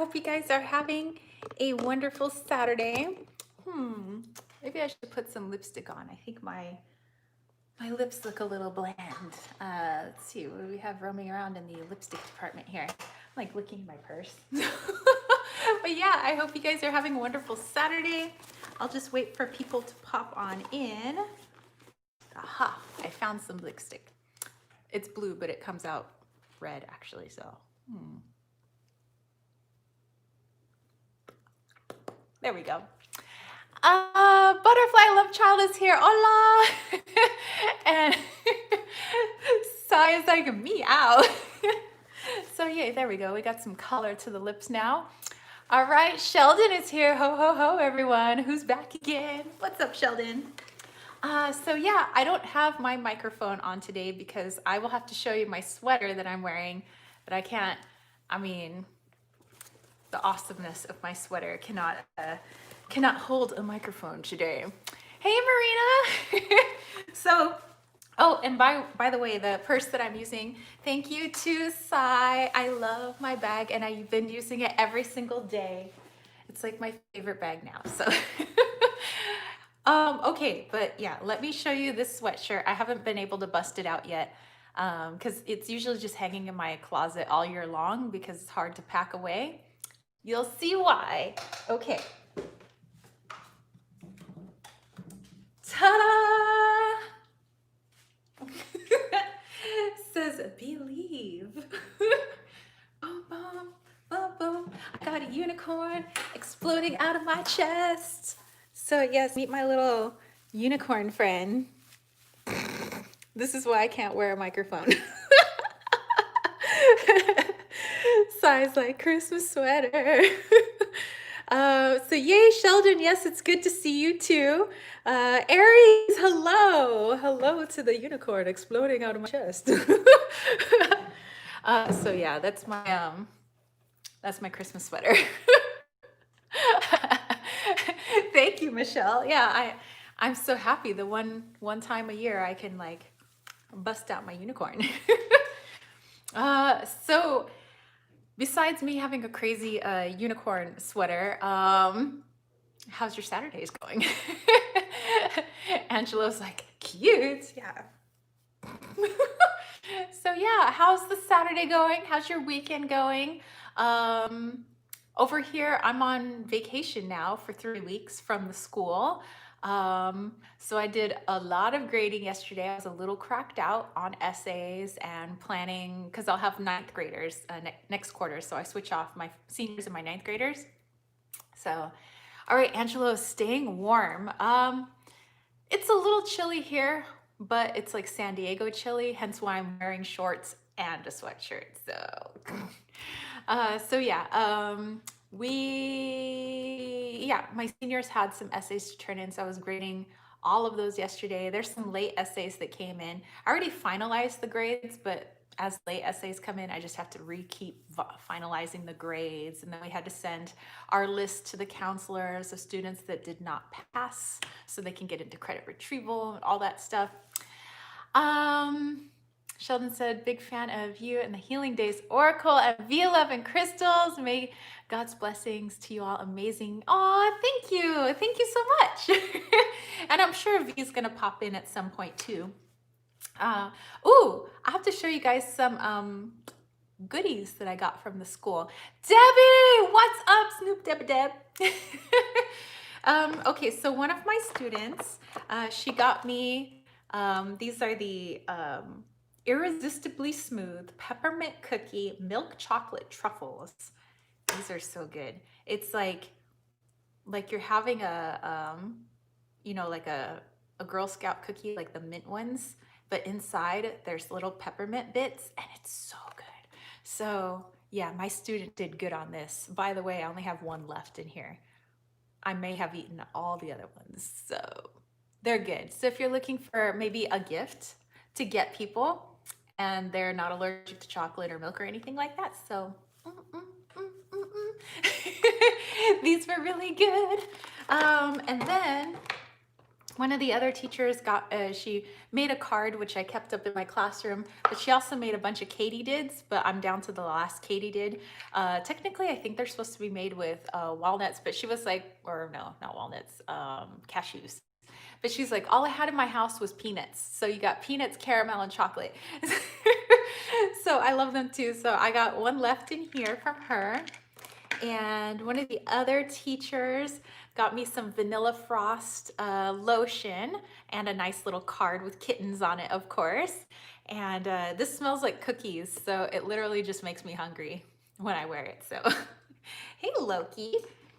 hope you guys are having a wonderful Saturday. Maybe I should put some lipstick on. I think my lips look a little bland. Let's see, what do we have roaming around in the lipstick department here? I'm like looking in my purse. But yeah, I hope you guys are having a wonderful Saturday. I'll just wait for people to pop on in. Aha, I found some lipstick. It's blue, but it comes out red actually, so. There we go. Butterfly Love Child is here. Hola! And Sai is like, meow. So yeah, there we go. We got some color to the lips now. All right, Sheldon is here. Ho, ho, ho, everyone. Who's back again? What's up, Sheldon? So yeah, I don't have my microphone on today because I will have to show you my sweater that I'm wearing, but I can't, the awesomeness of my sweater cannot hold a microphone today. Hey, Marina. So, oh, and by the way, the purse that I'm using, thank you to Sai. I love my bag and I've been using it every single day. It's like my favorite bag now, so. Okay, but yeah, let me show you this sweatshirt. I haven't been able to bust it out yet because it's usually just hanging in my closet all year long because it's hard to pack away. You'll see why. Okay. Ta-da! Says believe. Boom, boom, boom, boom. I got a unicorn exploding out of my chest. So yes, meet my little unicorn friend. This is why I can't wear a microphone. Size like Christmas sweater. So yay, Sheldon. Yes, it's good to see you too. Aries, hello. Hello to the unicorn exploding out of my chest. So yeah, that's my Christmas sweater. Thank you, Michelle. Yeah, I'm so happy. The one time a year I can like bust out my unicorn. So besides me having a crazy unicorn sweater, how's your Saturdays going? Angelo's like, cute. Yeah. So yeah, how's the Saturday going? How's your weekend going? Over here, I'm on vacation now for 3 weeks from the school. So I did a lot of grading yesterday. I was a little cracked out on essays and planning because I'll have ninth graders next quarter. So I switch off my seniors and my ninth graders. So, all right, Angelo, staying warm. It's a little chilly here, but it's like San Diego chilly, hence why I'm wearing shorts and a sweatshirt. So, so yeah, my seniors had some essays to turn in, so I was grading all of those yesterday. There's some late essays that came in. I already finalized the grades, but as late essays come in, I just have to keep finalizing the grades. And then we had to send our list to the counselors of students that did not pass so they can get into credit retrieval and all that stuff. Sheldon said, big fan of you and the Healing Days Oracle and V11 Crystals. May God's blessings to you all. Amazing. Oh, thank you. Thank you so much. And I'm sure V's going to pop in at some point too. Ooh, I have to show you guys some goodies that I got from the school. Debbie, what's up, Snoop Deb Deb? Okay, so one of my students, she got me, these are the Irresistibly Smooth Peppermint Cookie Milk Chocolate Truffles. These are so good. It's like you're having a, like a Girl Scout cookie, like the mint ones, but inside there's little peppermint bits and it's so good. So yeah, my student did good on this. By the way, I only have one left in here. I may have eaten all the other ones, so they're good. So if you're looking for maybe a gift to get people and they're not allergic to chocolate or milk or anything like that, so these were really good. And then One of the other teachers she made a card, which I kept up in my classroom, but she also made a bunch of katydids, but I'm down to the last katydid. Technically, I think they're supposed to be made with walnuts, but she was like, or no, not walnuts, cashews. But she's like, all I had in my house was peanuts. So you got peanuts, caramel, and chocolate. So I love them too. So I got one left in here from her. And one of the other teachers got me some Vanilla Frost lotion and a nice little card with kittens on it, of course. And this smells like cookies, so it literally just makes me hungry when I wear it. So, hey Loki,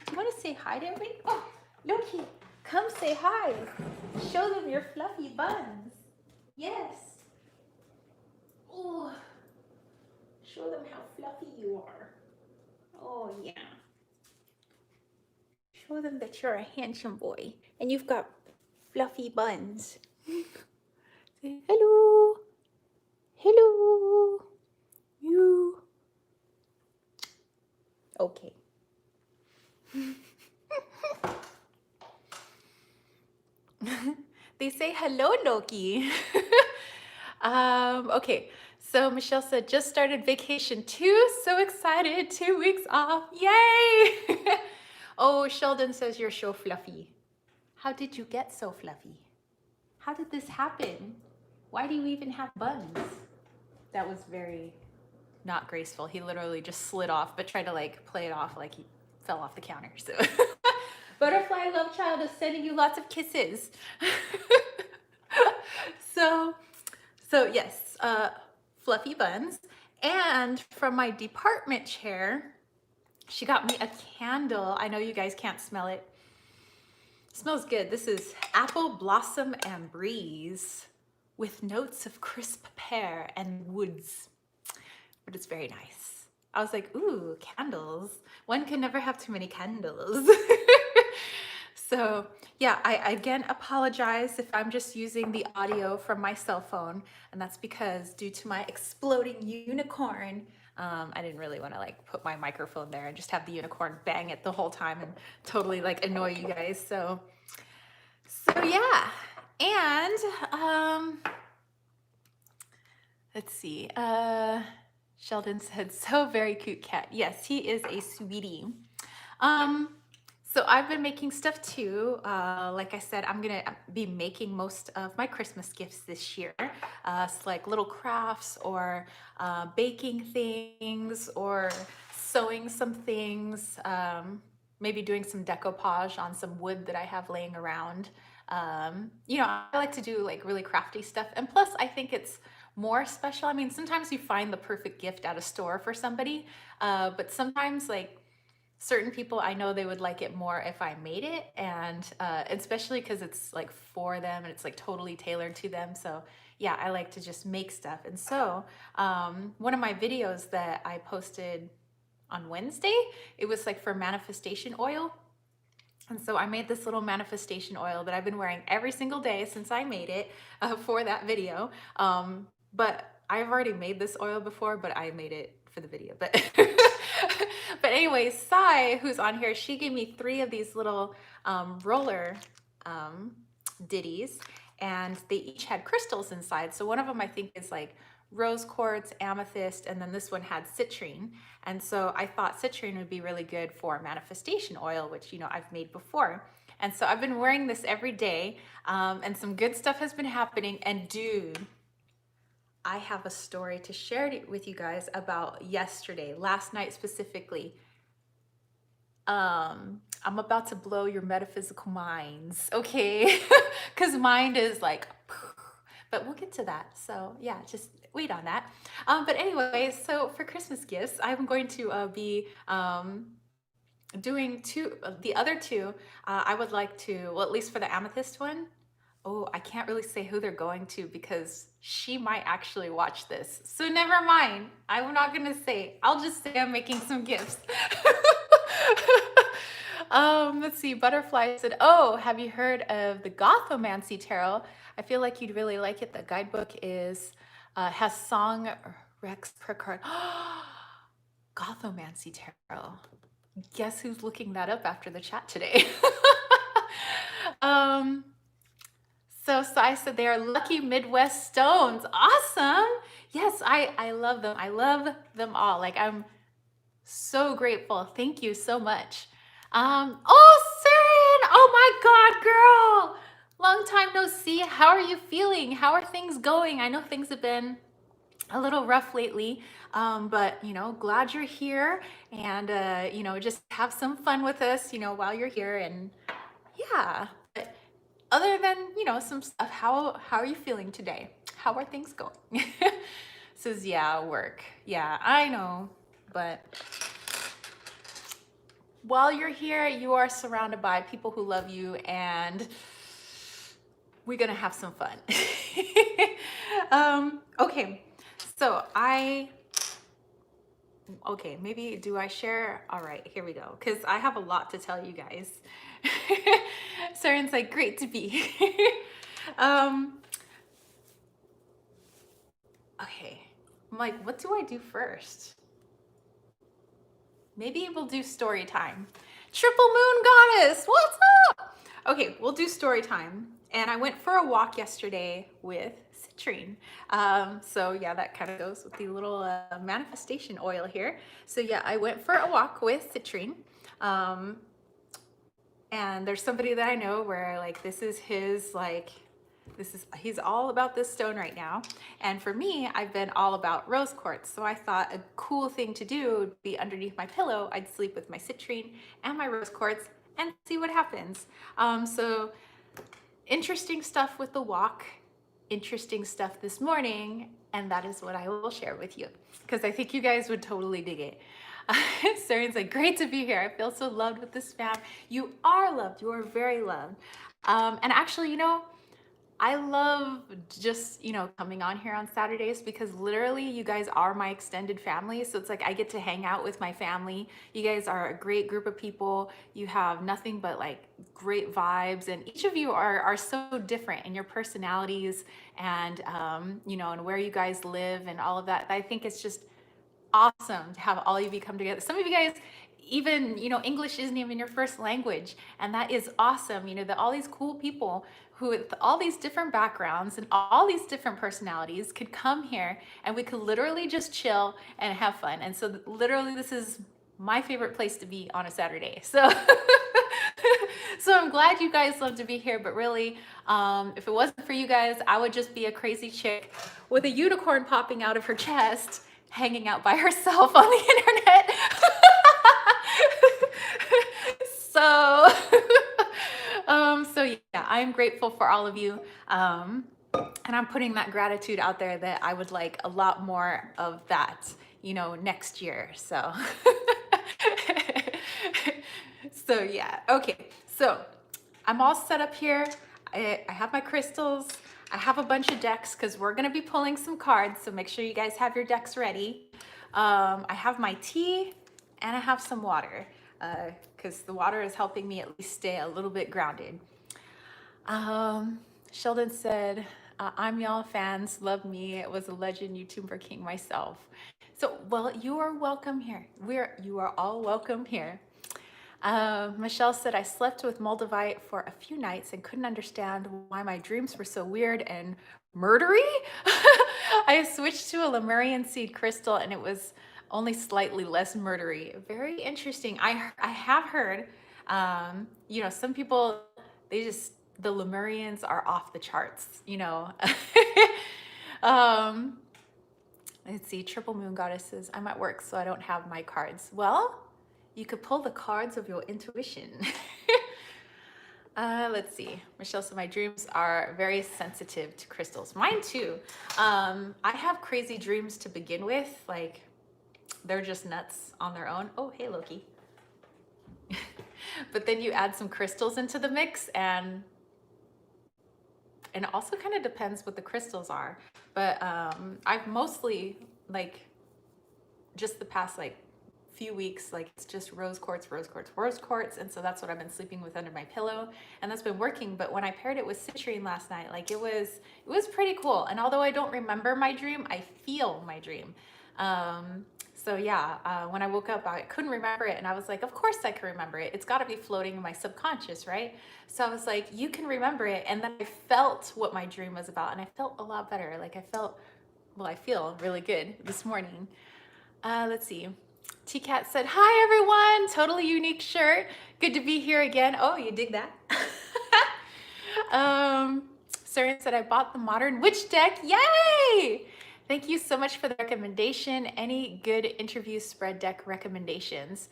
you want to say hi to everybody? Oh, Loki, come say hi. Show them your fluffy buns. Yes. Oh, show them how fluffy you are. Oh, yeah. Show them that you're a handsome boy and you've got fluffy buns. Say hello. Hello. You. Okay. They say hello, Loki. Okay. So Michelle said, just started vacation too. So excited. 2 weeks off. Yay! Oh, Sheldon says you're so fluffy. How did you get so fluffy? How did this happen? Why do you even have buns? That was very not graceful. He literally just slid off, but tried to like play it off like he fell off the counter. So Butterfly Love Child is sending you lots of kisses. So yes, fluffy buns. And from my department chair, she got me a candle. I know you guys can't smell it. It smells good. This is Apple Blossom and Breeze with notes of crisp pear and woods. But it's very nice. I was like, ooh, candles. One can never have too many candles. So yeah, I again apologize if I'm just using the audio from my cell phone, and that's because due to my exploding unicorn, I didn't really want to like put my microphone there and just have the unicorn bang it the whole time and totally like annoy you guys. So yeah, and let's see. Sheldon said, so very cute cat. Yes, he is a sweetie. So I've been making stuff too. Like I said, I'm gonna be making most of my Christmas gifts this year. It's like little crafts or baking things or sewing some things, maybe doing some decoupage on some wood that I have laying around. You know, I like to do like really crafty stuff. And plus I think it's more special. I mean, sometimes you find the perfect gift at a store for somebody, but sometimes like certain people, I know they would like it more if I made it, and especially because it's like for them and it's like totally tailored to them. So yeah, I like to just make stuff. And so one of my videos that I posted on Wednesday, it was like for manifestation oil. And so I made this little manifestation oil that I've been wearing every single day since I made it for that video. But I've already made this oil before, but I made it for the video. But but anyway, Sai, who's on here, she gave me 3 of these little roller ditties, and they each had crystals inside. So one of them I think is like rose quartz, amethyst, and then this one had citrine. And so I thought citrine would be really good for manifestation oil, which, you know, I've made before. And so I've been wearing this every day, and some good stuff has been happening. And dude, I have a story to share with you guys about yesterday, last night specifically. I'm about to blow your metaphysical minds, okay? Because mind is like, but we'll get to that. So yeah, just wait on that. But anyway, so for Christmas gifts, I'm going to be doing the other 2. I would like to, well, at least for the amethyst one. Oh, I can't really say who they're going to because she might actually watch this. So never mind. I'm not going to say. I'll just say I'm making some gifts. Let's see. Butterfly said, oh, have you heard of the Gothomancy Tarot? I feel like you'd really like it. The guidebook has song Rex per card. Gothomancy Tarot. Guess who's looking that up after the chat today? So I said they are lucky Midwest stones. Awesome. Yes, I love them. I love them all. Like I'm so grateful. Thank you so much. Oh, Saren! Oh my God, girl! Long time no see. How are you feeling? How are things going? I know things have been a little rough lately, but you know, glad you're here, and you know, just have some fun with us, you know, while you're here, and yeah. But other than you know some stuff, how are you feeling today? How are things going? Says yeah, work. Yeah, I know, but while you're here, you are surrounded by people who love you, and we're gonna have some fun. Okay, so okay, maybe do I share? All right, here we go, because I have a lot to tell you guys. Saren's like, great to be here. Okay, I'm like, what do I do first? Maybe we'll do story time. Triple Moon Goddess, what's up? Okay, we'll do story time. And I went for a walk yesterday with citrine. So yeah, that kind of goes with the little manifestation oil here. So yeah, I went for a walk with citrine. And there's somebody that I know where like this is his like he's all about this stone right now. And for me, I've been all about rose quartz. So I thought a cool thing to do would be underneath my pillow, I'd sleep with my citrine and my rose quartz and see what happens. So interesting stuff with the walk, interesting stuff this morning, and that is what I will share with you because I think you guys would totally dig it. Saren's like, great to be here. I feel so loved with this fam. You are loved. You are very loved. And actually, you know, I love just, you know, coming on here on Saturdays because literally you guys are my extended family. So it's like I get to hang out with my family. You guys are a great group of people. You have nothing but like great vibes, and each of you are so different in your personalities and, you know, and where you guys live and all of that. I think it's just awesome to have all of you come together. Some of you guys, even, you know, English isn't even your first language, and that is awesome. You know, that all these cool people who with all these different backgrounds and all these different personalities could come here and we could literally just chill and have fun. And so literally this is my favorite place to be on a Saturday. So so I'm glad you guys love to be here, but really, if it wasn't for you guys, I would just be a crazy chick with a unicorn popping out of her chest, hanging out by herself on the internet. So, so yeah, I'm grateful for all of you. And I'm putting that gratitude out there that I would like a lot more of that, you know, next year. So, so yeah, okay. So I'm all set up here. I have my crystals. I have a bunch of decks because we're going to be pulling some cards. So make sure you guys have your decks ready. I have my tea and I have some water because the water is helping me at least stay a little bit grounded. Sheldon said, I'm y'all fans, love me. It was a legend YouTuber king myself. So, well, you are welcome here. You are all welcome here. Michelle said, I slept with Moldavite for a few nights and couldn't understand why my dreams were so weird and murdery. I switched to a Lemurian seed crystal and it was only slightly less murdery. Very interesting. I have heard, you know, some people, the Lemurians are off the charts, you know. Let's see, Triple Moon Goddess says, I'm at work, so I don't have my cards. Well, you could pull the cards of your intuition. Let's see. Michelle said, my dreams are very sensitive to crystals. Mine too. I have crazy dreams to begin with. Like, they're just nuts on their own. Oh, hey, Loki. But then you add some crystals into the mix, and it also kind of depends what the crystals are. But I've mostly, like, just the past, like, few weeks, like it's just rose quartz, rose quartz, rose quartz, and so that's what I've been sleeping with under my pillow, and that's been working. But when I paired it with citrine last night, like it was pretty cool. And although I don't remember my dream, I feel my dream. So yeah, when I woke up, I couldn't remember it. And I was like, of course I can remember it. It's got to be floating in my subconscious, right? So I was like, you can remember it. And then I felt what my dream was about. And I felt a lot better. Like I felt, well, I feel really good this morning. Let's see. T-Cat said, hi everyone, totally unique shirt. Good to be here again. Oh, you dig that? Saren said, I bought the Modern Witch deck. Yay! Thank you so much for the recommendation. Any good interview spread deck recommendations?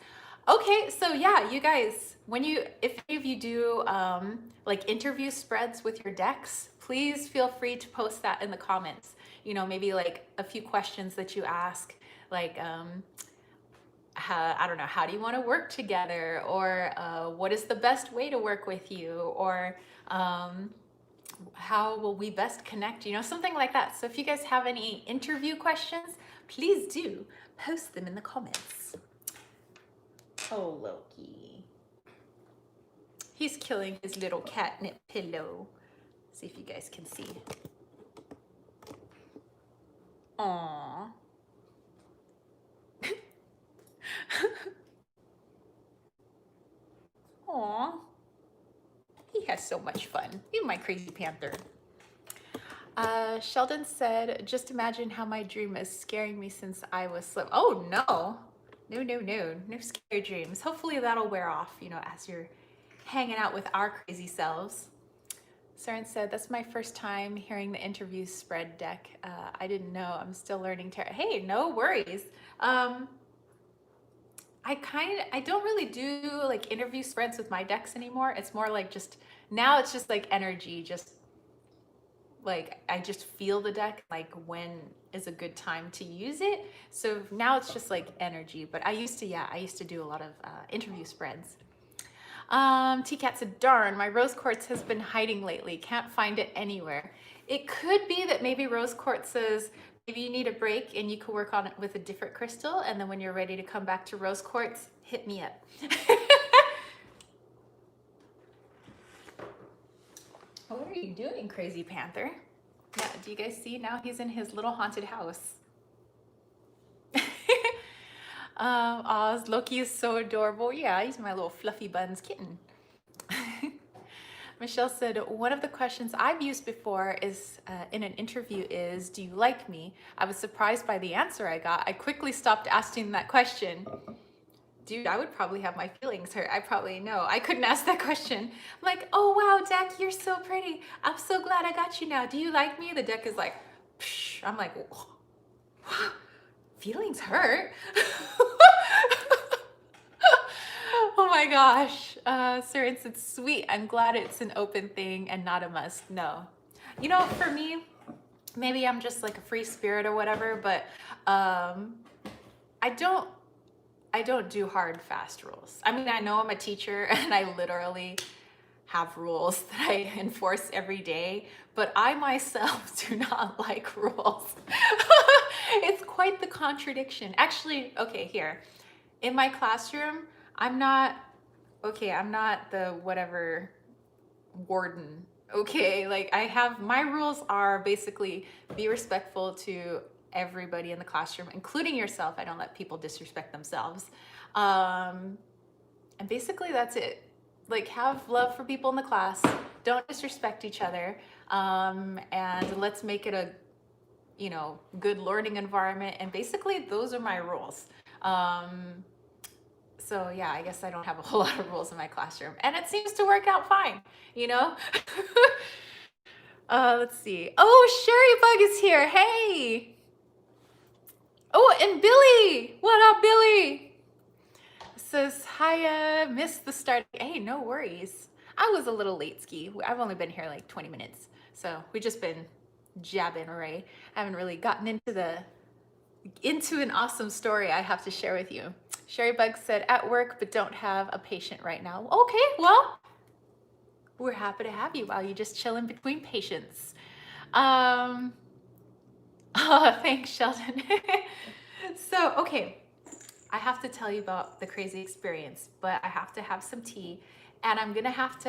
Okay, so yeah, you guys, if any of you do like interview spreads with your decks, please feel free to post that in the comments. You know, maybe like a few questions that you ask, like, I don't know, how do you want to work together? Or what is the best way to work with you? Or how will we best connect? You know, something like that. So if you guys have any interview questions, please do post them in the comments. Oh, Loki. He's killing his little catnip pillow. See if you guys can see. Aww. Aww. He has so much fun. He's my crazy panther. Sheldon said, just imagine how my dream is scaring me since I was slim. Oh no. No scary dreams. Hopefully that'll wear off, you know, as you're hanging out with our crazy selves. Saren said, that's my first time hearing the interview spread deck. I didn't know. I'm still learning tarot. Hey, no worries. I don't really do like interview spreads with my decks anymore. It's more like now it's just like energy, just like I just feel the deck, like when is a good time to use it. So now it's just like energy, but I used to do a lot of interview spreads. T-Cat said, darn, my rose quartz has been hiding lately. Can't find it anywhere. It could be that maybe rose quartz says, maybe you need a break and you could work on it with a different crystal. And then when you're ready to come back to rose quartz, hit me up. What are you doing, crazy panther? Yeah, do you guys see? Now he's in his little haunted house. Loki is so adorable. Yeah, he's my little fluffy buns kitten. Michelle said, one of the questions I've used before is in an interview is, do you like me? I was surprised by the answer I got. I quickly stopped asking that question. Dude, I would probably have my feelings hurt. I probably know. I couldn't ask that question. I'm like, oh wow, deck, you're so pretty. I'm so glad I got you now. Do you like me? The deck is like, psh. I'm like, feelings hurt. Oh my gosh. Sir, it's sweet. I'm glad it's an open thing and not a must. No. You know, for me, maybe I'm just like a free spirit or whatever, but I don't do hard, fast rules. I mean, I know I'm a teacher and I literally have rules that I enforce every day, but I myself do not like rules. It's quite the contradiction. Actually, okay, here. In my classroom, I'm not the whatever warden. Okay, like my rules are basically be respectful to everybody in the classroom, including yourself. I don't let people disrespect themselves. And basically that's it. Like, have love for people in the class. Don't disrespect each other. And let's make it a, you know, good learning environment. And basically those are my rules. So yeah, I guess I don't have a whole lot of rules in my classroom, and it seems to work out fine, you know? Let's see. Oh, Sherry Bug is here. Hey. Oh, and Billy. What up, Billy? Says, hi, missed the start. Hey, no worries. I was a little late ski. I've only been here like 20 minutes. So we've just been jabbing away. I haven't really gotten into an awesome story I have to share with you. Sherry Bug said, at work, but don't have a patient right now. Okay, well, we're happy to have you while you just chill in between patients. Oh, thanks, Sheldon. So, okay, I have to tell you about the crazy experience, but I have to have some tea, and I'm gonna ask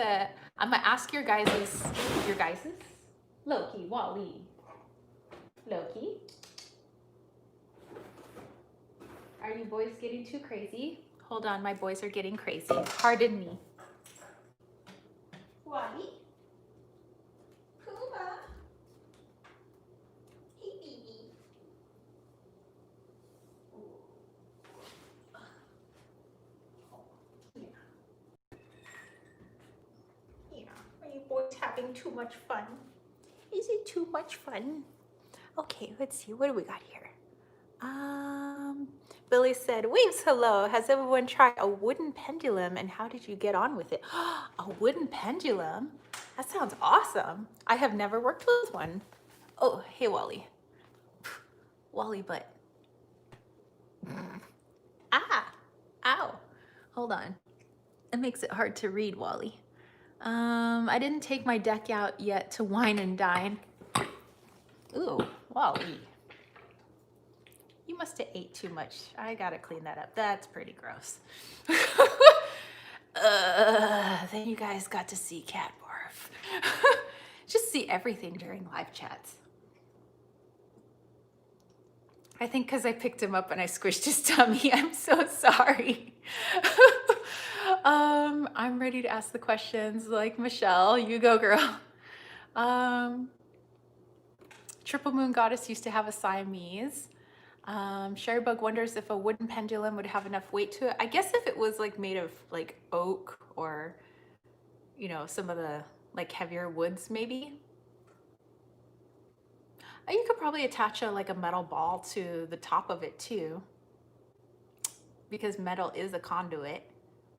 your guys's, Loki, Wally, Loki. Are you boys getting too crazy? Hold on, my boys are getting crazy. Pardon me. Wally? Puma? Hey, baby. Yeah. Are you boys having too much fun? Is it too much fun? Okay, let's see. What do we got here? Billy said, Waves, hello. Has everyone tried a wooden pendulum and how did you get on with it? A wooden pendulum? That sounds awesome. I have never worked with one. Oh, hey, Wally. Wally butt. Ah, ow. Hold on. It makes it hard to read, Wally. I didn't take my deck out yet to wine and dine. Ooh, Wally. You must have ate too much. I gotta clean that up. That's pretty gross. Then you guys got to see cat barf. Just see everything during live chats. I think because I picked him up and I squished his tummy. I'm so sorry. I'm ready to ask the questions. Like Michelle, you go, girl. Triple Moon Goddess used to have a Siamese. Sherrybug wonders if a wooden pendulum would have enough weight to it. I guess if it was like made of like oak or, you know, some of the like heavier woods, maybe. You could probably attach like a metal ball to the top of it too, because metal is a conduit.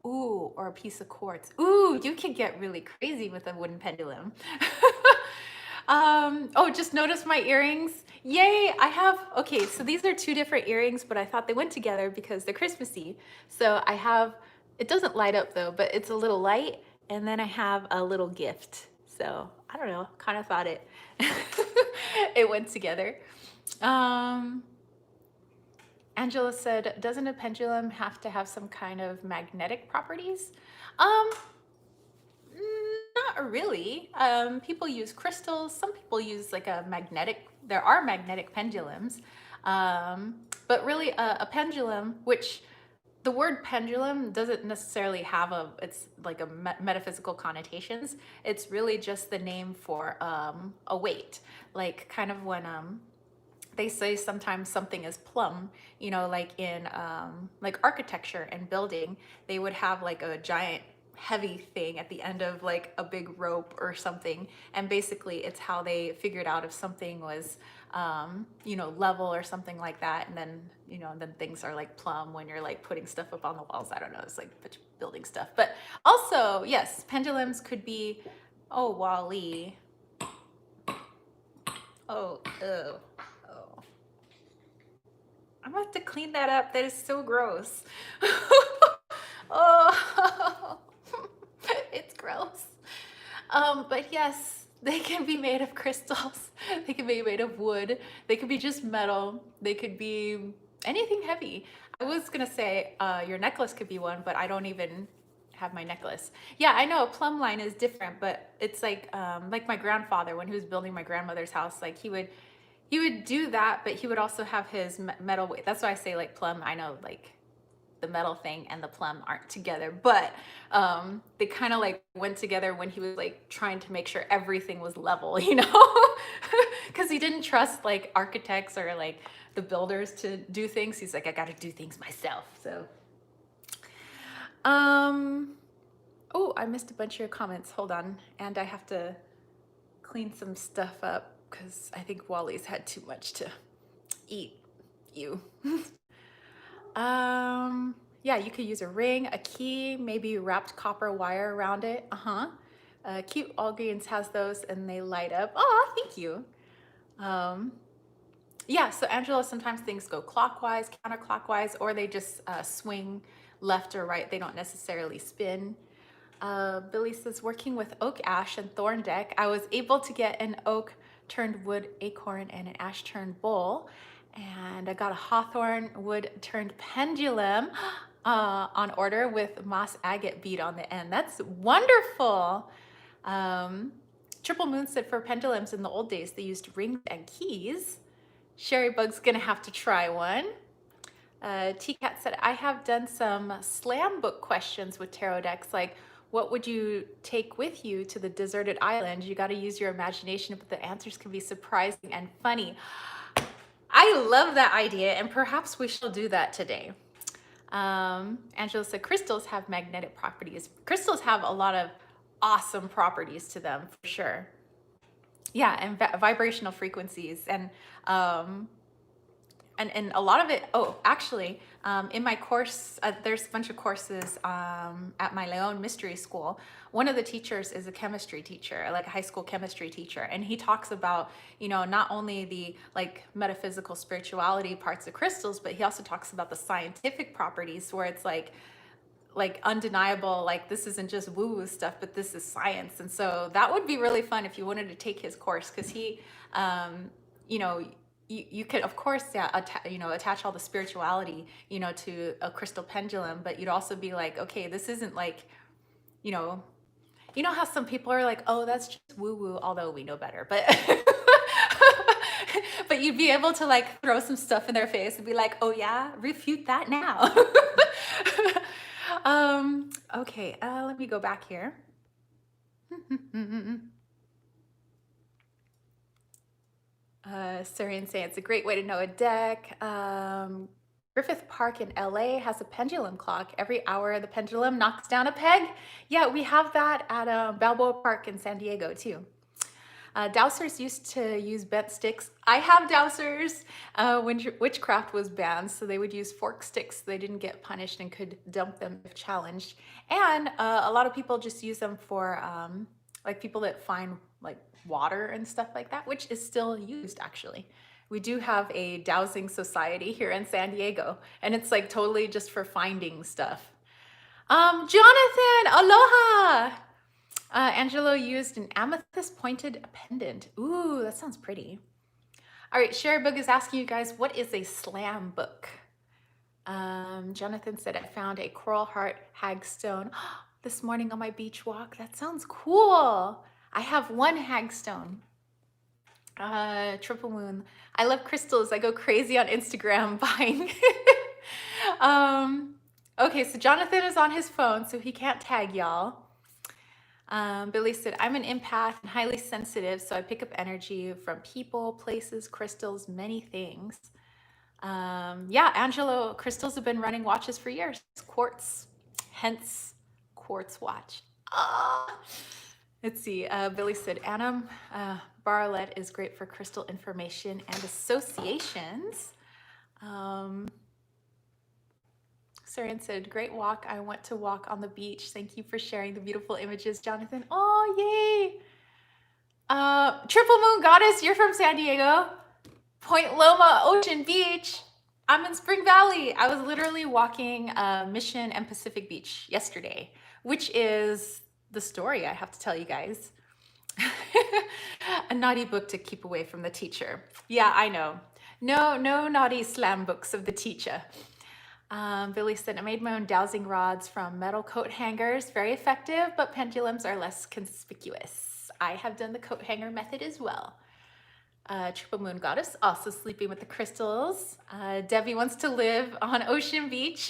Ooh, or a piece of quartz. Ooh, you can get really crazy with a wooden pendulum. Oh, just notice my earrings. Yay, I have, okay, so these are two different earrings, but I thought they went together because they're Christmassy. So I have, it doesn't light up though, but it's a little light. And then I have a little gift. So I don't know, kind of thought it, it went together. Angela said, doesn't a pendulum have to have some kind of magnetic properties? Not really. People use crystals. Some people use like a magnetic, there are magnetic pendulums. But really a pendulum, which the word pendulum doesn't necessarily have it's like a metaphysical connotations. It's really just the name for a weight. Like kind of when they say sometimes something is plumb, you know, like in like architecture and building, they would have like a giant heavy thing at the end of like a big rope or something, and basically it's how they figured out if something was you know, level or something like that. And then, you know, then things are like plumb when you're like putting stuff up on the walls. I don't know, it's like building stuff. But also, yes, pendulums could be, oh, Wally. Oh, oh. I'm gonna have to clean that up. That is so gross. Oh, it's gross. But yes, they can be made of crystals. They can be made of wood. They could be just metal. They could be anything heavy. I was gonna say your necklace could be one, but I don't even have my necklace. Yeah, I know plumb line is different, but it's like my grandfather, when he was building my grandmother's house, like he would do that, but he would also have his metal weight. That's why I say like plumb. I know like the metal thing and the plumb aren't together, but they kind of like went together when he was like trying to make sure everything was level, you know, because he didn't trust like architects or like the builders to do things. He's like, I got to do things myself. So, oh, I missed a bunch of your comments. Hold on, and I have to clean some stuff up because I think Wally's had too much to eat. You. Yeah, you could use a ring, a key, maybe wrapped copper wire around it. Cute Allgreens has those and they light up. Oh, thank you. Yeah, so Angela, sometimes things go clockwise, counterclockwise, or they just swing left or right. They don't necessarily spin. Billy says, working with oak, ash, and thorn deck, I was able to get an oak turned wood acorn and an ash turned bowl. And I got a hawthorn wood turned pendulum on order with moss agate bead on the end. That's wonderful. Triple Moon said for pendulums in the old days, they used rings and keys. Sherrybug's gonna have to try one. T-Cat said, I have done some slam book questions with tarot decks, like what would you take with you to the deserted island? You got to use your imagination, but the answers can be surprising and funny. I love that idea, and perhaps we shall do that today. Angela said, crystals have magnetic properties. Crystals have a lot of awesome properties to them, for sure. Yeah, and vibrational frequencies, and a lot of it. Oh, actually, in my course, there's a bunch of courses at my Leon Mystery School. One of the teachers is a chemistry teacher, like a high school chemistry teacher, and he talks about, not only the like metaphysical spirituality parts of crystals, but he also talks about the scientific properties, where it's like undeniable, like this isn't just woo-woo stuff, but this is science. And so that would be really fun if you wanted to take his course, because he, you could, of course, yeah, attach all the spirituality, to a crystal pendulum, but you'd also be like, okay, this isn't like, how some people are like, oh, that's just woo-woo, although we know better, but but you'd be able to like throw some stuff in their face and be like, oh yeah, refute that now. Okay, let me go back here. Syrian saying it's a great way to know a deck. Griffith Park in LA has a pendulum clock. Every hour the pendulum knocks down a peg. Yeah, we have that at Balboa Park in San Diego too. Dowsers used to use bent sticks. I have dowsers when witchcraft was banned, so they would use fork sticks so they didn't get punished and could dump them if challenged. And a lot of people just use them for like people that find like water and stuff like that, which is still used actually. We do have a dowsing society here in San Diego, and it's like totally just for finding stuff. Jonathan, aloha! Angelo used an amethyst pointed pendant. Ooh, that sounds pretty. All right, Sherry Book is asking you guys, what is a slam book? Jonathan said, I found a coral heart hagstone this morning on my beach walk. That sounds cool. I have one hagstone. Triple Moon. I love crystals. I go crazy on Instagram buying. Okay, so Jonathan is on his phone, so he can't tag y'all. Billy said, I'm an empath and highly sensitive, so I pick up energy from people, places, crystals, many things. Yeah, Angelo, crystals have been running watches for years. Quartz, hence quartz watch. Let's see, Billy said, Anam Barlet is great for crystal information and associations. Syrian said, great walk. I want to walk on the beach. Thank you for sharing the beautiful images, Jonathan. Oh, yay. Triple Moon Goddess, you're from San Diego. Point Loma, Ocean Beach. I'm in Spring Valley. I was literally walking Mission and Pacific Beach yesterday, which is the story I have to tell you guys. A naughty book to keep away from the teacher. Yeah, I know. No naughty slam books of the teacher. Billy said, I made my own dowsing rods from metal coat hangers. Very effective, but pendulums are less conspicuous. I have done the coat hanger method as well. Triple Moon Goddess, also sleeping with the crystals. Debbie wants to live on Ocean Beach.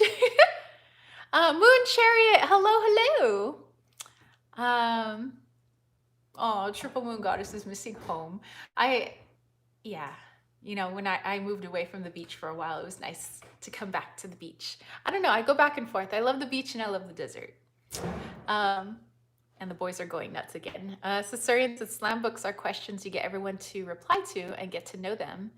Moon Chariot, hello. Oh, Triple Moon Goddess is missing home. Yeah. When I moved away from the beach for a while, it was nice to come back to the beach. I don't know, I go back and forth. I love the beach and I love the desert. And the boys are going nuts again. So Surian says, slam books are questions you get everyone to reply to and get to know them.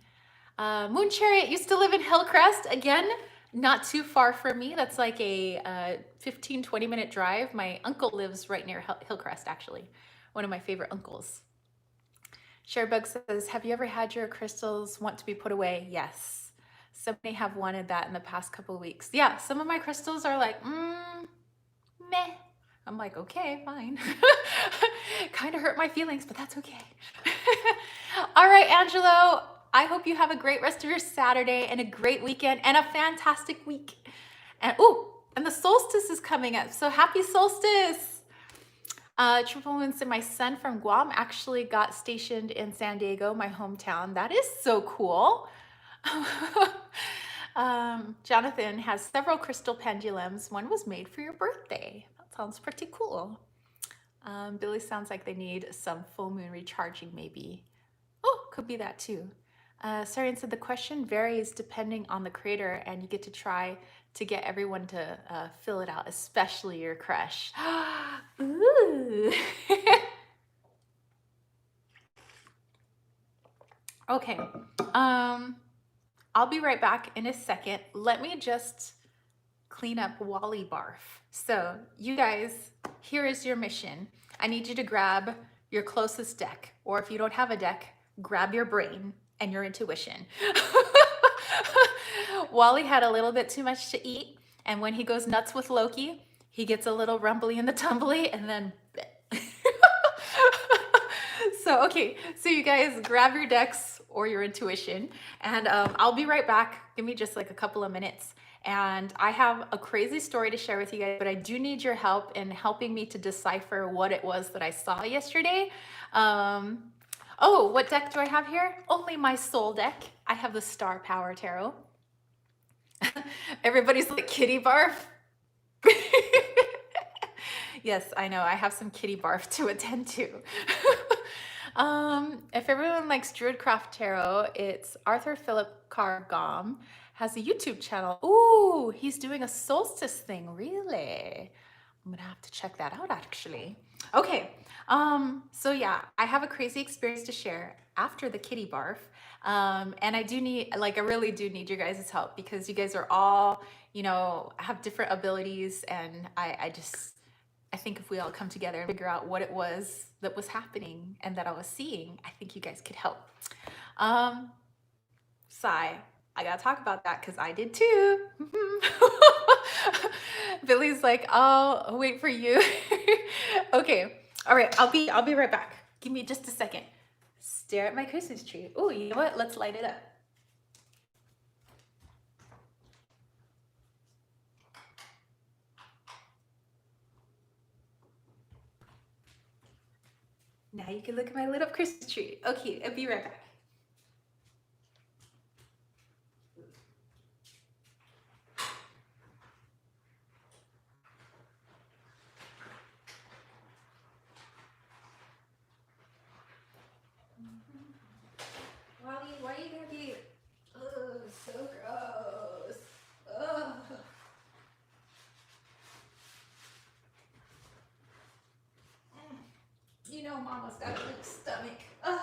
Moon Chariot used to live in Hillcrest. Again, not too far from me. That's like a 15-20 minute drive. My uncle lives right near Hillcrest, actually. One of my favorite uncles. Sharebug says, have you ever had your crystals want to be put away? Yes. Somebody have wanted that in the past couple of weeks. Yeah, some of my crystals are like, meh. I'm like, okay, fine. Kind of hurt my feelings, but that's okay. All right, Angelo, I hope you have a great rest of your Saturday and a great weekend and a fantastic week. And the solstice is coming up, so happy solstice. Triple Moon said, my son from Guam actually got stationed in San Diego, my hometown. That is so cool. Jonathan has several crystal pendulums. One was made for your birthday. That sounds pretty cool. Billy sounds like they need some full moon recharging maybe. Oh, could be that too. Sarian said the question varies depending on the creator, and you get to try to get everyone to fill it out, especially your crush. Ooh. Okay. I'll be right back in a second. Let me just clean up Wally barf. So you guys, here is your mission. I need you to grab your closest deck, or if you don't have a deck, grab your brain and your intuition. Wally had a little bit too much to eat, and when he goes nuts with Loki, he gets a little rumbly in the tumbly, and then so okay, so you guys grab your decks or your intuition, and I'll be right back. Give me just like a couple of minutes. And I have a crazy story to share with you guys, but I do need your help in helping me to decipher what it was that I saw yesterday. Oh, what deck do I have here? Only my soul deck. I have the Star Power Tarot. Everybody's like, kitty barf. Yes, I know. I have some kitty barf to attend to. If everyone likes Druidcraft Tarot, it's Arthur Philip Carr-Gomm has a YouTube channel. Ooh, he's doing a solstice thing, really? I'm gonna have to check that out actually. Okay, so yeah, I have a crazy experience to share after the kitty barf. And I do need, like, I really do need your guys' help because you guys are all, you know, have different abilities, and I think if we all come together and figure out what it was that was happening and that I was seeing, I think you guys could help. Sigh. I gotta talk about that because I did too. Billy's like, I'll wait for you. Okay. All right. I'll be right back. Give me just a second. Stare at my Christmas tree. Oh, you know what? Let's light it up. Now you can look at my lit up Christmas tree. Okay, I'll be right back. Wally, why are you gonna be so gross? Ugh. You know Mama's got a big stomach. Ugh.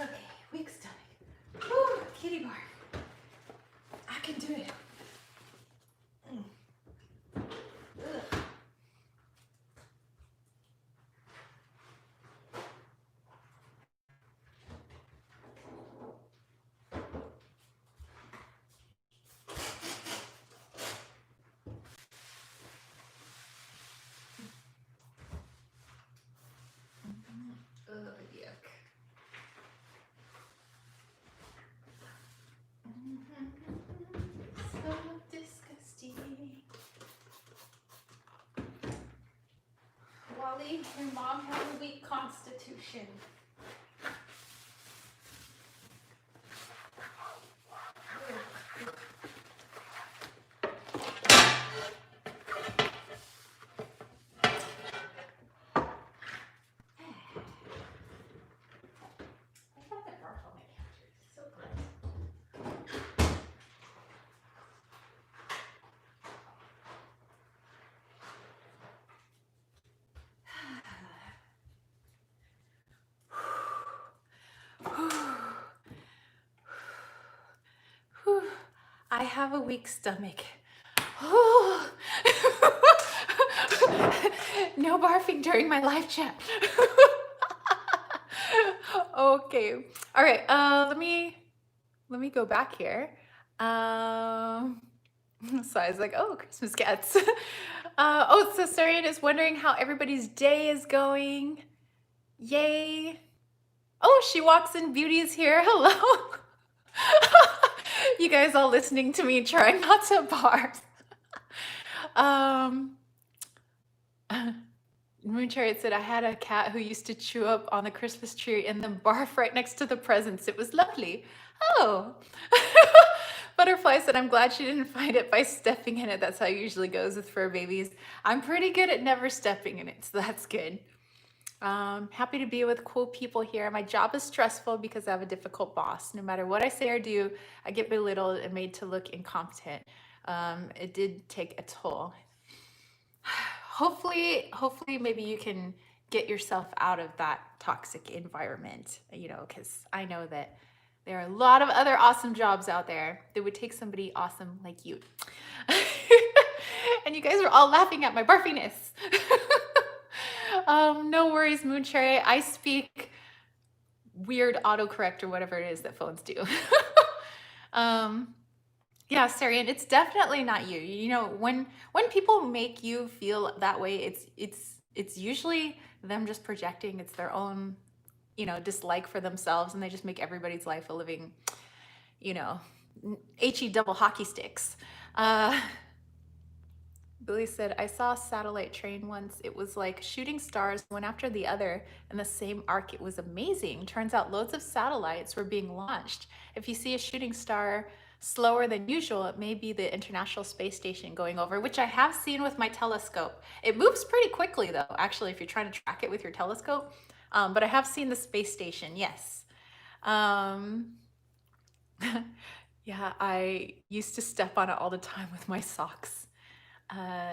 Okay, weak stomach. Whew, kitty bar. I can do it. Ugh. Yuck. So disgusting. Wally, your mom has a weak constitution. I have a weak stomach. No barfing during my live chat. Okay. All right. Let me go back here. So I was like, oh, Christmas cats. Oh, so Sarian is wondering how everybody's day is going. Yay. Oh, she walks in beauty's here. Hello. You guys all listening to me trying not to barf. Um, Moon Chariot said, I had a cat who used to chew up on the Christmas tree and then barf right next to the presents. It was lovely. Oh. Butterfly said, I'm glad she didn't find it by stepping in it. That's how it usually goes with fur babies. I'm pretty good at never stepping in it, so that's good. Happy to be with cool people here. My job is stressful because I have a difficult boss. No matter what I say or do, I get belittled and made to look incompetent. It did take a toll. Hopefully maybe you can get yourself out of that toxic environment, you know, because I know that there are a lot of other awesome jobs out there that would take somebody awesome like you. And you guys are all laughing at my barfiness. No worries, Moon Chariot. I speak weird autocorrect or whatever it is that phones do. Yeah, Sarian, it's definitely not you. You know, when people make you feel that way, it's usually them just projecting. It's their own, you know, dislike for themselves, and they just make everybody's life a living, you know, HE double hockey sticks. Billy said, I saw a satellite train once. It was like shooting stars one after the other in the same arc. It was amazing. Turns out loads of satellites were being launched. If you see a shooting star slower than usual, it may be the International Space Station going over, which I have seen with my telescope. It moves pretty quickly though, actually, if you're trying to track it with your telescope. But I have seen the space station, yes. Yeah, I used to step on it all the time with my socks.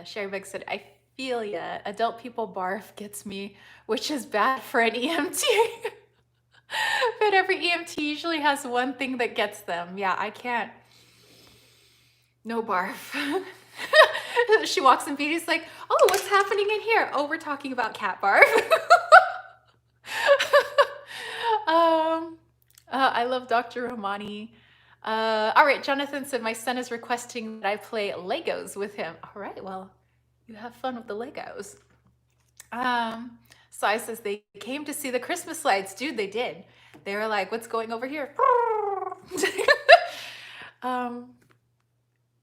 Sherry Beck said, I feel ya. Adult people barf gets me, which is bad for an EMT. But every EMT usually has one thing that gets them. Yeah, I can't. No barf. She walks in beauty's like, oh, what's happening in here? Oh, we're talking about cat barf. I love Dr. Romani. All right, Jonathan said, my son is requesting that I play Legos with him. All right, well, you have fun with the Legos. Sai says, they came to see the Christmas lights. Dude, they did. They were like, what's going over here?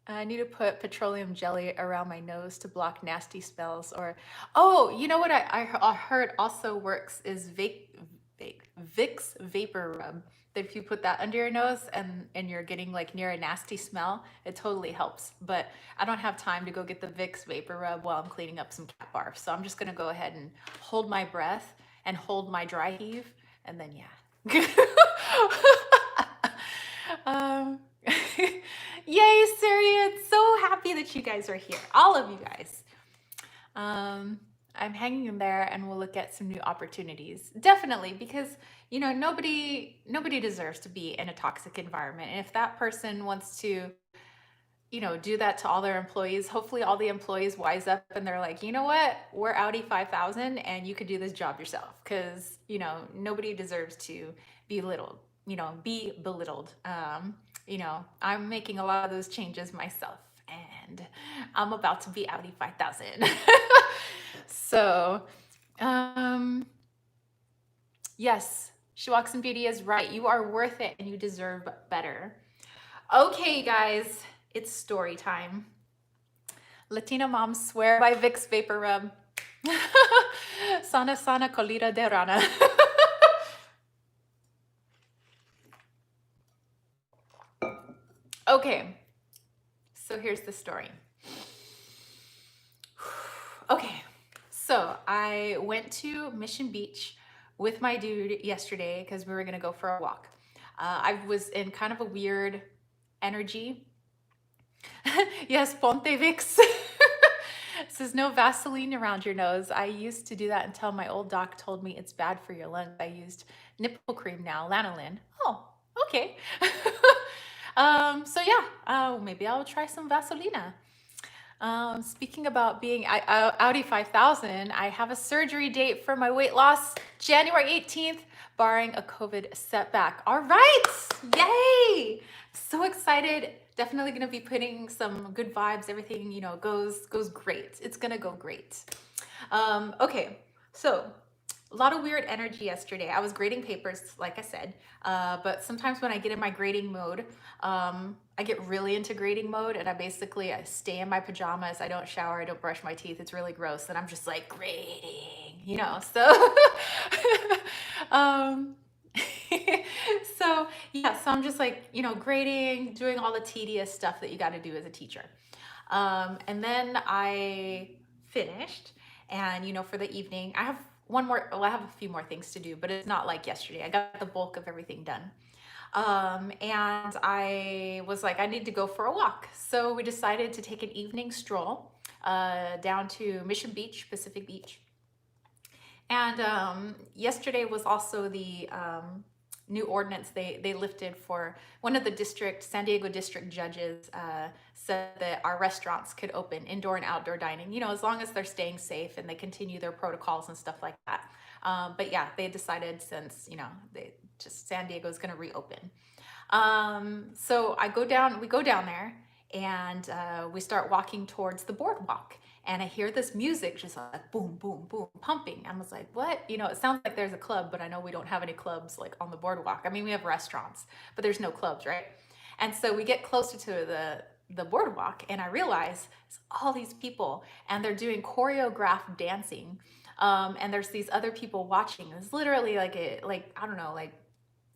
I need to put petroleum jelly around my nose to block nasty smells. Or, oh, you know what I heard also works is Vicks Vapor Rub. That if you put that under your nose and you're getting like near a nasty smell, it totally helps. But I don't have time to go get the Vicks Vapor Rub while I'm cleaning up some cat barf. So I'm just gonna go ahead and hold my breath and hold my dry heave, and then yeah. Yay, Syria! So happy that you guys are here, all of you guys. I'm hanging in there, and we'll look at some new opportunities. Definitely, because you know nobody deserves to be in a toxic environment, and if that person wants to, you know, do that to all their employees, hopefully all the employees wise up and they're like, you know what, we're Audi 5000, and you could do this job yourself, because you know nobody deserves to be belittled. You know, you know, I'm making a lot of those changes myself, and I'm about to be Audi 5000. So, yes, She Walks in Beauty is right. You are worth it and you deserve better. Okay, guys, it's story time. Latina moms swear by Vicks Vapor Rub. Sana sana colita de rana. Okay, so here's the story. Okay, so I went to Mission Beach with my dude yesterday because we were gonna go for a walk. I was in kind of a weird energy. Yes, Ponte Vicks. It says no Vaseline around your nose. I used to do that until my old doc told me it's bad for your lungs. I used nipple cream now, lanolin. Oh, okay. So yeah, maybe I'll try some Vaselina. Speaking about being Audi 5000, I have a surgery date for my weight loss, January 18th, barring a COVID setback. All right, yay! So excited. Definitely gonna be putting some good vibes. Everything, you know, goes great. It's gonna go great. Okay, so lot of weird energy yesterday. I was grading papers, like I said, but sometimes when I get in my grading mode, I get really into grading mode, and I stay in my pajamas. I don't shower, I don't brush my teeth. It's really gross, and I'm just like grading, you know. So, um, so yeah, so I'm just like, you know, grading, doing all the tedious stuff that you got to do as a teacher. And then I finished, and you know, for the evening, I have one more, well, I have a few more things to do, but it's not like yesterday. I got the bulk of everything done. And I was like, I need to go for a walk. So we decided to take an evening stroll down to Mission Beach, Pacific Beach. And yesterday was also the new ordinance they lifted for one of the San Diego district judges said that our restaurants could open indoor and outdoor dining, you know, as long as they're staying safe and they continue their protocols and stuff like that. But yeah, they decided since, you know, San Diego's going to reopen. So we go down there, and we start walking towards the boardwalk, and I hear this music just like boom, boom, boom, pumping. I was like, what? You know, it sounds like there's a club, but I know we don't have any clubs like on the boardwalk. I mean, we have restaurants, but there's no clubs, right? And so we get closer to the boardwalk, and I realize it's all these people, and they're doing choreographed dancing. And there's these other people watching. It's literally like I don't know, like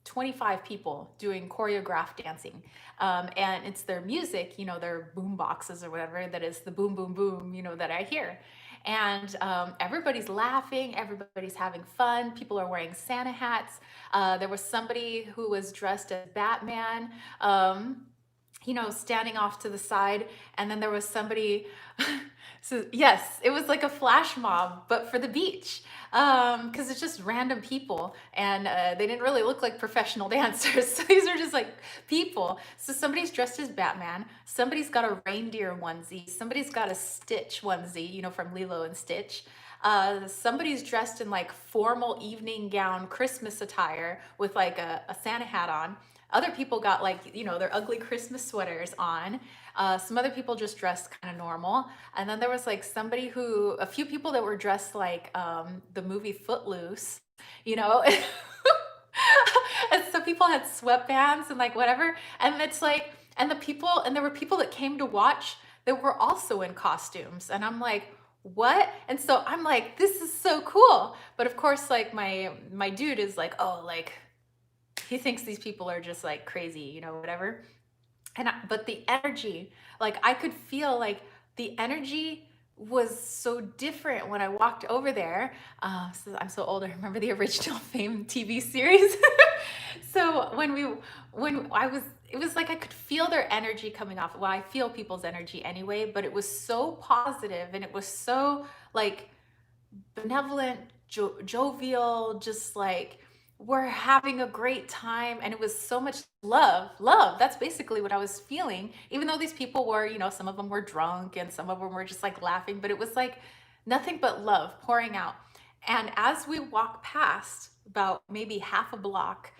25 people doing choreographed dancing. And it's their music, you know, their boom boxes or whatever, that is the boom, boom, boom, you know, that I hear. And everybody's laughing, everybody's having fun. People are wearing Santa hats. There was somebody who was dressed as Batman, you know, standing off to the side. And then there was somebody, so yes, it was like a flash mob, but for the beach. Because it's just random people, and they didn't really look like professional dancers. So these are just like people. So somebody's dressed as Batman, somebody's got a reindeer onesie, somebody's got a Stitch onesie, you know, from Lilo and Stitch. Somebody's dressed in like formal evening gown Christmas attire with like a Santa hat on. Other people got like, you know, their ugly Christmas sweaters on. Some other people just dressed kind of normal. And then there was like a few people that were dressed like the movie Footloose, you know? And some people had sweatbands and like whatever. And it's like, and there were people that came to watch that were also in costumes. And I'm like, what? And so I'm like, this is so cool. But of course, like my dude is like, oh, like, he thinks these people are just like crazy, you know, whatever. But the energy, like I could feel like the energy was so different when I walked over there. So I'm so old, I remember the original Fame TV series. So it was like I could feel their energy coming off. Well, I feel people's energy anyway, but it was so positive, and it was so like benevolent, jovial, just like we're having a great time. And it was so much love. That's basically what I was feeling, even though these people were, you know, some of them were drunk and some of them were just like laughing, but it was like nothing but love pouring out. And as we walk past about maybe half a block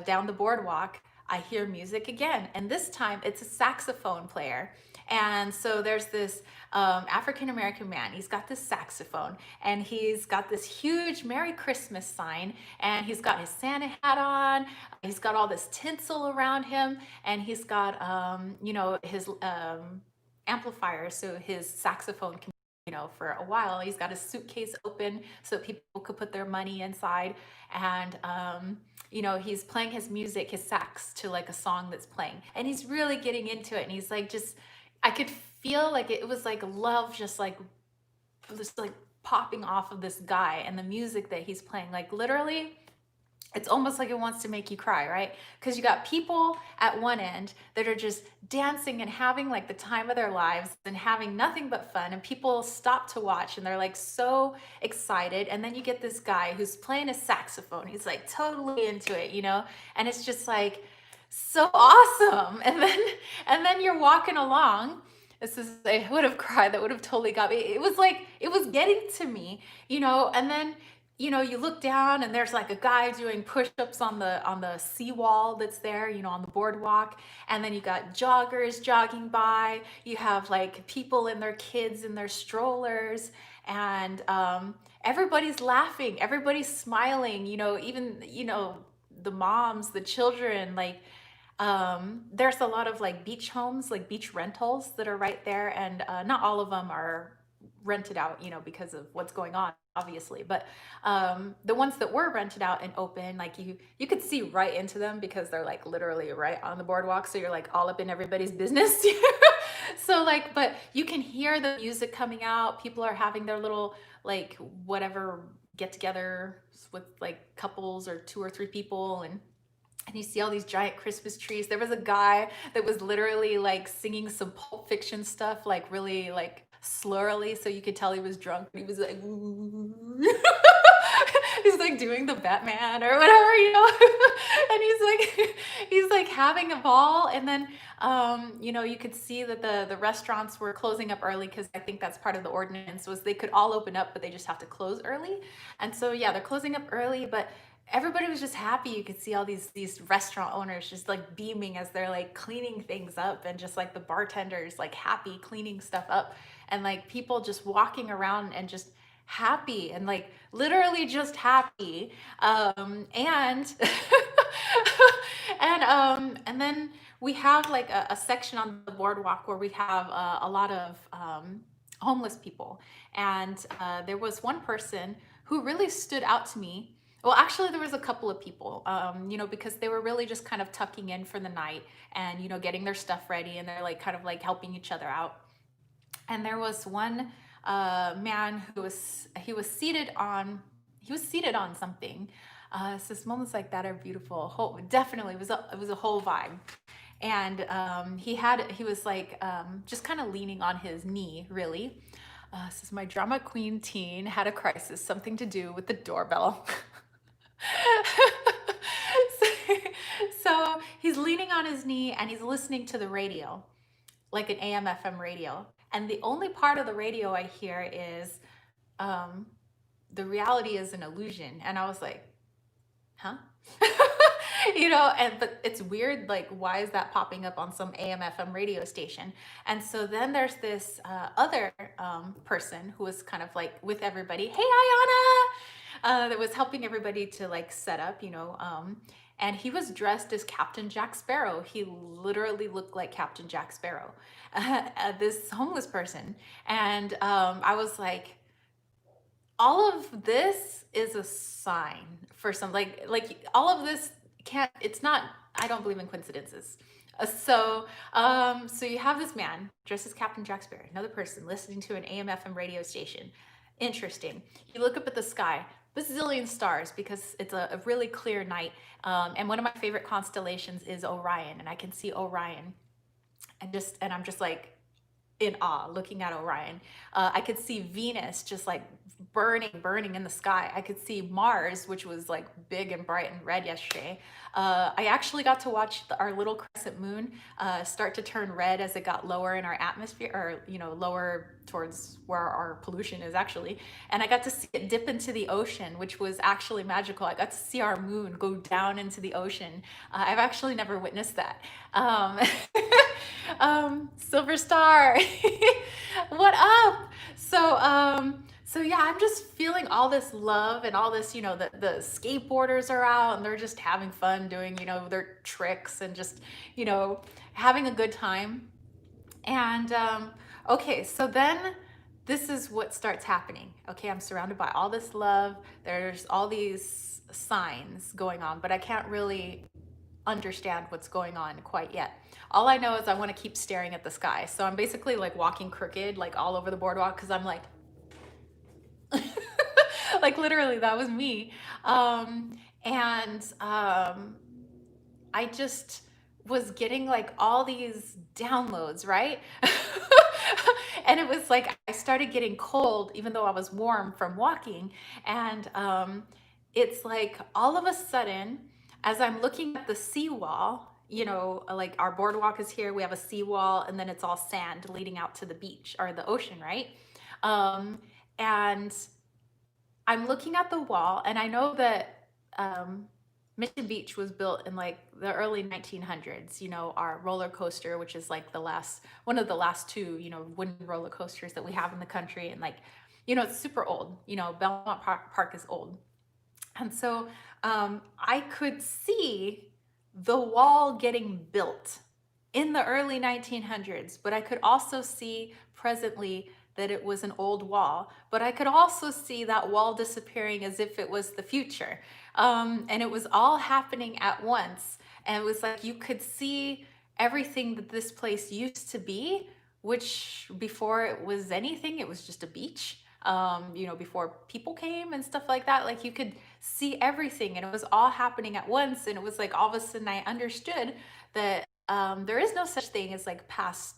down the boardwalk, I hear music again, and this time it's a saxophone player. And so there's this African American man. He's got this saxophone, and he's got this huge Merry Christmas sign, and he's got his Santa hat on. He's got all this tinsel around him, and he's got, you know, his amplifier, so his saxophone can, you know, for a while. He's got his suitcase open so people could put their money inside. And you know, he's playing his music, his sax, to like a song that's playing, and he's really getting into it. And he's like, just, I could feel like it was like love, just like popping off of this guy, and the music that he's playing, like literally, it's almost like it wants to make you cry, right? Because you got people at one end that are just dancing and having like the time of their lives and having nothing but fun, and people stop to watch and they're like so excited. And then you get this guy who's playing a saxophone. He's like totally into it, you know? And it's just like so awesome. And then you're walking along. I would have cried. That would have totally got me. It was like, it was getting to me, you know? And then, you know, you look down and there's like a guy doing push-ups on the seawall that's there, you know, on the boardwalk. And then you got joggers jogging by. You have like people and their kids in their strollers. and everybody's laughing, everybody's smiling, even, the moms, the children, like, there's a lot of like beach homes, like beach rentals that are right there, and not all of them are rented out, because of what's going on, obviously. But the ones that were rented out and open, like you could see right into them because they're like literally right on the boardwalk. So you're like all up in everybody's business. So like, but you can hear the music coming out. People are having their little like whatever get together with like couples or two or three people, and you see all these giant Christmas trees. There was a guy that was literally like singing some Pulp Fiction stuff, like really like slurrily, so you could tell he was drunk. He was like, he's like doing the Batman or whatever, and he's like having a ball. And then, you could see that the restaurants were closing up early because I think that's part of the ordinance was they could all open up, but they just have to close early. And so yeah, they're closing up early, but everybody was just happy. You could see all these restaurant owners just like beaming as they're like cleaning things up, and just like the bartenders like happy cleaning stuff up, and like people just walking around and just happy, and like literally just happy. And and then we have like a section on the boardwalk where we have a lot of homeless people. And there was one person who really stood out to me. Well, actually, there was a couple of people, because they were really just kind of tucking in for the night and, getting their stuff ready, and they're like kind of like helping each other out. And there was one man he was seated on something. So moments like that are beautiful. Definitely, it was a whole vibe. And he was like just kind of leaning on his knee, really. Says my drama queen teen had a crisis, something to do with the doorbell. so, so he's leaning on his knee and he's listening to the radio, like an AM FM radio. And the only part of the radio I hear is um, the reality is an illusion. And I was like, huh? But it's weird, like why is that popping up on some AM FM radio station? And so then there's this other person who was kind of like with everybody, hey Ayana, that was helping everybody to like set up, and he was dressed as Captain Jack Sparrow. He literally looked like Captain Jack Sparrow, this homeless person. And I was like, all of this is a sign for some, like all of this can't, it's not, I don't believe in coincidences. So you have this man dressed as Captain Jack Sparrow, another person listening to an AM FM radio station. Interesting. You look up at the sky, bazillion stars, because it's a really clear night. And one of my favorite constellations is Orion, and I can see Orion, and I'm just like in awe looking at Orion. I could see Venus just like burning in the sky. I could see Mars, which was like big and bright and red yesterday. I actually got to watch our little crescent moon start to turn red as it got lower in our atmosphere, or lower towards where our pollution is actually. And I got to see it dip into the ocean, which was actually magical. I got to see our moon go down into the ocean. I've actually never witnessed that. Silver Star, what up? So yeah, I'm just feeling all this love and all this, the skateboarders are out and they're just having fun doing, their tricks and just, having a good time. And okay, so then this is what starts happening. Okay, I'm surrounded by all this love. There's all these signs going on, but I can't really understand what's going on quite yet. All I know is I want to keep staring at the sky. So I'm basically like walking crooked, like all over the boardwalk, because I'm like, like literally that was me. I just was getting like all these downloads, right? And it was like I started getting cold even though I was warm from walking. And it's like all of a sudden, as I'm looking at the seawall, like our boardwalk is here, we have a seawall, and then it's all sand leading out to the beach or the ocean, right? And I'm looking at the wall, and I know that Mission Beach was built in like the early 1900s. Our roller coaster, which is like one of the last two, wooden roller coasters that we have in the country, and like, it's super old. Belmont Park is old. And so I could see the wall getting built in the early 1900s, but I could also see presently that it was an old wall. But I could also see that wall disappearing as if it was the future. And it was all happening at once. And it was like you could see everything that this place used to be, which before it was anything, it was just a beach. Before people came and stuff like that, like you could see everything and it was all happening at once. And it was like all of a sudden I understood that there is no such thing as like past,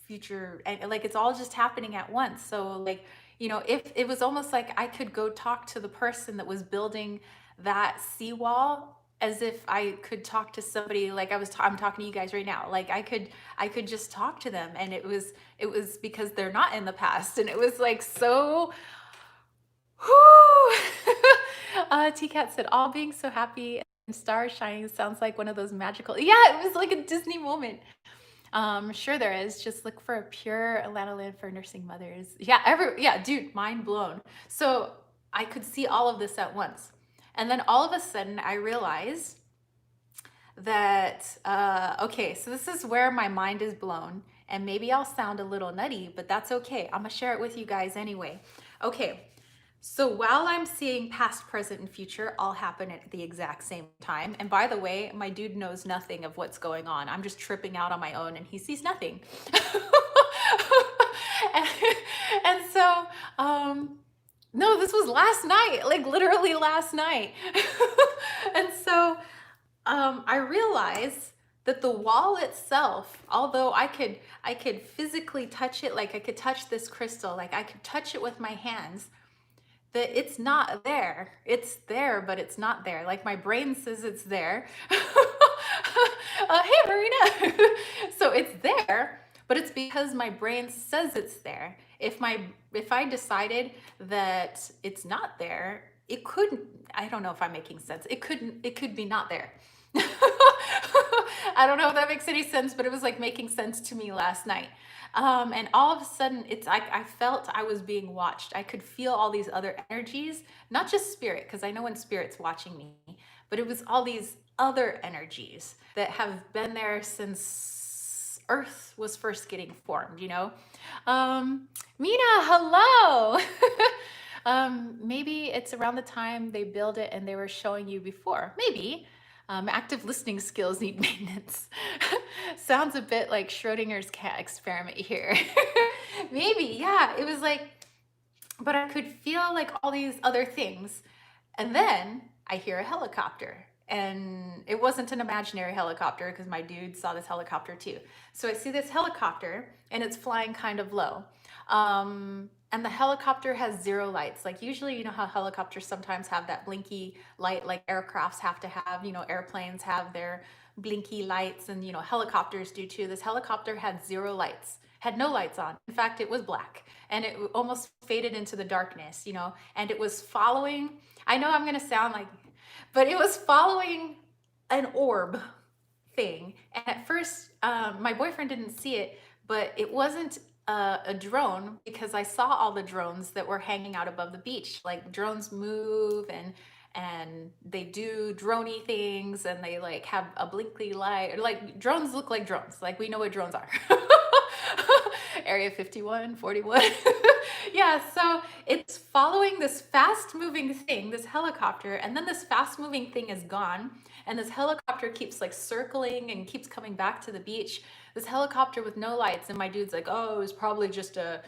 future, and like it's all just happening at once. So like, if it was almost like I could go talk to the person that was building that seawall as if I could talk to somebody like I'm talking to you guys right now. Like I could just talk to them, and it was because they're not in the past, and it was like so. Whoo! T-Cat said, all being so happy and stars shining sounds like one of those magical. Yeah, it was like a Disney moment. Sure there is. Just look for a pure Atlanta land for nursing mothers. Yeah, dude, mind blown. So I could see all of this at once. And then all of a sudden I realized that, okay, so this is where my mind is blown. And maybe I'll sound a little nutty, but that's okay. I'm gonna share it with you guys anyway. Okay, so while I'm seeing past, present, and future all happen at the exact same time, and by the way, my dude knows nothing of what's going on. I'm just tripping out on my own and he sees nothing. and, and so, no, this was last night, like literally last night. And so I realized that the wall itself, although I could physically touch it, like I could touch this crystal, like I could touch it with my hands, that it's not there. It's there, but it's not there. Like my brain says it's there. Hey, Marina. So it's there, but it's because my brain says it's there. If I decided that it's not there, it couldn't. I don't know if I'm making sense. It could be not there. I don't know if that makes any sense, but it was like making sense to me last night. And all of a sudden, I felt I was being watched. I could feel all these other energies, not just spirit, because I know when spirit's watching me, but it was all these other energies that have been there since Earth was first getting formed, Mina, hello. Maybe it's around the time they build it and they were showing you before. Maybe. Active listening skills need maintenance. Sounds a bit like Schrodinger's cat experiment here. Maybe, yeah. It was like, but I could feel like all these other things. And then I hear a helicopter. And it wasn't an imaginary helicopter because my dude saw this helicopter too. So I see this helicopter and it's flying kind of low. And the helicopter has zero lights. Like usually, you know how helicopters sometimes have that blinky light, like aircrafts have to have, airplanes have their blinky lights, and, helicopters do too. This helicopter had zero lights, had no lights on. In fact, it was black and it almost faded into the darkness, and it was following, I know I'm going to sound like, but it was following an orb thing. And at first, my boyfriend didn't see it, but it wasn't a drone, because I saw all the drones that were hanging out above the beach. Like drones move and they do droney things, and they like have a blinky light. Like drones look like drones. Like we know what drones are. Area 51, 41. Yeah, so it's following this fast moving thing, this helicopter, and then this fast moving thing is gone, and this helicopter keeps like circling and keeps coming back to the beach. This helicopter with no lights, and my dude's like, oh, it was probably just a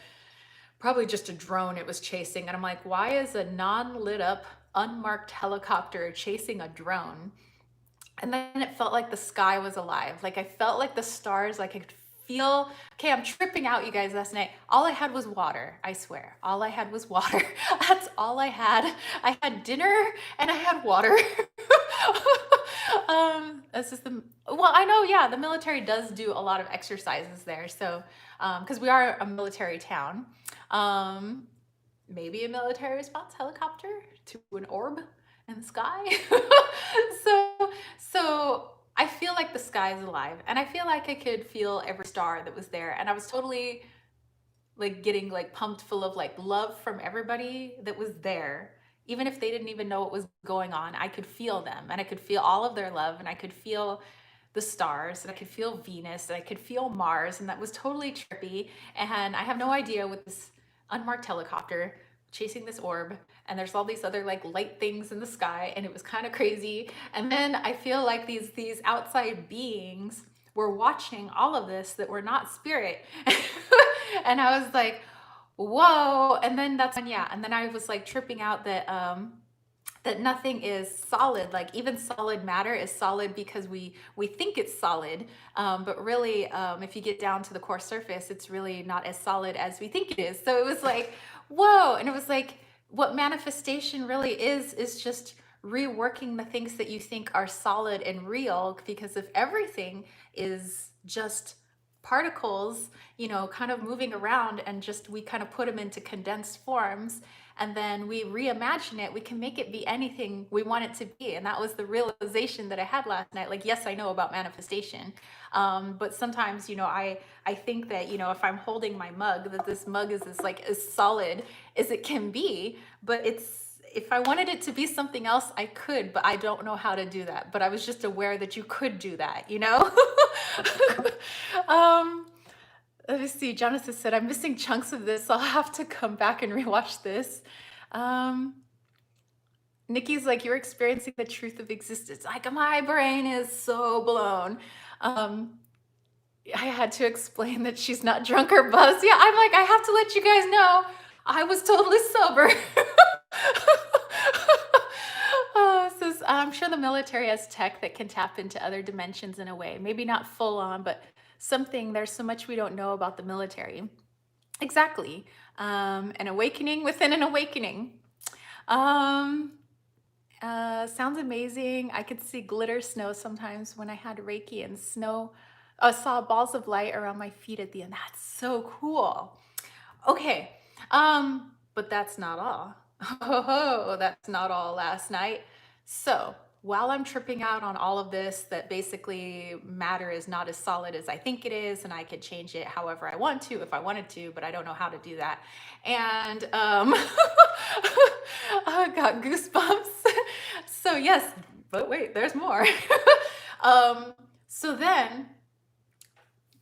drone it was chasing. And I'm like, why is a non-lit up, unmarked helicopter chasing a drone? And then it felt like the sky was alive. Like I felt like the stars, like I could feel, okay, I'm tripping out, you guys, last night. All I had was water, I swear. All I had was water. That's all I had. I had dinner and I had water. This is well, I know, yeah, the military does do a lot of exercises there. So, because we are a military town, maybe a military response helicopter to an orb in the sky. So I feel like the sky is alive, and I feel like I could feel every star that was there, and I was totally like getting like pumped full of like love from everybody that was there. Even if they didn't even know what was going on, I could feel them and I could feel all of their love and I could feel the stars and I could feel Venus and I could feel Mars, and that was totally trippy. And I have no idea with this unmarked helicopter chasing this orb, and there's all these other like light things in the sky, and it was kind of crazy. And then I feel like these outside beings were watching all of this that were not spirit. And I was like, whoa. And then that's when, yeah, and then I was like tripping out that nothing is solid. Like even solid matter is solid because we think it's solid, but really, if you get down to the core surface, it's really not as solid as we think it is. So it was like, whoa. And it was like, what manifestation really is just reworking the things that you think are solid and real, because if everything is just particles, you know, kind of moving around, and just we kind of put them into condensed forms, and then we reimagine it, we can make it be anything we want it to be. And that was the realization that I had last night. Like, yes, I know about manifestation, but sometimes, you know, I think that, you know, if I'm holding my mug, that this mug is as solid as it can be, but it's, if I wanted it to be something else, I could, but I don't know how to do that. But I was just aware that you could do that, you know? um, Let me see. Jonathan said, I'm missing chunks of this. I'll have to come back and rewatch this. Um, Nikki's like, you're experiencing the truth of existence. Like, my brain is so blown. I had to explain that she's not drunk or buzzed. Yeah, I'm like, I have to let you guys know I was totally sober. Says, I'm sure the military has tech that can tap into other dimensions in a way. Maybe not full on, but something. There's so much we don't know about the military. Exactly. An awakening within an awakening. Sounds amazing. I could see glitter snow sometimes when I had Reiki, and snow. I saw balls of light around my feet at the end. That's so cool. Okay. But that's not all. Oh, that's not all last night. So while I'm tripping out on all of this, that basically matter is not as solid as I think it is, and I could change it however I want to if I wanted to, but I don't know how to do that. And I got goosebumps. So yes, but wait, there's more. So then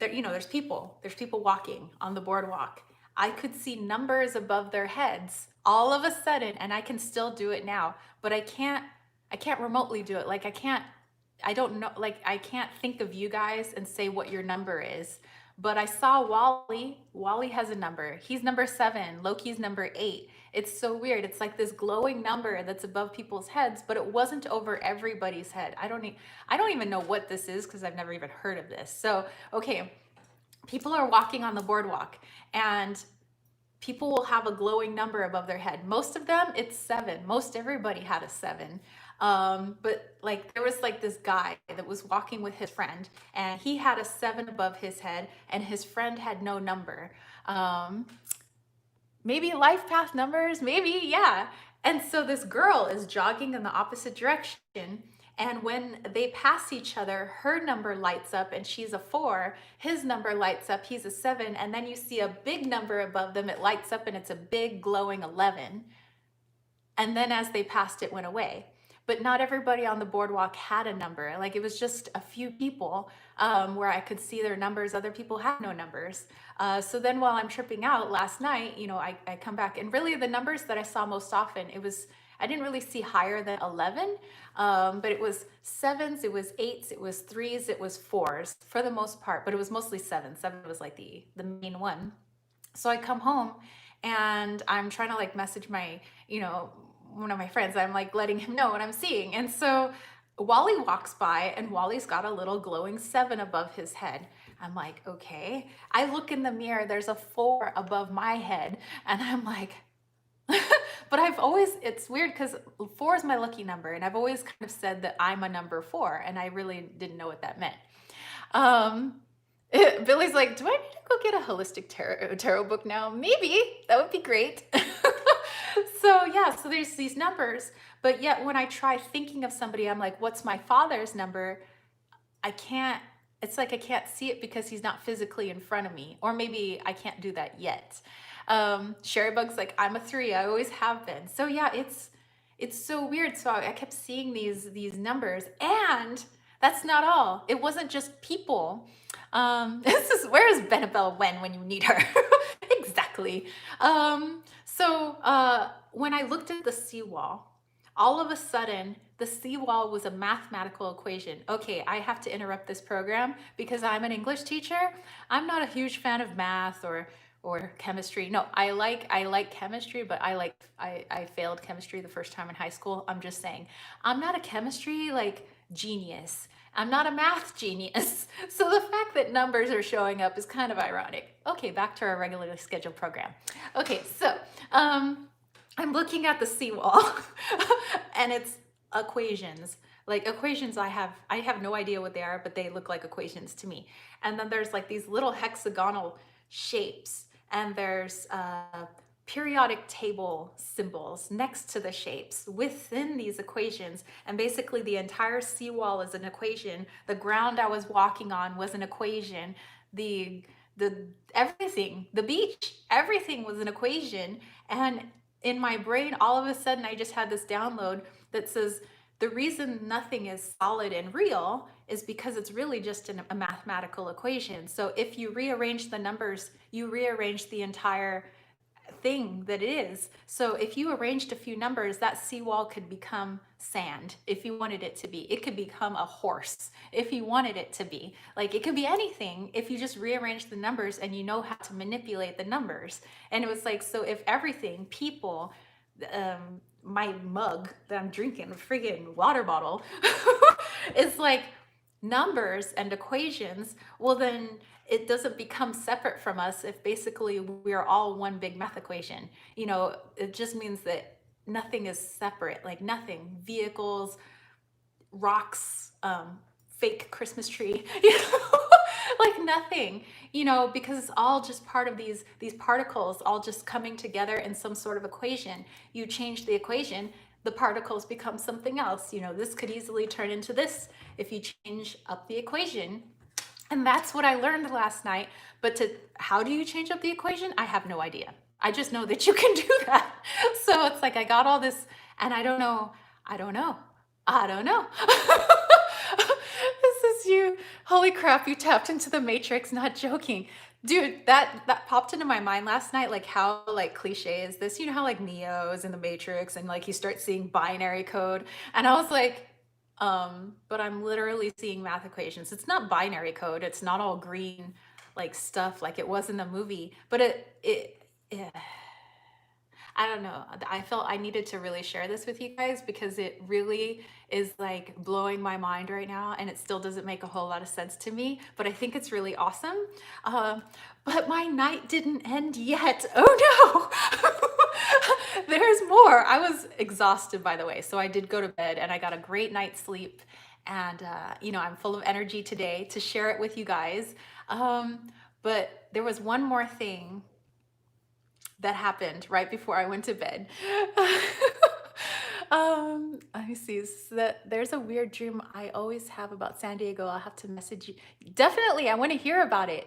there, you know, there's people walking on the boardwalk. I could see numbers above their heads all of a sudden, and I can still do it now, but I can't remotely do it. Like I don't know, like I can't think of you guys and say what your number is. But I saw Wally. Wally has a number. He's number 7. Loki's number 8. It's so weird. It's like this glowing number that's above people's heads, but it wasn't over everybody's head. I don't even know what this is because I've never even heard of this. So, okay, people are walking on the boardwalk, and people will have a glowing number above their head. Most of them, it's 7. Most everybody had a 7. But like there was like this guy that was walking with his friend, and he had a 7 above his head, and his friend had no number. Maybe life path numbers, maybe, yeah. And so this girl is jogging in the opposite direction, and when they pass each other, her number lights up and she's a 4. His number lights up, he's a 7. And then you see a big number above them, it lights up and it's a big glowing 11. And then as they passed, it went away. But not everybody on the boardwalk had a number. Like it was just a few people where I could see their numbers. Other people had no numbers. So then while I'm tripping out last night, you know, I come back, and really the numbers that I saw most often, I didn't really see higher than 11, but it was 7s, it was 8s, it was 3s, it was 4s for the most part, but it was mostly 7. 7 was like the main one. So I come home and I'm trying to like message my, you know, one of my friends. I'm like letting him know what I'm seeing. And so Wally walks by, and Wally's got a little glowing 7 above his head. I'm like, okay. I look in the mirror, there's a 4 above my head. And I'm like, but it's weird because 4 is my lucky number. And I've always kind of said that I'm a number 4, and I really didn't know what that meant. Billy's like, do I need to go get a holistic tarot book now? Maybe, that would be great. So yeah, so there's these numbers, but yet when I try thinking of somebody, I'm like, what's my father's number? I can't, it's like I can't see it because he's not physically in front of me, or maybe I can't do that yet. Sherry Bug's like, I'm a 3, I always have been. So yeah, it's so weird. So I kept seeing these numbers, and that's not all. It wasn't just people. This is, where is Benabelle when you need her? Exactly. When I looked at the seawall, all of a sudden the seawall was a mathematical equation. Okay, I have to interrupt this program because I'm an English teacher. I'm not a huge fan of math or chemistry. No, I like chemistry, but I failed chemistry the first time in high school. I'm just saying, I'm not a chemistry like genius. I'm not a math genius. So the fact that numbers are showing up is kind of ironic. Okay, back to our regularly scheduled program. Okay, so I'm looking at the seawall and it's equations. Like equations, I have no idea what they are, but they look like equations to me. And then there's like these little hexagonal shapes, and there's periodic table symbols next to the shapes within these equations. And basically the entire seawall is an equation. The ground I was walking on was an equation. The everything, the beach, everything was an equation. And in my brain, all of a sudden, I just had this download that says the reason nothing is solid and real is because it's really just a mathematical equation. So if you rearrange the numbers, you rearrange the entire thing that it is. So if you arranged a few numbers, that seawall could become sand if you wanted it to be. It could become a horse if you wanted it to be. Like, it could be anything if you just rearrange the numbers and you know how to manipulate the numbers. And it was like, so if everything, people, my mug that I'm drinking, a friggin' water bottle, is like numbers and equations, well then it doesn't become separate from us if basically we are all one big math equation. You know, it just means that nothing is separate, like nothing. Vehicles, rocks, fake Christmas tree, you know, like nothing, you know, because it's all just part of these particles all just coming together in some sort of equation. You change the equation, the particles become something else. You know, this could easily turn into this if you change up the equation. And that's what I learned last night. But how do you change up the equation? I have no idea. I just know that you can do that. So it's like I got all this, and I don't know. This is you. Holy crap, you tapped into the matrix, not joking. Dude, that popped into my mind last night, like how like cliche is this? You know how like Neo's in the Matrix and like you start seeing binary code. And I was like, but I'm literally seeing math equations. It's not binary code. It's not all green like stuff like it was in the movie, but it I don't know. I felt I needed to really share this with you guys because it really is like blowing my mind right now, and it still doesn't make a whole lot of sense to me, but I think it's really awesome. But my night didn't end yet. Oh no! There's more. I was exhausted, by the way, so I did go to bed and I got a great night's sleep, and you know, I'm full of energy today to share it with you guys. But there was one more thing that happened right before I went to bed. Let me see. So that there's a weird dream I always have about San Diego. I'll have to message you. Definitely, I want to hear about it.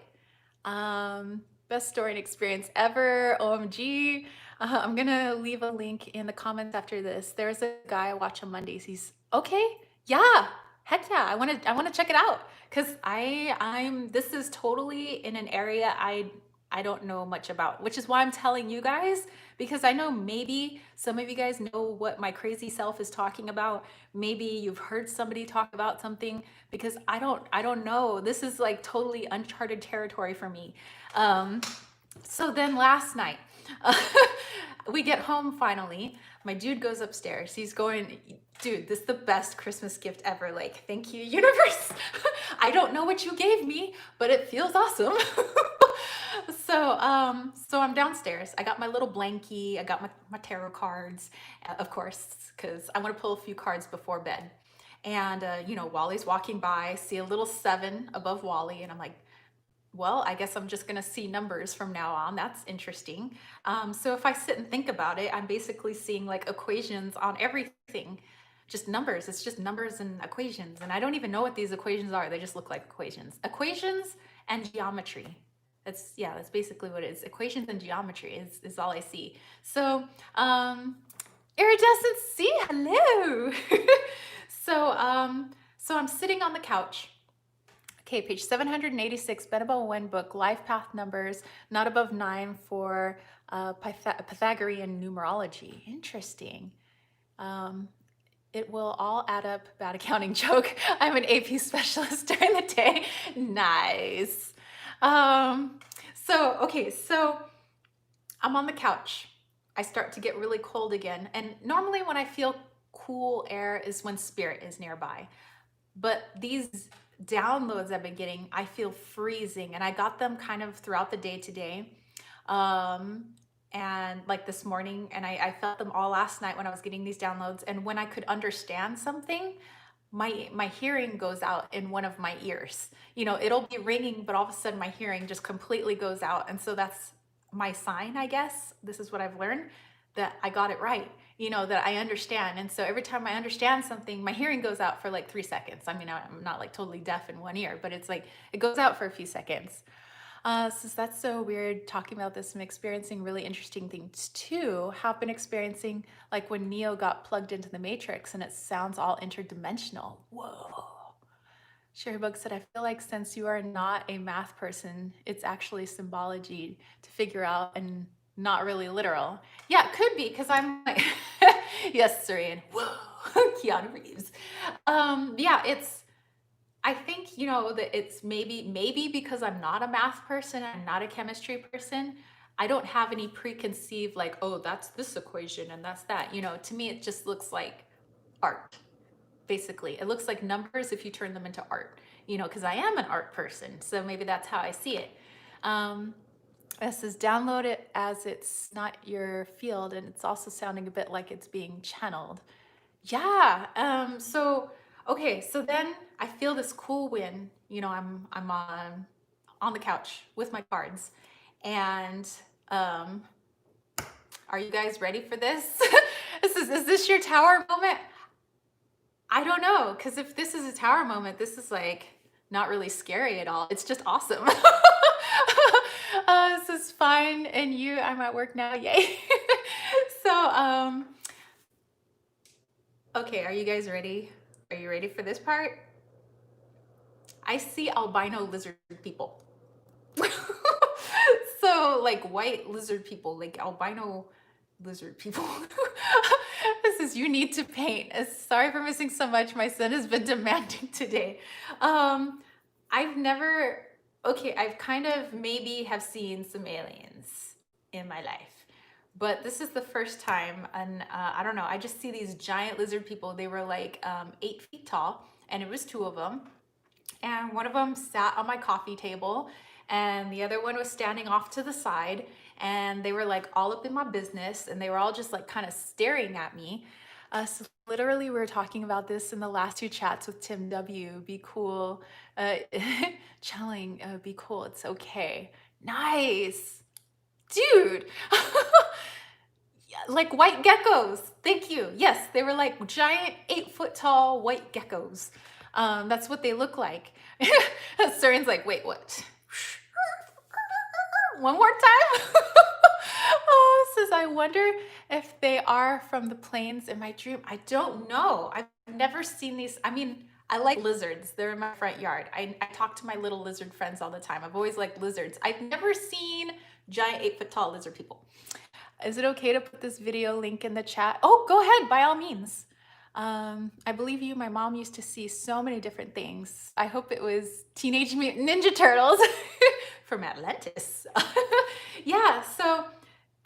Best story and experience ever. OMG. I'm gonna leave a link in the comments after this. There's a guy I watch on Mondays. He's okay. Yeah. Heck yeah. I wanna check it out. Cause this is totally in an area I don't know much about, which is why I'm telling you guys, because I know maybe some of you guys know what my crazy self is talking about. Maybe you've heard somebody talk about something, because I don't know. This is like totally uncharted territory for me. So then last night, we get home finally. My dude goes upstairs. He's going, dude, this is the best Christmas gift ever. Like, thank you, universe. I don't know what you gave me, but it feels awesome. So I'm downstairs. I got my little blankie. I got my tarot cards, of course, because I want to pull a few cards before bed. And, you know, Wally's walking by, see a little 7 above Wally, and I'm like, well, I guess I'm just going to see numbers from now on. That's interesting. So if I sit and think about it, I'm basically seeing like equations on everything. just numbers. It's just numbers and equations. And I don't even know what these equations are. They just look like equations. Equations and geometry. That's basically what it is. Equations and geometry is all I see. So, iridescent sea, hello. So I'm sitting on the couch. Okay, page 786, Benabo Wen book, life path numbers, not above 9 for Pythagorean numerology. Interesting. It will all add up. Bad accounting joke. I'm an AP specialist during the day. Nice. So I'm on the couch. I start to get really cold again. And normally when I feel cool air is when spirit is nearby. But these downloads I've been getting, I feel freezing. And I got them kind of throughout the day today. And like this morning, and I felt them all last night when I was getting these downloads. And when I could understand something, my hearing goes out in one of my ears. You know, it'll be ringing, but all of a sudden my hearing just completely goes out. And so that's my sign, I guess. This is what I've learned, that I got it right, you know, that I understand. And so every time I understand something, my hearing goes out for like 3 seconds. I mean, I'm not like totally deaf in one ear, but it's like, it goes out for a few seconds. So that's so weird talking about this. I'm experiencing really interesting things too. Have been experiencing like when Neo got plugged into the Matrix and it sounds all interdimensional. Whoa. Sherrybug said, I feel like since you are not a math person, it's actually symbology to figure out and not really literal. Yeah, it could be because I'm like, yes, Surian. Whoa, Keanu Reeves. Yeah, I think, you know, that it's maybe because I'm not a math person, I'm not a chemistry person, I don't have any preconceived like, oh, that's this equation and that's that. You know, to me, it just looks like art, basically. It looks like numbers if you turn them into art, you know, because I am an art person. So maybe that's how I see it. It says download it as it's not your field, and it's also sounding a bit like it's being channeled. Yeah. Okay. So then I feel this cool wind. You know, I'm on the couch with my cards, and are you guys ready for this? Is this your tower moment? I don't know, because if this is a tower moment, this is like not really scary at all. It's just awesome. This is fine, and I'm at work now. Yay! So okay, are you guys ready? Are you ready for this part? I see albino lizard people. So like white lizard people, like albino lizard people. This is, you need to paint. Sorry for missing so much. My son has been demanding today. I've kind of maybe have seen some aliens in my life, but this is the first time. And I don't know, I just see these giant lizard people. They were like 8 feet tall, and it was 2 of them. And one of them sat on my coffee table, and the other one was standing off to the side, and they were like all up in my business, and they were all just like kind of staring at me. So literally we were talking about this in the last 2 chats with Tim W. Be cool. Channeling, be cool. It's okay. Nice. Dude. Like white geckos. Thank you. Yes, they were like giant 8-foot tall white geckos. That's what they look like. Surin's like, wait, what? One more time? Oh, says, I wonder if they are from the plains in my dream. I don't know. I've never seen these. I mean, I like lizards. They're in my front yard. I talk to my little lizard friends all the time. I've always liked lizards. I've never seen giant 8-foot tall lizard people. Is it okay to put this video link in the chat? Oh, go ahead, by all means. I believe you. My mom used to see so many different things. I hope it was Teenage Mutant Ninja Turtles from Atlantis. Yeah, so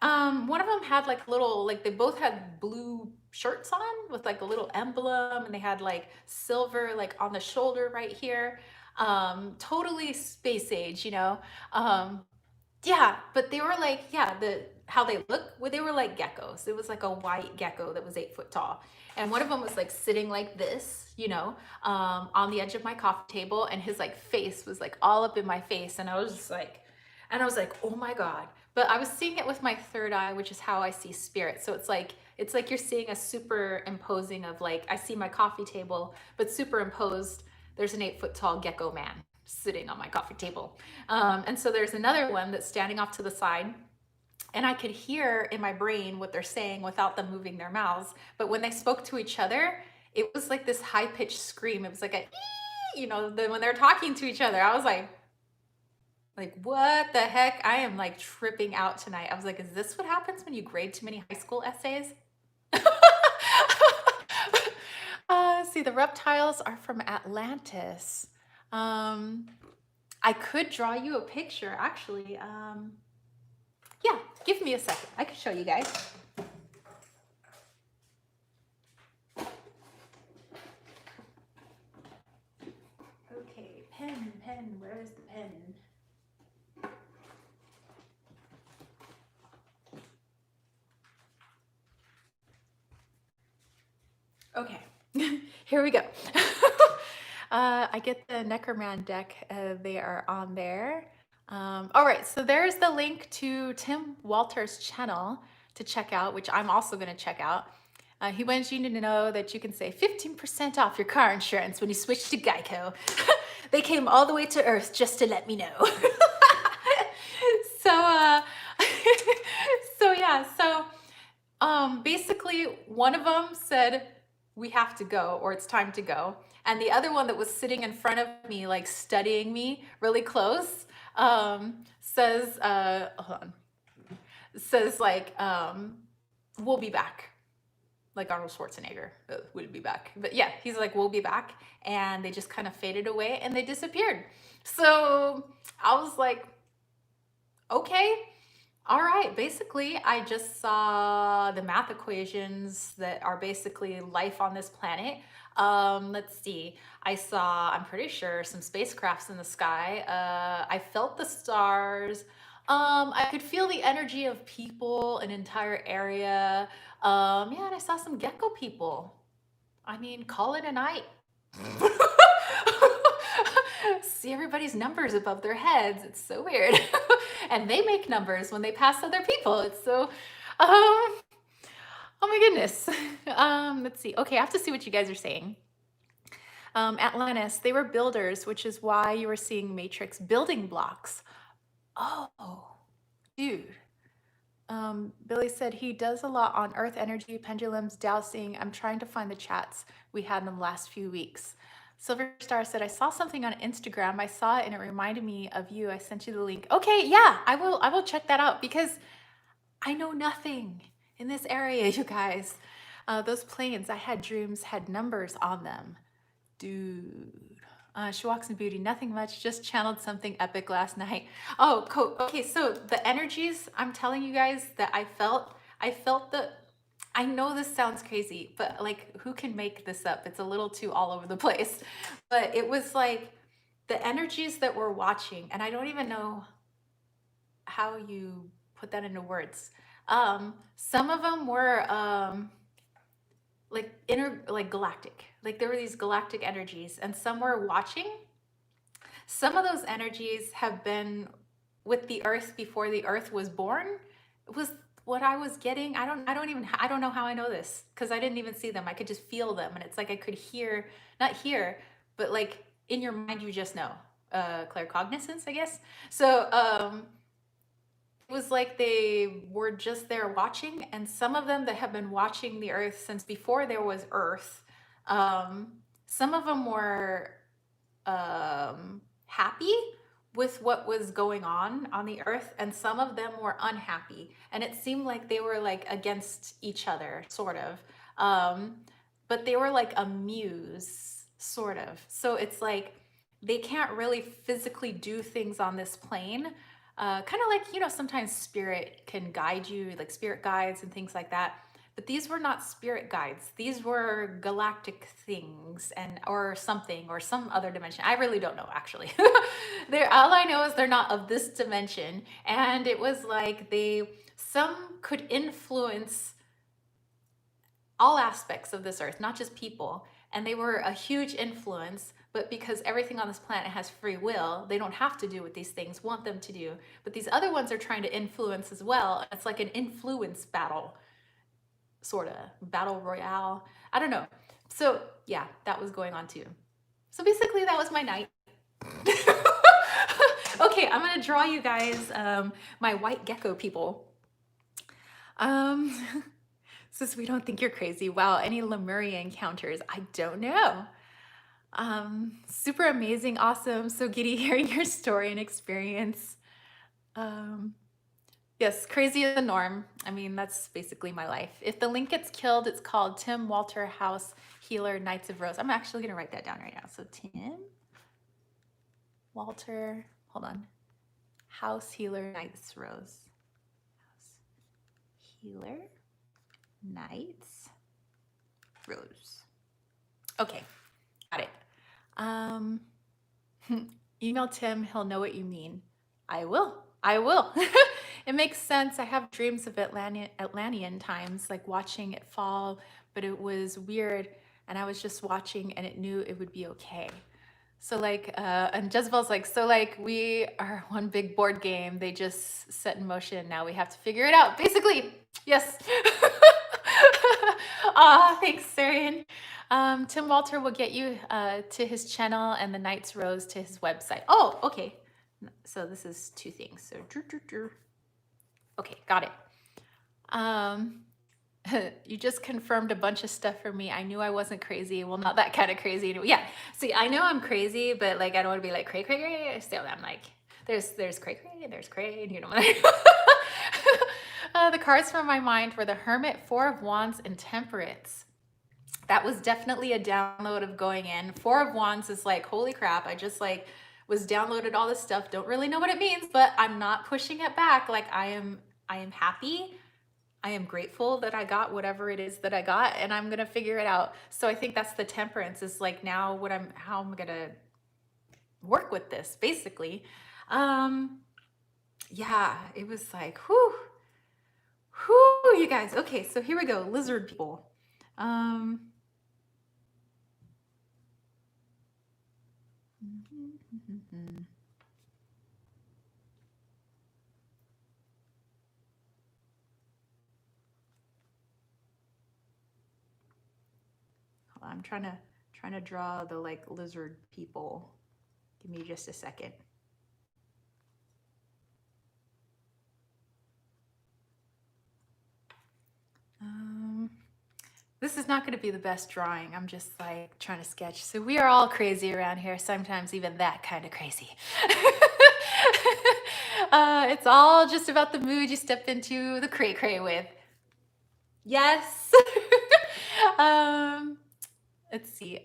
one of them had like little, like they both had blue shirts on with like a little emblem, and they had like silver like on the shoulder right here. Totally space age, you know. Yeah, but they were like, yeah, how they look, well, they were like geckos. It was like a white gecko that was 8 foot tall. And one of them was like sitting like this, you know, on the edge of my coffee table, and his like face was like all up in my face. And I was just like, oh my God. But I was seeing it with my third eye, which is how I see spirit. So it's like It's like you're seeing a superimposing of like, I see my coffee table, but superimposed, there's an 8 foot tall gecko man sitting on my coffee table. And so there's another one that's standing off to the side, and I could hear in my brain what they're saying without them moving their mouths. But when they spoke to each other, it was like this high pitched scream. It was like a, when they're talking to each other, I was like, what the heck? I am like tripping out tonight. I was like, is this what happens when you grade too many high school essays? See, the reptiles are from Atlantis. I could draw you a picture, actually. Yeah, give me a second. I can show you guys. Okay, pen, where is the pen? Okay, here we go. I get the Necroman deck. They are on there. All right, so there's the link to Tim Walter's channel to check out, which I'm also going to check out. He wants you to know that you can save 15% off your car insurance when you switch to Geico. They came all the way to Earth just to let me know. So, so yeah, so basically one of them said, we have to go, or it's time to go. And the other one that was sitting in front of me, like studying me really close, says, hold on, says like, we'll be back. Like Arnold Schwarzenegger would be back. But yeah, he's like, we'll be back. And they just kind of faded away and they disappeared. So I was like, okay, all right. Basically, I just saw the math equations that are basically life on this planet. Let's see. I saw, I'm pretty sure, some spacecrafts in the sky. I felt the stars. I could feel the energy of people, an entire area. Yeah, and I saw some gecko people. I mean, call it a night. See everybody's numbers above their heads. It's so weird. And they make numbers when they pass other people. It's so, oh my goodness. Let's see. Okay, I have to see what you guys are saying. Atlantis, they were builders, which is why you were seeing matrix building blocks. Oh, dude. Billy said he does a lot on earth energy, pendulums, dowsing. I'm trying to find the chats we had in the last few weeks. Silver Star said, I saw something on Instagram. I saw it and it reminded me of you. I sent you the link. Okay, yeah, I will check that out because I know nothing in this area, you guys. Those planes, I had dreams, had numbers on them. Dude. She walks in beauty, nothing much, just channeled something epic last night. Oh, cool. Okay, so the energies I'm telling you guys that I felt I know this sounds crazy, but like who can make this up? It's a little too all over the place. But it was like the energies that we're watching, and I don't even know how you put that into words. Some of them were like galactic. Like there were these galactic energies, and some were watching. Some of those energies have been with the earth before the earth was born. It was what I was getting. I don't know how I know this because I didn't even see them. I could just feel them, and it's like I could hear, not hear, but like in your mind you just know. Claircognizance, I guess. So it was like they were just there watching, and some of them that have been watching the earth since before there was earth. Some of them were happy with what was going on the earth, and some of them were unhappy, and it seemed like they were like against each other, sort of. But they were like a muse, sort of. So it's like they can't really physically do things on this plane. Kind of like, sometimes spirit can guide you, like spirit guides and things like that. But these were not spirit guides. These were galactic things or something or some other dimension. I really don't know, actually. All I know is they're not of this dimension. And it was like some could influence all aspects of this earth, not just people. And they were a huge influence, but because everything on this planet has free will, they don't have to do what these things want them to do. But these other ones are trying to influence as well. It's like an influence battle. sort of battle royale. I don't know. So yeah, that was going on too. So basically that was my night. Okay, I'm gonna draw you guys my white gecko people. Since we don't think you're crazy. Wow, any Lemurian encounters? I don't know. Super amazing, awesome, so giddy hearing your story and experience. Yes, crazy is the norm. I mean, that's basically my life. If the link gets killed, it's called Tim Walter House Healer Knights of Rose. I'm actually gonna write that down right now. So Tim Walter, hold on. House Healer Knights Rose. House Healer Knights Rose. Okay, got it. Email Tim, he'll know what you mean. I will. It makes sense. I have dreams of Atlantean times, like watching it fall, but it was weird, and I was just watching, and it knew it would be okay. So like, and Jezebel's like, so like we are one big board game. They just set in motion. Now we have to figure it out. Basically, yes. Thanks, Sarian. Tim Walter will get you to his channel and the Knights Rose to his website. Oh, okay. So this is two things. So, okay, got it. You just confirmed a bunch of stuff for me. I knew I wasn't crazy. Well, not that kind of crazy. Yeah. See, I know I'm crazy, but like I don't want to be like cray. So I'm like, there's cray, there's cray, you know. The cards from my mind were the Hermit, Four of Wands, and Temperance. That was definitely a download of going in. Four of Wands is like, holy crap, I just like was downloaded all this stuff. Don't really know what it means, but I'm not pushing it back. Like I am happy. I am grateful that I got whatever it is that I got, and I'm gonna figure it out. So I think that's the Temperance, is like now how I'm gonna work with this, basically. Yeah, it was like, whew, you guys. Okay, so here we go, lizard people. I'm trying to draw the like lizard people. Give me just a second. This is not going to be the best drawing. I'm just like trying to sketch. So we are all crazy around here. Sometimes even that kind of crazy. It's all just about the mood you step into the cray with. Yes. Let's see.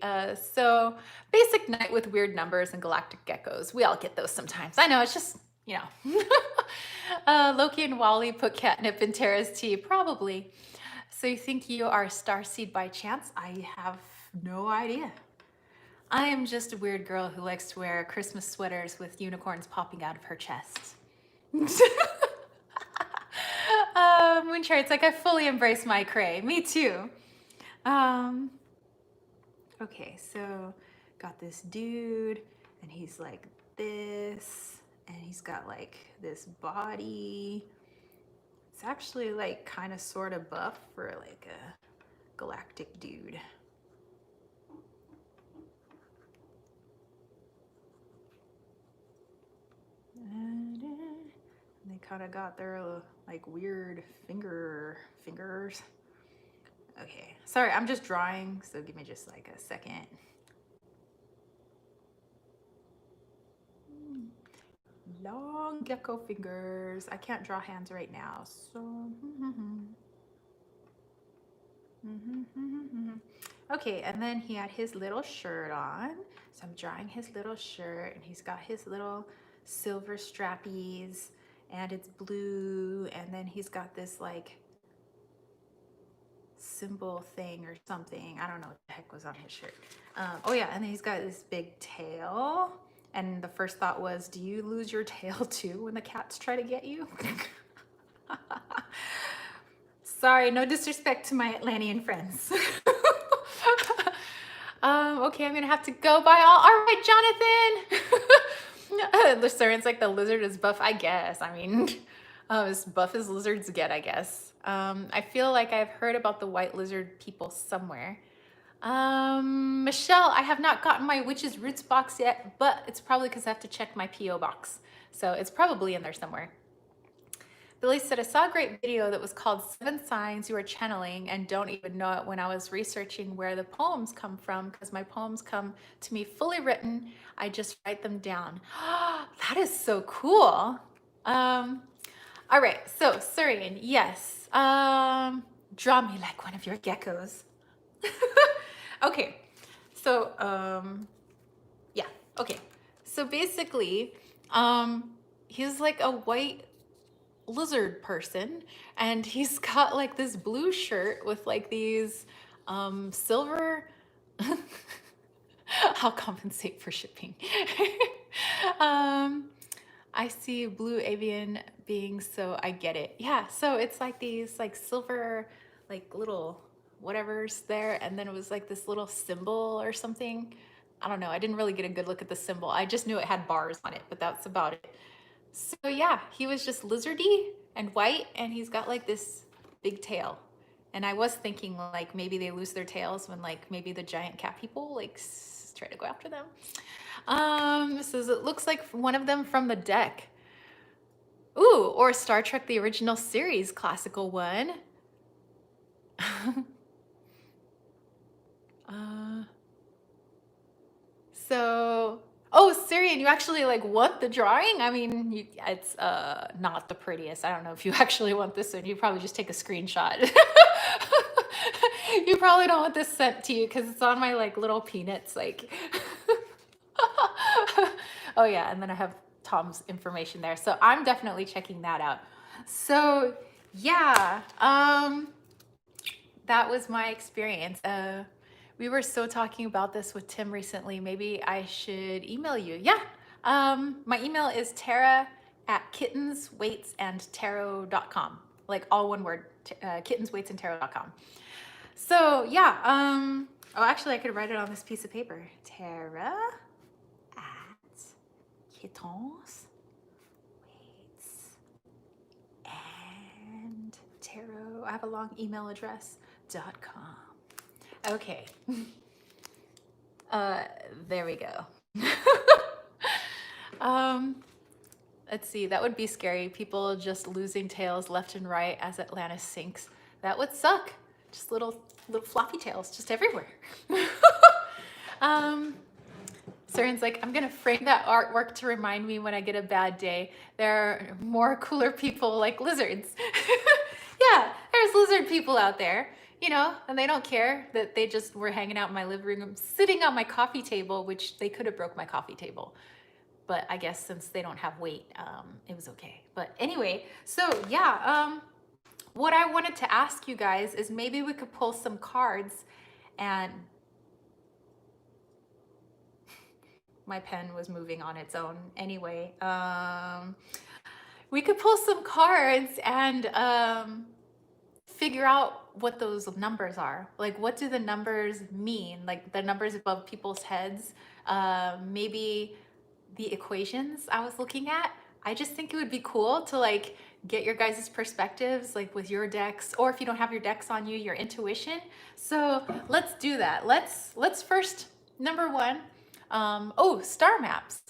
So basic night with weird numbers and galactic geckos. We all get those sometimes. I know, it's just, you know. Loki and Wally put catnip in Tara's tea. Probably. So you think you are a starseed by chance? I have no idea. I am just a weird girl who likes to wear Christmas sweaters with unicorns popping out of her chest. Moonshare, it's like I fully embrace my cray. Me too. Okay, so got this dude, and he's like this, and he's got like this body. It's actually like kind of sort of buff for like a galactic dude. And they kind of got their like weird fingers. Okay, sorry, I'm just drawing, so give me just like a second. Long gecko fingers. I can't draw hands right now, so. Okay, and then he had his little shirt on. So I'm drawing his little shirt, and he's got his little silver strappies, and it's blue, and then he's got this like symbol thing or something. I don't know what the heck was on his shirt. Oh yeah, and then he's got this big tail. And the first thought was, do you lose your tail too when the cats try to get you? Sorry, no disrespect to my Atlantean friends. Okay, I'm gonna have to go. Bye all. All right, Jonathan. Luceran's like the lizard is buff, I guess. I mean, as buff as lizards get, I guess. I feel like I've heard about the white lizard people somewhere. Michelle, I have not gotten my Witch's Roots box yet, but it's probably because I have to check my P.O. box. So it's probably in there somewhere. Billy said, I saw a great video that was called 7 Signs You Are Channeling and don't even know it when I was researching where the poems come from because my poems come to me fully written. I just write them down. That is so cool. All right, so Surian, yes. Draw me like one of your geckos. Okay, so yeah, okay. So basically, he's like a white lizard person, and he's got like this blue shirt with like these silver. I'll compensate for shipping. I see blue avian beings, so I get it. Yeah, so it's like these like silver, like little whatever's there, and then it was like this little symbol or something. I don't know. I didn't really get a good look at the symbol. I just knew it had bars on it, but that's about it. So yeah, he was just lizardy and white, and he's got like this big tail. And I was thinking like maybe they lose their tails when like maybe the giant cat people like try to go after them. Says it looks like one of them from the deck. Ooh, or Star Trek the original series, classical one. So, oh, Syrian, you actually like want the drawing? I mean, it's not the prettiest. I don't know if you actually want this one. You probably just take a screenshot. You probably don't want this sent to you because it's on my like little peanuts. Like, oh yeah, and then I have Tom's information there. So I'm definitely checking that out. So yeah, that was my experience. We were so talking about this with Tim recently. Maybe I should email you. Yeah. My email is tara@kittensweightsandtarot.com. Like all one word, kittensweightsandtarot.com. So yeah. Oh, actually, I could write it on this piece of paper. Tara at kittens weights and tarot. I have a long email address. .com. Okay. There we go. Let's see. That would be scary. People just losing tails left and right as Atlantis sinks. That would suck. Just little floppy tails just everywhere. Surian's like, I'm gonna frame that artwork to remind me when I get a bad day. There are more cooler people like lizards. Yeah, there's lizard people out there, you know, and they don't care that they just were hanging out in my living room, sitting on my coffee table, which they could have broke my coffee table. But I guess since they don't have weight, it was okay. But anyway, so yeah, what I wanted to ask you guys is maybe we could pull some cards, and my pen was moving on its own anyway. We could pull some cards and figure out what those numbers are. Like, what do the numbers mean? Like the numbers above people's heads, maybe the equations I was looking at. I just think it would be cool to like get your guys' perspectives, like with your decks, or if you don't have your decks on you, your intuition. So let's do that. Let's first, number one, oh, star maps.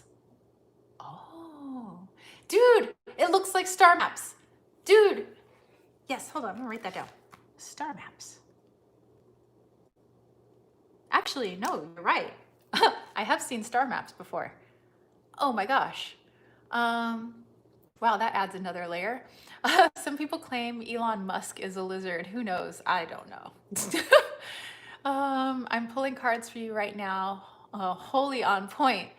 Oh, dude, it looks like star maps. Dude, yes, hold on, I'm gonna write that down. Star maps. Actually, no, you're right. I have seen star maps before. Oh my gosh. Wow, that adds another layer. Some people claim Elon Musk is a lizard. Who knows? I don't know. I'm pulling cards for you right now. Wholly on point.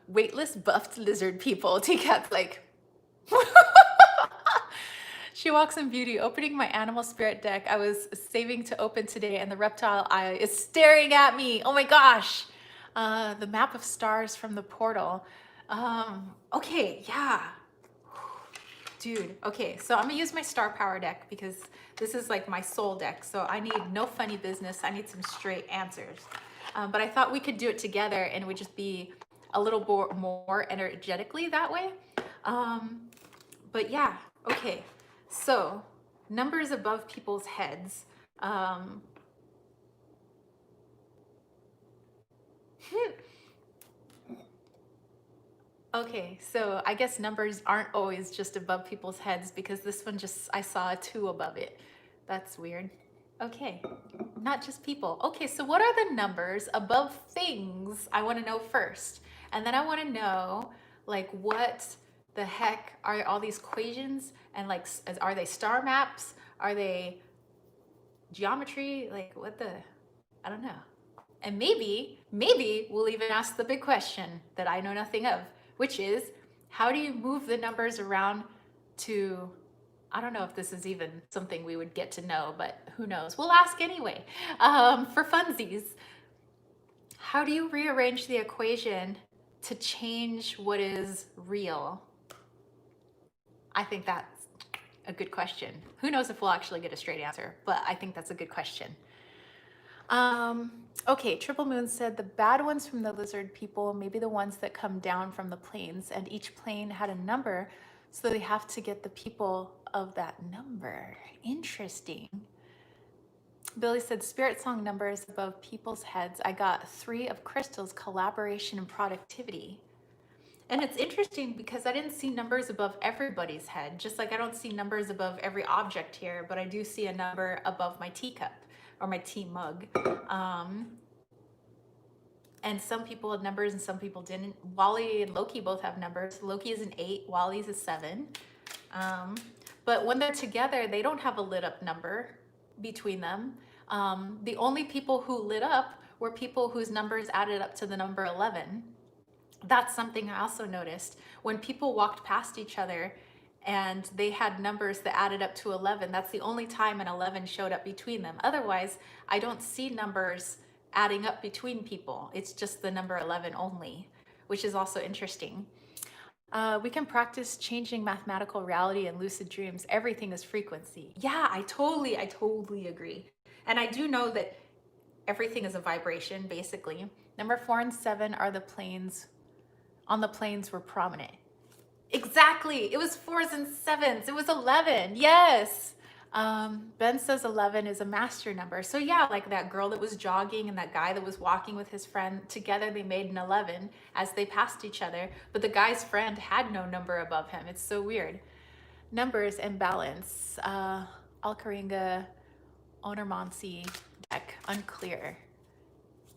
Weightless buffed lizard people. T-Cat's like... She walks in beauty, opening my animal spirit deck I was saving to open today, and the reptile eye is staring at me. Oh my gosh. The map of stars from the portal. Okay, yeah. Dude, okay, so I'm gonna use my star power deck because this is like my soul deck, so I need no funny business. I need some straight answers. But I thought we could do it together and it would just be a little more energetically that way. But yeah, okay. So numbers above people's heads. Um, okay, so I guess numbers aren't always just above people's heads because this one just, I saw a 2 above it. That's weird. Okay, not just people. Okay, so what are the numbers above things? I want to know first. And then I want to know, like, what the heck are all these equations? And, like, are they star maps? Are they geometry? Like, what the, I don't know. And maybe we'll even ask the big question that I know nothing of, which is, how do you move the numbers around to, I don't know if this is even something we would get to know, but who knows? We'll ask anyway. For funsies, how do you rearrange the equation to change what is real? I think that's a good question. Who knows if we'll actually get a straight answer, but I think that's a good question. Okay, Triple Moon said the bad ones from the lizard people may be the ones that come down from the plains, and each plane had a number, so they have to get the people of that number. Interesting. Billy said spirit song numbers above people's heads. I got 3 of Crystal's collaboration and productivity. And it's interesting because I didn't see numbers above everybody's head, just like I don't see numbers above every object here, but I do see a number above my teacup or my tea mug. And some people had numbers and some people didn't. Wally and Loki both have numbers. Loki is an 8, Wally's a 7. But when they're together, they don't have a lit up number between them. The only people who lit up were people whose numbers added up to the number 11. That's something I also noticed. When people walked past each other and they had numbers that added up to 11, that's the only time an 11 showed up between them. Otherwise, I don't see numbers adding up between people. It's just the number 11 only, which is also interesting. We can practice changing mathematical reality and lucid dreams. Everything is frequency. Yeah, I totally agree. And I do know that everything is a vibration, basically. Number 4 and 7 are the planes. On the planes were prominent. Exactly. It was 4s and 7s. It was 11. Yes. Ben says 11 is a master number. So yeah, like that girl that was jogging and that guy that was walking with his friend, together they made an 11 as they passed each other, but the guy's friend had no number above him. It's so weird. Numbers and balance. Alcaringa, Onormancy deck, unclear.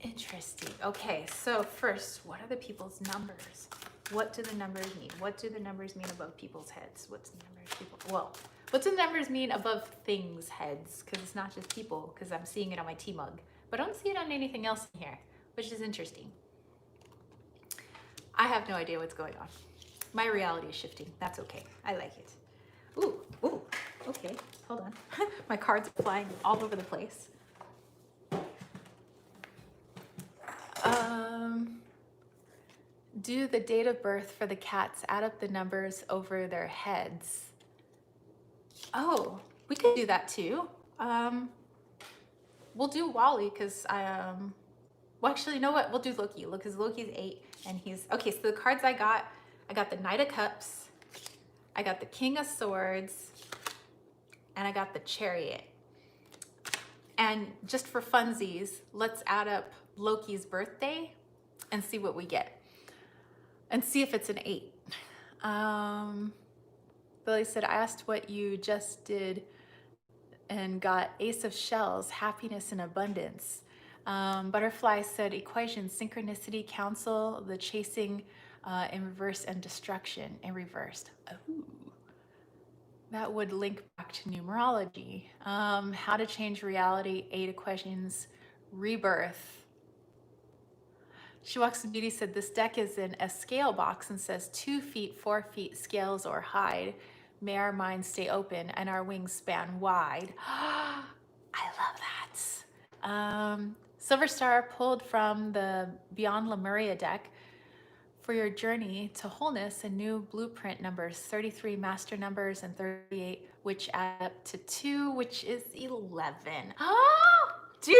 Interesting. Okay, so first, what are the people's numbers? What do the numbers mean? What do the numbers mean above people's heads? What's the numbers people? Well, what do the numbers mean above things' heads? Because it's not just people, because I'm seeing it on my tea mug. But I don't see it on anything else in here, which is interesting. I have no idea what's going on. My reality is shifting. That's okay. I like it. Ooh, okay. Hold on. My cards are flying all over the place. Do the date of birth for the cats, add up the numbers over their heads. Oh, we could do that too. We'll do Wally because well, actually, you know what? We'll do Loki. Look, because Loki's 8 and he's, okay, so the cards I got the Knight of Cups, I got the King of Swords, and I got the Chariot. And just for funsies, let's add up Loki's birthday and see what we get. And see if it's an 8. Billy said, I asked what you just did and got Ace of Shells, happiness and abundance. Butterfly said, equation, synchronicity, counsel, the chasing in reverse and destruction in reversed. Ooh. That would link back to numerology. How to change reality, 8 equations, rebirth. She Walks in Beauty said, this deck is in a scale box and says 2 feet, 4 feet, scales or hide. May our minds stay open and our wings span wide. I love that. Silver Star pulled from the Beyond Lemuria deck for your journey to wholeness and new blueprint numbers, 33 master numbers and 38, which add up to 2, which is 11. Oh, dude.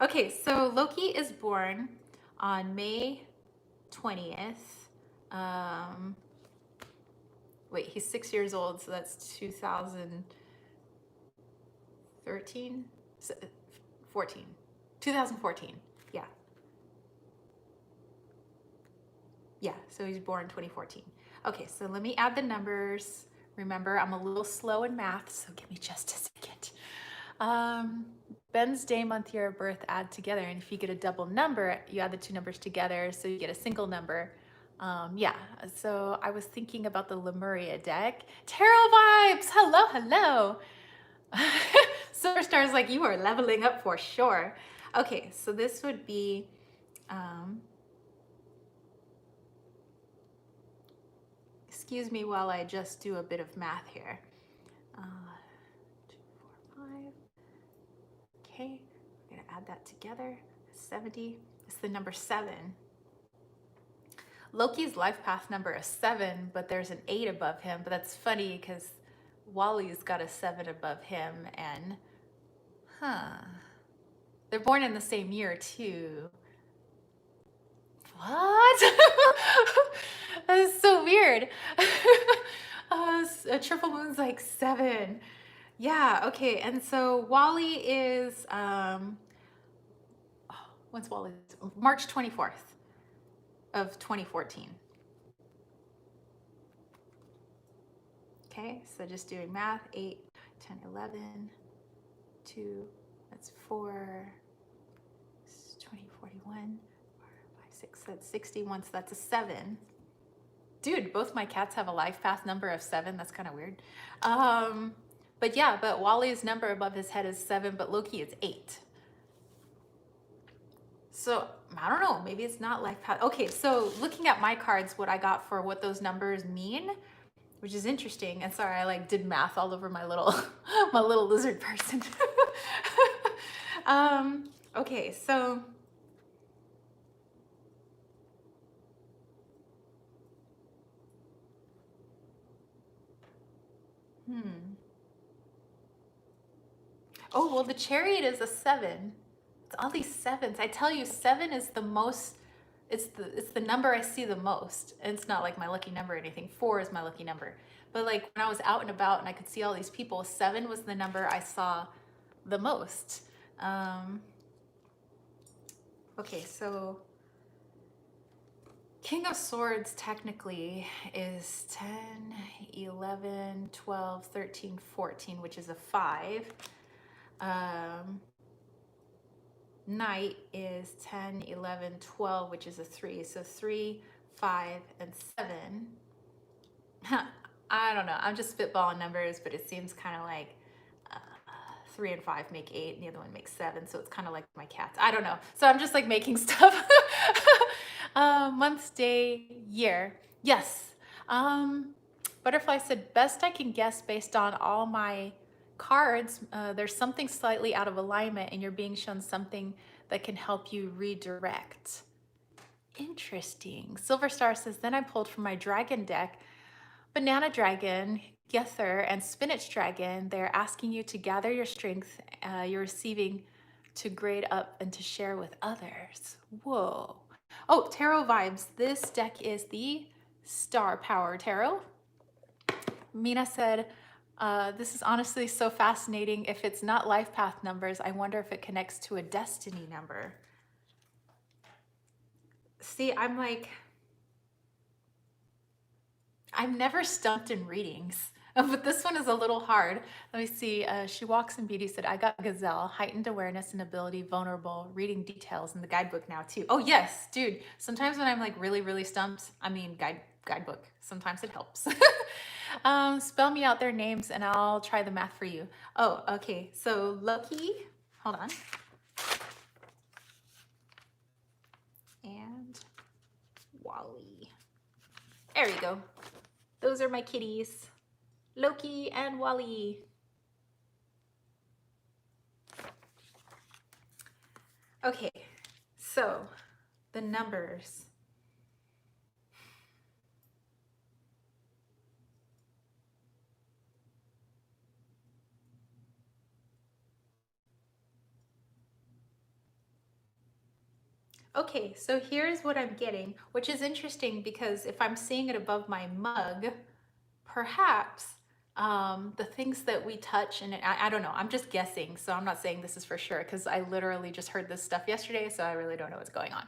Okay, so Loki is born on May 20th. Wait, he's 6 years old, so that's 2000. 13, 14, 2014. Yeah. Yeah, so he's born 2014. Okay, so let me add the numbers. Remember, I'm a little slow in math, so give me just a second. Ben's day, month, year of birth add together, and if you get a double number, you add the two numbers together, so you get a single number. Yeah, so I was thinking about the Lemuria deck. Tarot vibes! Hello, hello! Superstar's like, you are leveling up for sure. Okay, so this would be, excuse me while I just do a bit of math here. 2, 4, 5. Okay, I'm gonna add that together. 70. It's the number 7. Loki's life path number is 7, but there's an 8 above him. But that's funny because Wally's got a 7 above him, and they're born in the same year too. What? That is so weird. A triple moon's like 7. Yeah, okay. And so Wally is when's Wally? March 24th of 2014. Okay, so just doing math, 8, 10, 11, 2, that's 4, 20, 41, 4, 5, 6, that's 61, so that's a 7. Dude, both my cats have a life path number of 7. That's kind of weird. But yeah, but Wally's number above his head is 7, but Loki is 8. So I don't know, maybe it's not life path. Okay, so looking at my cards, what I got for what those numbers mean, which is interesting. And sorry, I like did math all over my little my little lizard person. Okay, so oh, well, the Chariot is a 7. It's all these 7s. I tell you, 7 is the most, it's the number I see the most. And it's not like my lucky number or anything. 4 is my lucky number. But like when I was out and about and I could see all these people, 7 was the number I saw the most. Okay, so King of Swords technically is 10, 11, 12, 13, 14, which is a 5. Knight is 10, 11, 12, which is a 3. So 3, 5, and 7. I don't know. I'm just spitballing numbers, but it seems kind of like 3 and 5 make 8, and the other one makes 7. So it's kind of like my cats. I don't know. So I'm just like making stuff. Month, day, year. Yes. Butterfly said, best I can guess based on all my cards, there's something slightly out of alignment and you're being shown something that can help you redirect. Interesting. Silver Star says, then I pulled from my dragon deck, Banana Dragon, Gether, and Spinach Dragon. They're asking you to gather your strength you're receiving to grade up and to share with others. Whoa. Oh, Tarot vibes. This deck is the Star Power Tarot. Mina said, this is honestly so fascinating. If it's not life path numbers, I wonder if it connects to a destiny number. See, I'm never stumped in readings, but this one is a little hard. Let me see. She Walks in Beauty said, I got Gazelle, heightened awareness and ability, vulnerable, reading details in the guidebook now too. Oh yes, dude. Sometimes when I'm like really, really stumped, I mean guidebook, sometimes it helps. Spell me out their names and I'll try the math for you. Oh, okay. So Loki, hold on. And Wally. There you go. Those are my kitties, Loki and Wally. Okay, so the numbers. Okay, so here's what I'm getting, which is interesting because if I'm seeing it above my mug, perhaps The things that we touch, and I don't know, I'm just guessing, so I'm not saying this is for sure because I literally just heard this stuff yesterday, so I really don't know what's going on.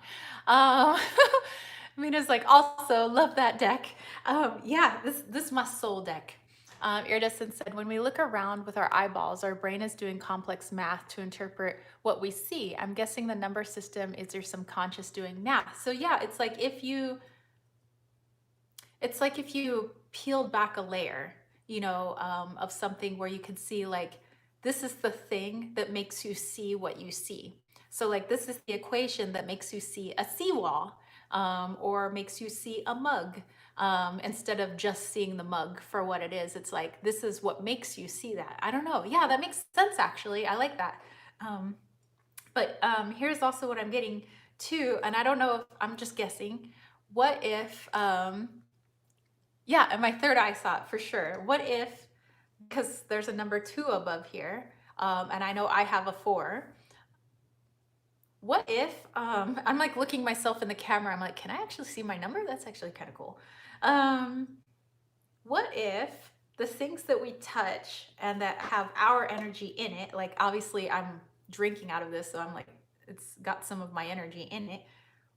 Mina's like, also love that deck. Yeah, this is my soul deck. Iridescent said, when we look around with our eyeballs, our brain is doing complex math to interpret what we see. I'm guessing the number system is your subconscious doing math. So yeah, it's like if you peeled back a layer, of something where you can see like this is the thing that makes you see what you see. So like this is the equation that makes you see a seawall, or makes you see a mug, instead of just seeing the mug for what it is. It's like this is what makes you see that. I don't know. Yeah, that makes sense actually. I like that. But here's also what I'm getting too, and I don't know if I'm just guessing. What if yeah, and my third eye saw it for sure. What if, because there's a number 2 above here, and I know I have a 4. What if, I'm like looking myself in the camera, I'm like, can I actually see my number? That's actually kind of cool. Um, what if the things that we touch and that have our energy in it, like obviously I'm drinking out of this, so I'm like, it's got some of my energy in it.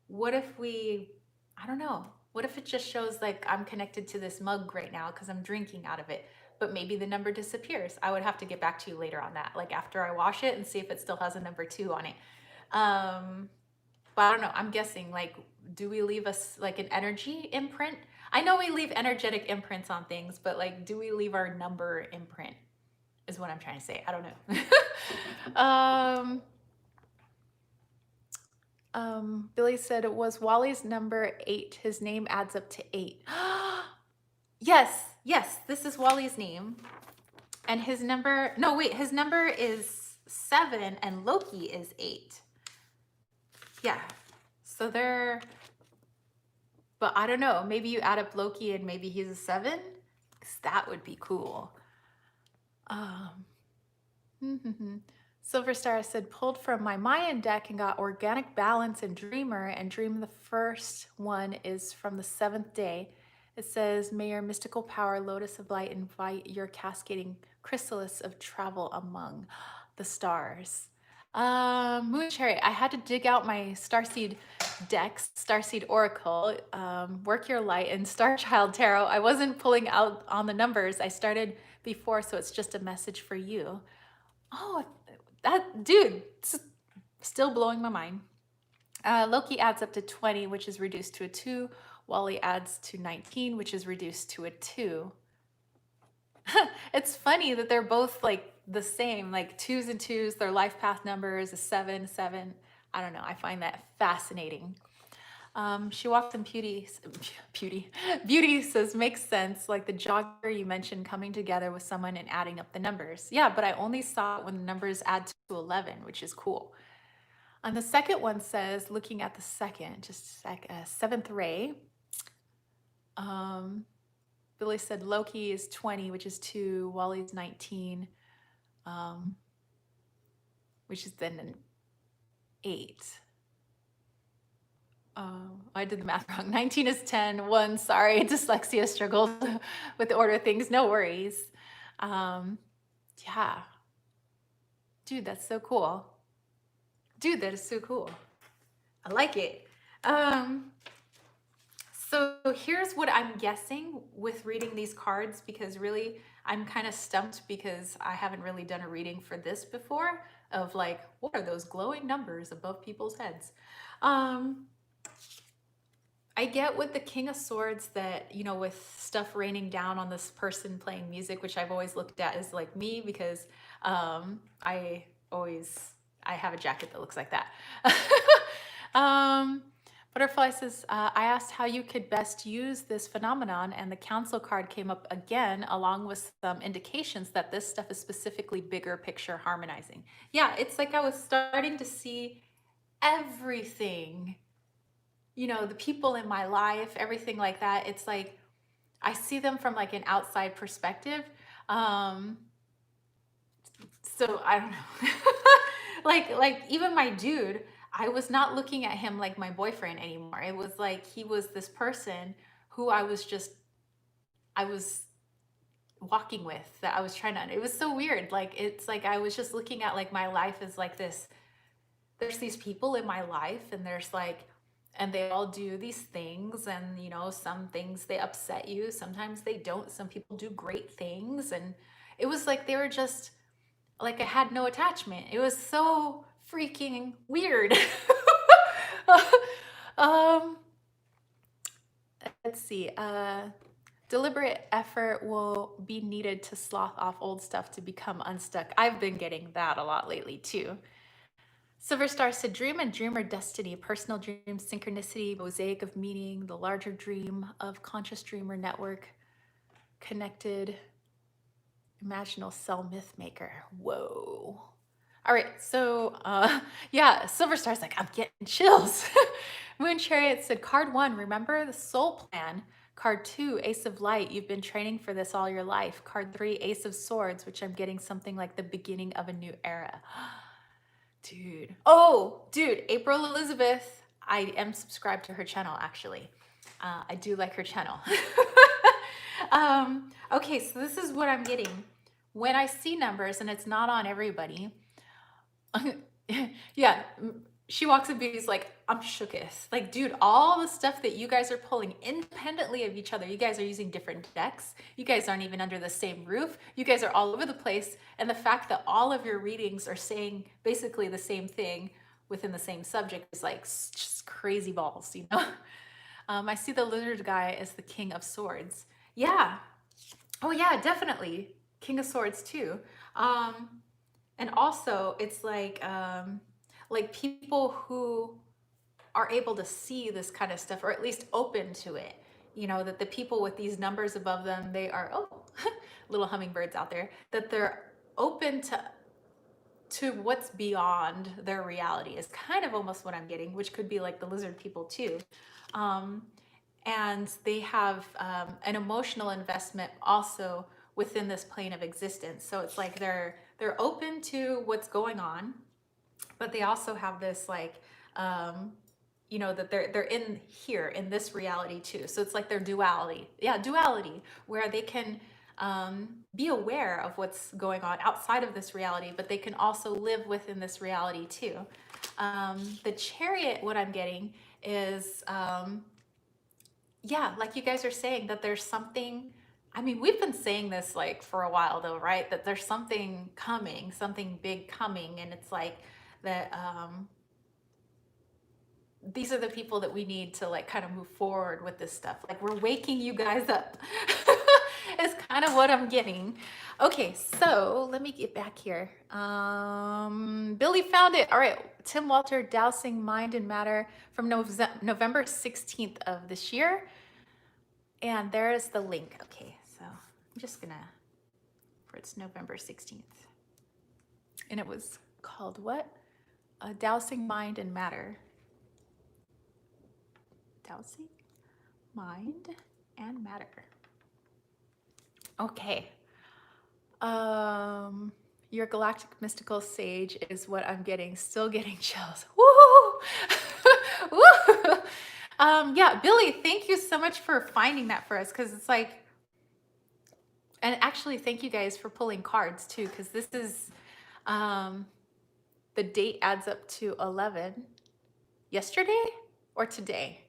What if I don't know, what if it just shows like I'm connected to this mug right now because I'm drinking out of it, but maybe the number disappears? I would have to get back to you later on that, like after I wash it and see if it still has a number 2 on it. Um, but I don't know, I'm guessing like, do we leave us like an energy imprint? I know we leave energetic imprints on things, but like, do we leave our number imprint? Is what I'm trying to say. I don't know. Billy said it was Wally's number 8. His name adds up to 8. Yes, this is Wally's name. And his number, no, wait, his number is 7 and Loki is 8. Yeah. So they're, but I don't know, maybe you add up Loki and maybe he's a 7? Because that would be cool. Silver Star said, pulled from my Mayan deck and got Organic Balance and Dreamer, and Dream the first one is from the 7th day. It says, may your mystical power, Lotus of Light, invite your cascading chrysalis of travel among the stars. Moon Cherry, I had to dig out my Starseed decks, Starseed Oracle, Work Your Light, and Star Child Tarot. I wasn't pulling out on the numbers. I started before, so it's just a message for you. Oh, that dude, still blowing my mind. Loki adds up to 20, which is reduced to a 2. Wally adds to 19, which is reduced to a 2. It's funny that they're both like the same, like 2s and 2s. Their life path numbers is 7, 7. I don't know. I find that fascinating. She walks in beauty says, makes sense. Like the jogger you mentioned, coming together with someone and adding up the numbers. Yeah, but I only saw it when the numbers add to 11, which is cool. And the second one says, looking at the second, just a sec, 7th ray. Billy said Loki is 20, which is 2. Wally's 19, which is then an 8. I did the math wrong. 19 is 10. 1, sorry, dyslexia struggled with the order of things. No worries. Yeah. Dude, that's so cool. Dude, that is so cool. I like it. So here's what I'm guessing with reading these cards, because really I'm kind of stumped because I haven't really done a reading for this before of like, what are those glowing numbers above people's heads? I get with the King of Swords that, with stuff raining down on this person playing music, which I've always looked at as like me, because I have a jacket that looks like that. Butterfly says, I asked how you could best use this phenomenon, and the council card came up again, along with some indications that this stuff is specifically bigger picture harmonizing. Yeah, it's like I was starting to see everything, the people in my life, everything like that. It's like I see them from like an outside perspective. So I don't know. like even my dude, I was not looking at him like my boyfriend anymore. It was like he was this person who I was walking with that I was trying to, it was so weird. Like, it's like I was just looking at like my life as like this, there's these people in my life and there's like, and they all do these things, and you know, some things they upset you, sometimes they don't, some people do great things, and it was like they were just like I had no attachment. It was so freaking weird. um let's see. Deliberate effort will be needed to slough off old stuff to become unstuck. I've been getting that a lot lately too. Silver Star said, dream and dreamer destiny, personal dream, synchronicity, mosaic of meaning, the larger dream of conscious dreamer network, connected, imaginal cell myth maker. Whoa. All right, so yeah, Silver Star's like, I'm getting chills. Moon Chariot said, card 1, remember the soul plan. Card 2, Ace of Light, you've been training for this all your life. Card 3, Ace of Swords, which I'm getting something like the beginning of a new era. Dude. Oh, dude, April Elizabeth. I am subscribed to her channel, actually. I do like her channel. Okay, so this is what I'm getting. When I see numbers, and it's not on everybody, yeah, she walks up and is like, I'm shooketh. Like, dude, all the stuff that you guys are pulling independently of each other, you guys are using different decks. You guys aren't even under the same roof. You guys are all over the place. And the fact that all of your readings are saying basically the same thing within the same subject is like just crazy balls, you know? I see the lizard guy as the King of Swords. Yeah. Oh yeah, definitely. King of Swords too. And also it's like people who are able to see this kind of stuff, or at least open to it, you know, that the people with these numbers above them, they are, oh, little hummingbirds out there, that they're open to what's beyond their reality is kind of almost what I'm getting, which could be like the lizard people too. And they have an emotional investment also within this plane of existence. So it's like they're open to what's going on, but they also have this like, you know, that they're in here in this reality too. So it's like their duality, yeah, duality, where they can be aware of what's going on outside of this reality, but they can also live within this reality too. The Chariot, what I'm getting is, yeah, like you guys are saying, that there's something. I mean, we've been saying this like for a while though, right? That there's something coming, something big coming, and it's like that. These are the people that we need to like kind of move forward with this stuff. Like, we're waking you guys up. It's kind of what I'm getting. Okay, so let me get back here. Billy found it. All right, Tim Walter, Dousing Mind and Matter, from November 16th of this year. And there is the link. Okay, so I'm just gonna, for it's November 16th. And it was called what? Dousing Mind and Matter. Dousing Mind and Matter. Okay. Your galactic mystical sage is what I'm getting. Still getting chills. Woo! Woo! Yeah, Billy, thank you so much for finding that for us, because it's like, and actually thank you guys for pulling cards too, because this is, the date adds up to 11. Yesterday or today?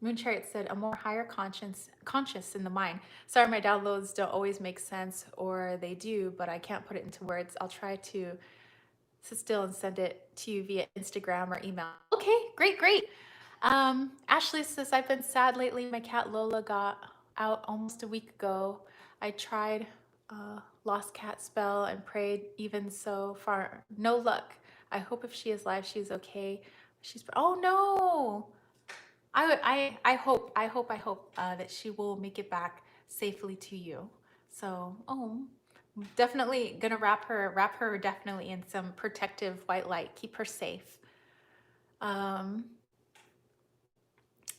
Moon Chariot said, a more higher conscious in the mind. Sorry, my downloads don't always make sense, or they do, but I can't put it into words. I'll try to sit still and send it to you via Instagram or email. Okay, great, great. Ashley says, I've been sad lately. My cat Lola got out almost a week ago. I tried lost cat spell and prayed, even so far, no luck. I hope if she is live, she's okay. She's, oh no. I hope that she will make it back safely to you. So, definitely gonna wrap her definitely in some protective white light. Keep her safe. I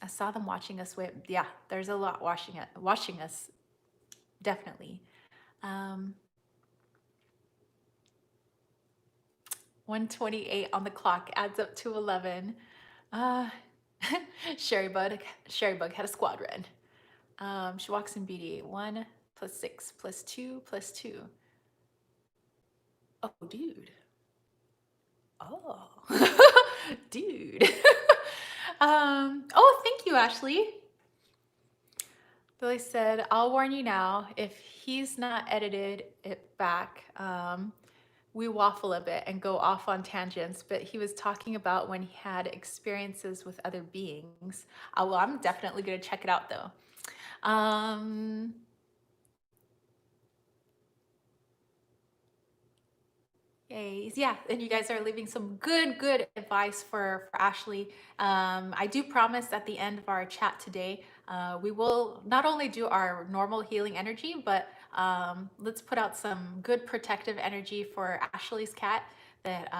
saw them watching us. Yeah, there's a lot watching us. Definitely. 1:28 on the clock adds up to 11. Sherry Bug had a squad run. She walks in beauty. 1 plus 6 plus 2 plus 2. Oh, dude. Oh, dude. Oh, thank you, Ashley. Billy said, I'll warn you now, if he's not edited it back, we waffle a bit and go off on tangents, but he was talking about when he had experiences with other beings. Well, I'm definitely going to check it out though. Yeah, and you guys are leaving some good advice for Ashley. I do promise at the end of our chat today, we will not only do our normal healing energy, but let's put out some good protective energy for Ashley's cat, that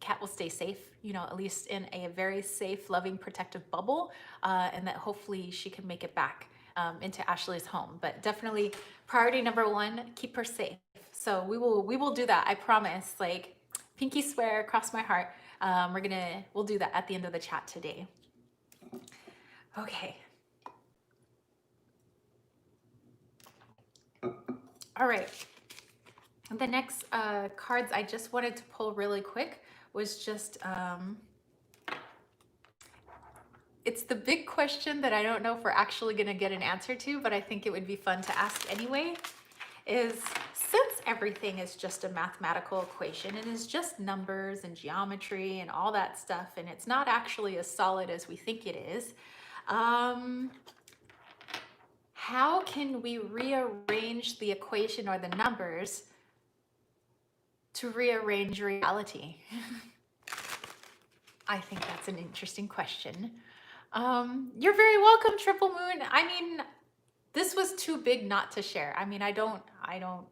cat will stay safe, you know, at least in a very safe, loving, protective bubble, and that hopefully she can make it back into Ashley's home. But definitely priority number 1, keep her safe. So we will do that. I promise. Like, pinky swear, cross my heart. We'll do that at the end of the chat today. Okay. All right. The next cards I just wanted to pull really quick was just it's the big question that I don't know if we're actually going to get an answer to, but I think it would be fun to ask anyway, is since everything is just a mathematical equation and is just numbers and geometry and all that stuff, and it's not actually as solid as we think it is, how can we rearrange the equation or the numbers to rearrange reality? I think that's an interesting question. You're very welcome, Triple Moon. I mean, this was too big not to share. I mean, I don't know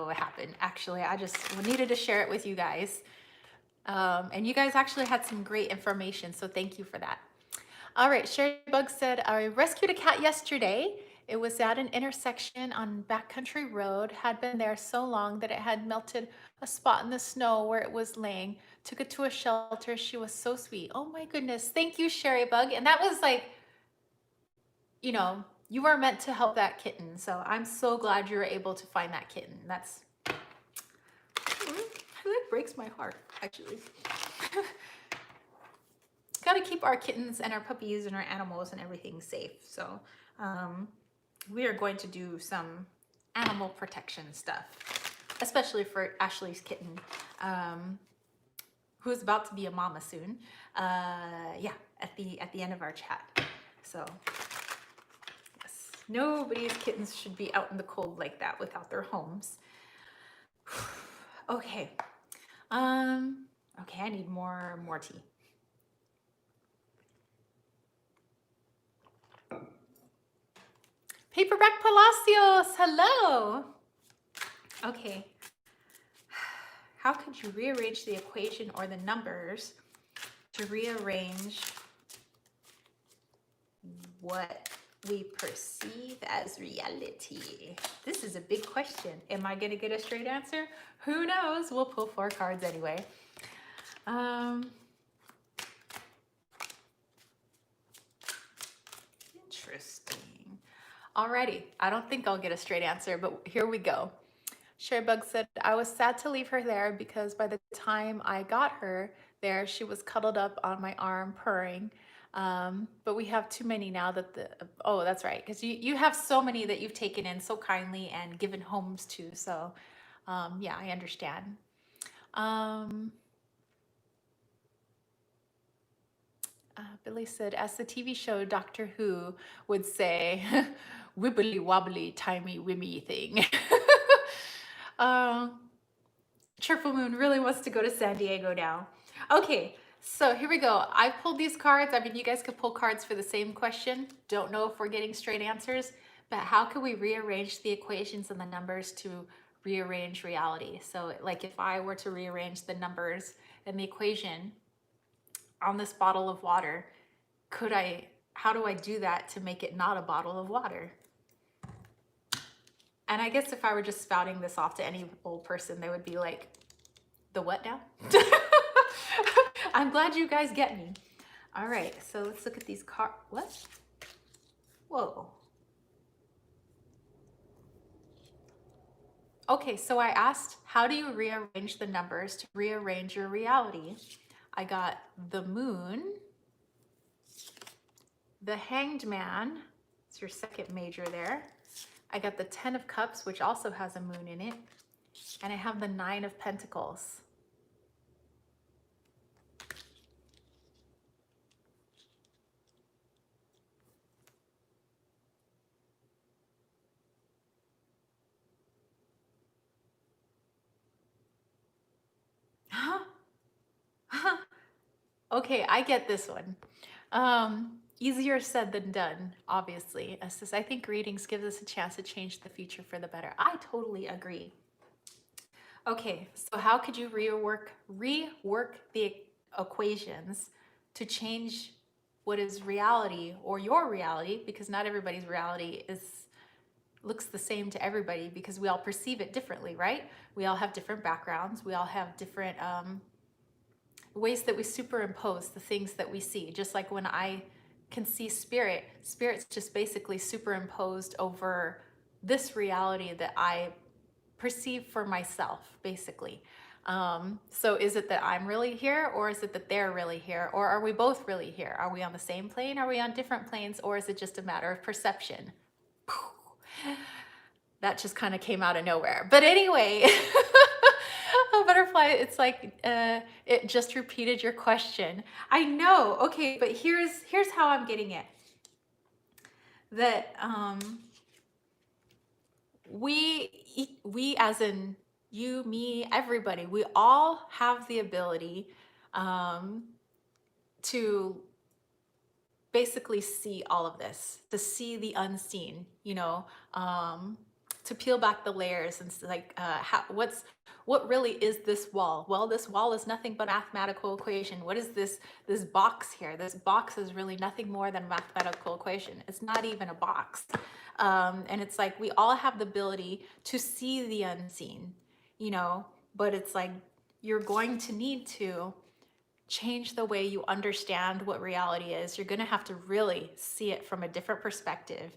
what happened. Actually, I just needed to share it with you guys. And you guys actually had some great information, so thank you for that. All right, Sherry Bug said, I rescued a cat yesterday. It was at an intersection on Backcountry Road, had been there so long that it had melted a spot in the snow where it was laying. Took it to a shelter. She was so sweet. Oh my goodness. Thank you, Sherry Bug. And that was like, you know, you were meant to help that kitten. So I'm so glad you were able to find that kitten. That's, that breaks my heart, actually. Got to keep our kittens and our puppies and our animals and everything safe. So we are going to do some animal protection stuff, especially for Ashley's kitten, who's about to be a mama soon. Yeah, at the end of our chat. So yes, nobody's kittens should be out in the cold like that without their homes. Okay. Okay, I need more tea. Paperback Palacios, hello. Okay. How could you rearrange the equation or the numbers to rearrange what we perceive as reality? This is a big question. Am I going to get a straight answer? Who knows? We'll pull 4 cards anyway. Interesting. Alrighty, I don't think I'll get a straight answer, but here we go. Sharebug said, I was sad to leave her there because by the time I got her there, she was cuddled up on my arm purring. But we have too many now that oh, that's right. Because you have so many that you've taken in so kindly and given homes to. So yeah, I understand. Billy said, as the TV show Doctor Who would say, wibbly wobbly, timey wimmy thing. Triple Moon really wants to go to San Diego now. Okay, so here we go. I pulled these cards. I mean, you guys could pull cards for the same question. Don't know if we're getting straight answers, but how can we rearrange the equations and the numbers to rearrange reality? So like if I were to rearrange the numbers and the equation on this bottle of water, how do I do that to make it not a bottle of water? And I guess if I were just spouting this off to any old person, they would be like, the what now? I'm glad you guys get me. All right, so let's look at these what? Whoa. Okay, so I asked, how do you rearrange the numbers to rearrange your reality? I got the moon, the hanged man, it's your second major there. I got the 10 of cups, which also has a moon in it. And I have the 9 of pentacles. Okay, I get this one. Easier said than done, obviously. I think readings gives us a chance to change the future for the better. I totally agree. Okay, so how could you rework the equations to change what is reality or your reality? Because not everybody's reality looks the same to everybody because we all perceive it differently, right? We all have different backgrounds. We all have different ways that we superimpose the things that we see. Just like when I can see spirit's just basically superimposed over this reality that I perceive for myself, basically. So is it that I'm really here, or is it that they're really here, or are we both really here? Are we on the same plane? Are we on different planes? Or is it just a matter of perception? That just kind of came out of nowhere. But anyway, a butterfly, it's like it just repeated your question. I know. Okay, but here's how I'm getting it. That we as in you, me, everybody, we all have the ability to basically see all of this, to see the unseen, to peel back the layers and like what really is this wall? Well, this wall is nothing but a mathematical equation. What is this box here? This box is really nothing more than a mathematical equation. It's not even a box. And it's like we all have the ability to see the unseen, but it's like you're going to need to change the way you understand what reality is. You're going to have to really see it from a different perspective.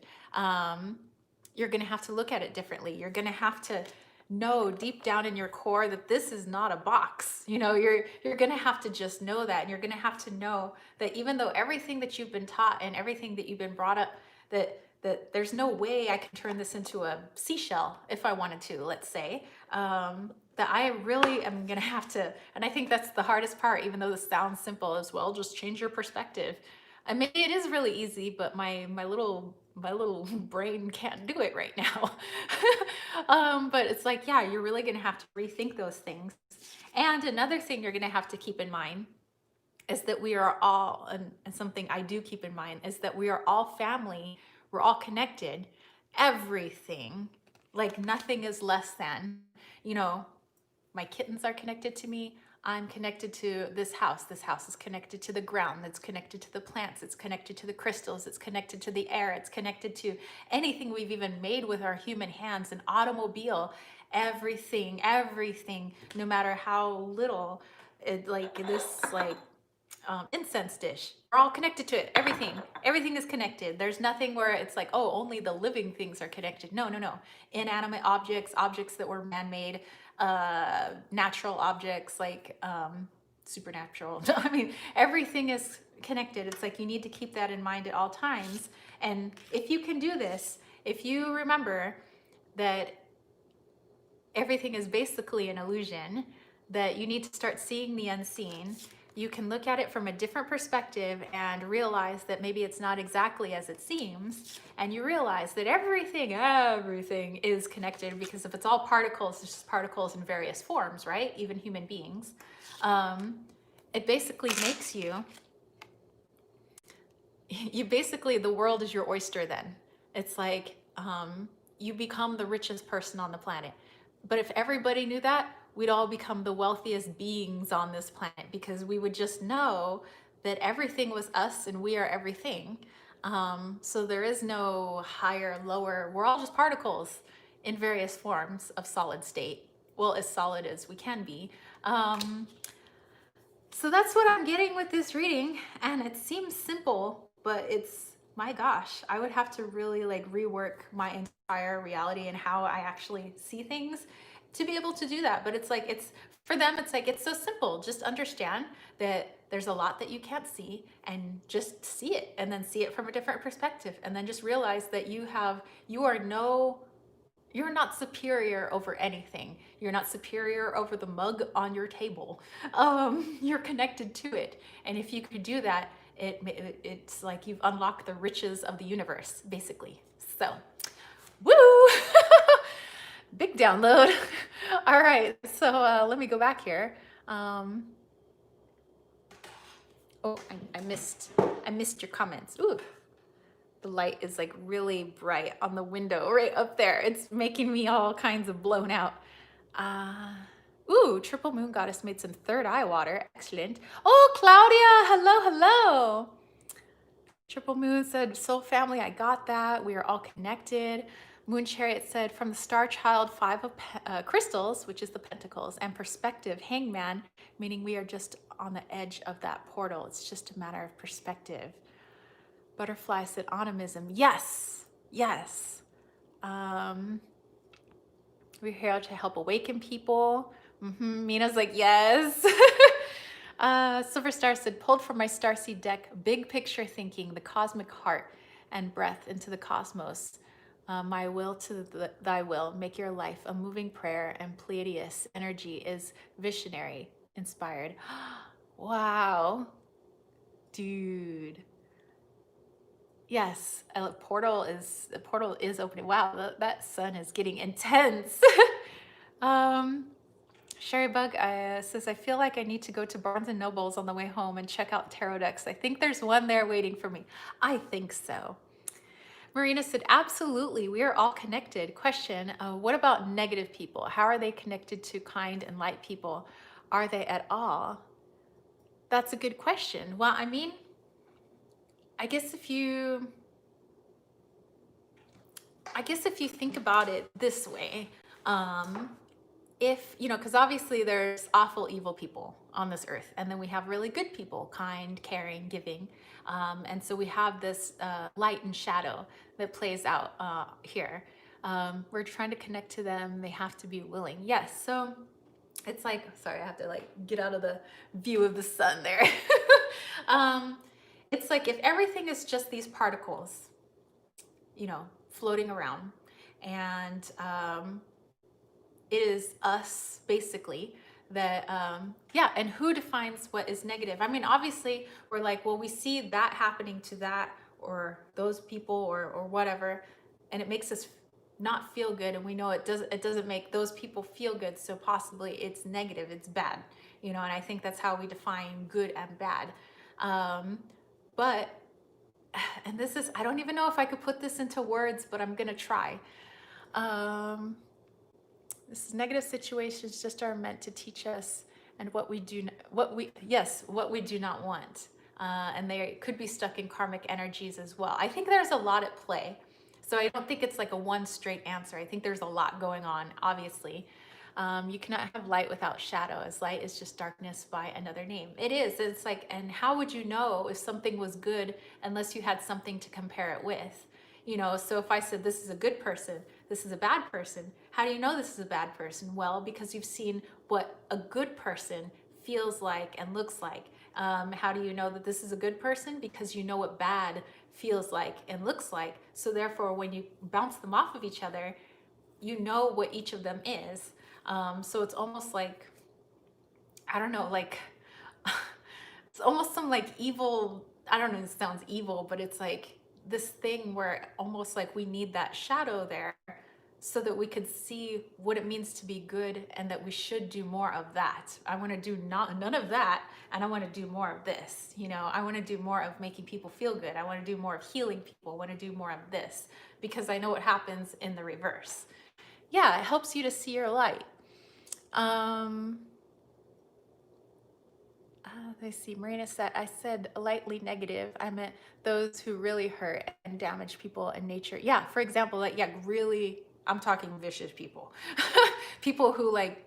You're going to have to look at it differently. You're going to have to know deep down in your core that this is not a box. You're going to have to just know that. And you're going to have to know that even though everything that you've been taught and everything that you've been brought up, that there's no way I can turn this into a seashell if I wanted to, let's say. That I really am gonna have to, and I think that's the hardest part, even though this sounds simple as well, just change your perspective. And maybe it is really easy, but my little brain can't do it right now. But it's like, yeah, you're really gonna have to rethink those things. And another thing you're gonna have to keep in mind is that we are all, and something I do keep in mind, is that we are all family, we're all connected, everything, like nothing is less than, my kittens are connected to me. I'm connected to this house. This house is connected to the ground. It's connected to the plants. It's connected to the crystals. It's connected to the air. It's connected to anything we've even made with our human hands, an automobile, everything, no matter how little, incense dish. We're all connected to it. Everything is connected. There's nothing where it's like, oh, only the living things are connected. No. Inanimate objects that were man-made, natural objects, like supernatural. I mean, everything is connected. It's like you need to keep that in mind at all times. And if you can do this, if you remember that everything is basically an illusion, that you need to start seeing the unseen, you can look at it from a different perspective and realize that maybe it's not exactly as it seems. And you realize that everything is connected, because if it's all particles, it's just particles in various forms, right? Even human beings. It basically makes you basically, the world is your oyster then. It's like you become the richest person on the planet. But if everybody knew that, we'd all become the wealthiest beings on this planet, because we would just know that everything was us and we are everything. So there is no higher, lower. We're all just particles in various forms of solid state. Well, as solid as we can be. So that's what I'm getting with this reading, and it seems simple, but it's, my gosh, I would have to really like rework my entire reality and how I actually see things to be able to do that. But it's like, it's for them, it's like, it's so simple. Just understand that there's a lot that you can't see, and just see it, and then see it from a different perspective, and then just realize that you are no, you're not superior over anything. You're not superior over the mug on your table. You're connected to it. And if you could do that, it's like you've unlocked the riches of the universe, basically. So, woo! Big download. All right, so let me go back here. Oh, I missed your comments. Ooh. The light is like really bright on the window right up there. It's making me all kinds of blown out. Ooh, Triple Moon Goddess made some third eye water. Excellent. Oh, Claudia, hello, hello. Triple Moon said, Soul Family, I got that. We are all connected. Moon Chariot said, from the Star Child, 5 of crystals, which is the pentacles, and perspective, Hangman, meaning we are just on the edge of that portal. It's just a matter of perspective. Butterfly said animism. Yes, yes. We're here to help awaken people. Mina's like, yes. Silver Star said, pulled from my starseed deck, big picture thinking, the cosmic heart and breath into the cosmos. My will to thy will, make your life a moving prayer, and Pleiadius energy is visionary, inspired. Wow. Dude. Yes, the portal is opening. Wow, that sun is getting intense. Sherry Bug says, I feel like I need to go to Barnes and Nobles on the way home and check out tarot decks. I think there's one there waiting for me. I think so. Marina said, absolutely, we are all connected. Question, what about negative people? How are they connected to kind and light people? Are they at all? That's a good question. Well, I mean, I guess if you think about it this way, if, you know, because obviously there's awful, evil people on this earth, and then we have really good people, kind, caring, giving. And so we have this light and shadow that plays out here. We're trying to connect to them. They have to be willing. Yes. So it's like, sorry, I have to like get out of the view of the sun there. It's like if everything is just these particles, you know, floating around, and it is us basically that yeah, and who defines what is negative? I mean, obviously we're like, well, we see that happening to that or those people or whatever, and it makes us not feel good, and we know it doesn't make those people feel good, so possibly it's negative, it's bad, you know. And I think that's how we define good and bad. But and this is, I don't even know if I could put this into words, but I'm gonna try. This is negative situations just are meant to teach us and what we do not want. And they could be stuck in karmic energies as well. I think there's a lot at play. So I don't think it's like a one straight answer. I think there's a lot going on, obviously. You cannot have light without shadow, as light is just darkness by another name. It is. It's like, and how would you know if something was good unless you had something to compare it with? You know, so if I said this is a good person, this is a bad person, how do you know this is a bad person? Well, because you've seen what a good person feels like and looks like. How do you know that this is a good person? Because you know what bad feels like and looks like. So therefore, when you bounce them off of each other, you know what each of them is. So it's almost like, I don't know, like, it's almost some like evil, I don't know, it sounds evil, but it's like this thing where almost like we need that shadow there so that we could see what it means to be good, and that we should do more of that. I want to do none of that, and I want to do more of this. You know, I want to do more of making people feel good. I want to do more of healing people. I want to do more of this, because I know what happens in the reverse. Yeah, it helps you to see your light. Let's see, Marina said, I said lightly negative. I meant those who really hurt and damage people and nature. Yeah, for example, like, yeah, really, I'm talking vicious people. People who like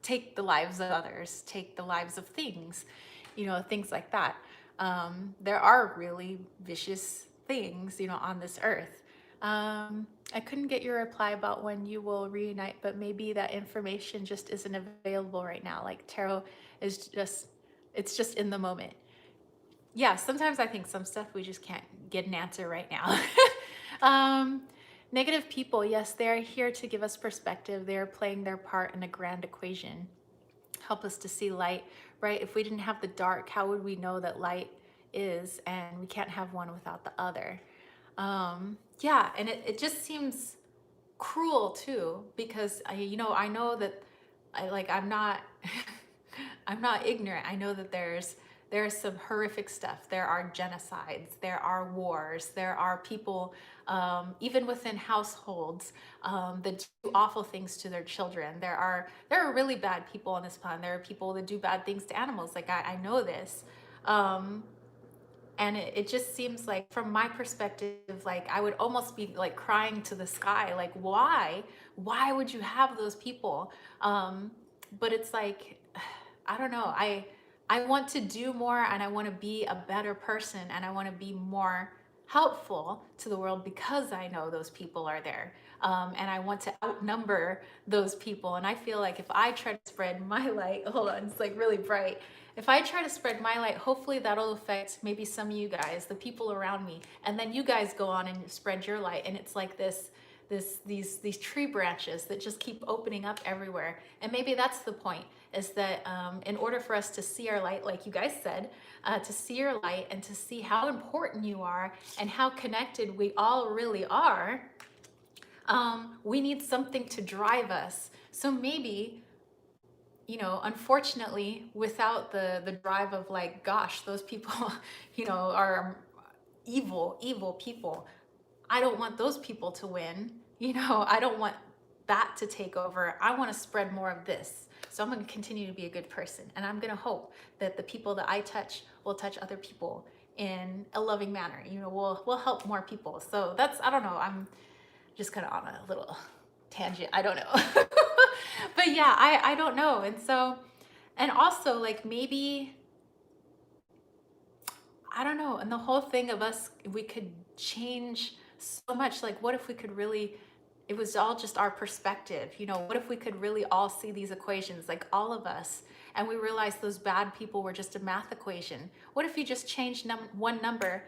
take the lives of others, take the lives of things. things like that. There are really vicious things, on this earth. I couldn't get your reply about when you will reunite, but maybe that information just isn't available right now. Like tarot is just, it's just in the moment. Yeah, sometimes I think some stuff we just can't get an answer right now. um, Negative people, yes, they are here to give us perspective. They are playing their part in a grand equation. Help us to see light, right? If we didn't have the dark, how would we know that light is? And we can't have one without the other. Yeah, and it just seems cruel too, because I know that I'm not I'm not ignorant. I know that there's some horrific stuff. There are genocides, there are wars, there are people, even within households, that do awful things to their children. There are really bad people on this planet. There are people that do bad things to animals. Like I know this. Um, and it just seems like, from my perspective, like I would almost be like crying to the sky, like why would you have those people? But it's like, I don't know, I want to do more, and I want to be a better person, and I want to be more helpful to the world because I know those people are there. And I want to outnumber those people. And I feel like if I try to spread my light, hold on, it's like really bright. If I try to spread my light, hopefully that'll affect maybe some of you guys, the people around me, and then you guys go on and spread your light, and it's like these tree branches that just keep opening up everywhere. And maybe that's the point, is that in order for us to see our light, like you guys said, to see your light and to see how important you are and how connected we all really are, we need something to drive us. So maybe, unfortunately, without the drive of like, gosh, those people, are evil people. I don't want those people to win. I don't want that to take over. I want to spread more of this. So I'm going to continue to be a good person. And I'm going to hope that the people that I touch will touch other people in a loving manner. We'll help more people. So I don't know. I'm just kind of on a little tangent. I don't know. But yeah, I don't know. And so, and also like maybe, I don't know. And the whole thing of us, we could change so much. Like, what if we could really, it was all just our perspective. What if we could really all see these equations, like all of us, and we realized those bad people were just a math equation? What if you just changed one number,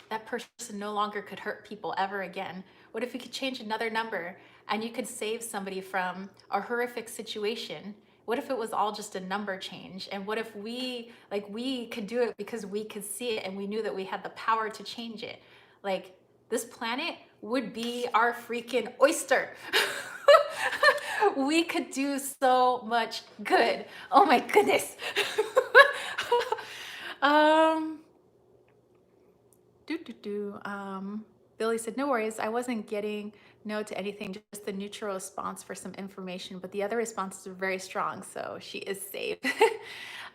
that person no longer could hurt people ever again? What if you could change another number and you could save somebody from a horrific situation? What if it was all just a number change? And what if we could do it because we could see it and we knew that we had the power to change it? Like, this planet would be our freaking oyster. We could do so much good. Oh my goodness. um Billy said, no worries. I wasn't getting no to anything, just the neutral response for some information, but the other responses were very strong, so she is safe.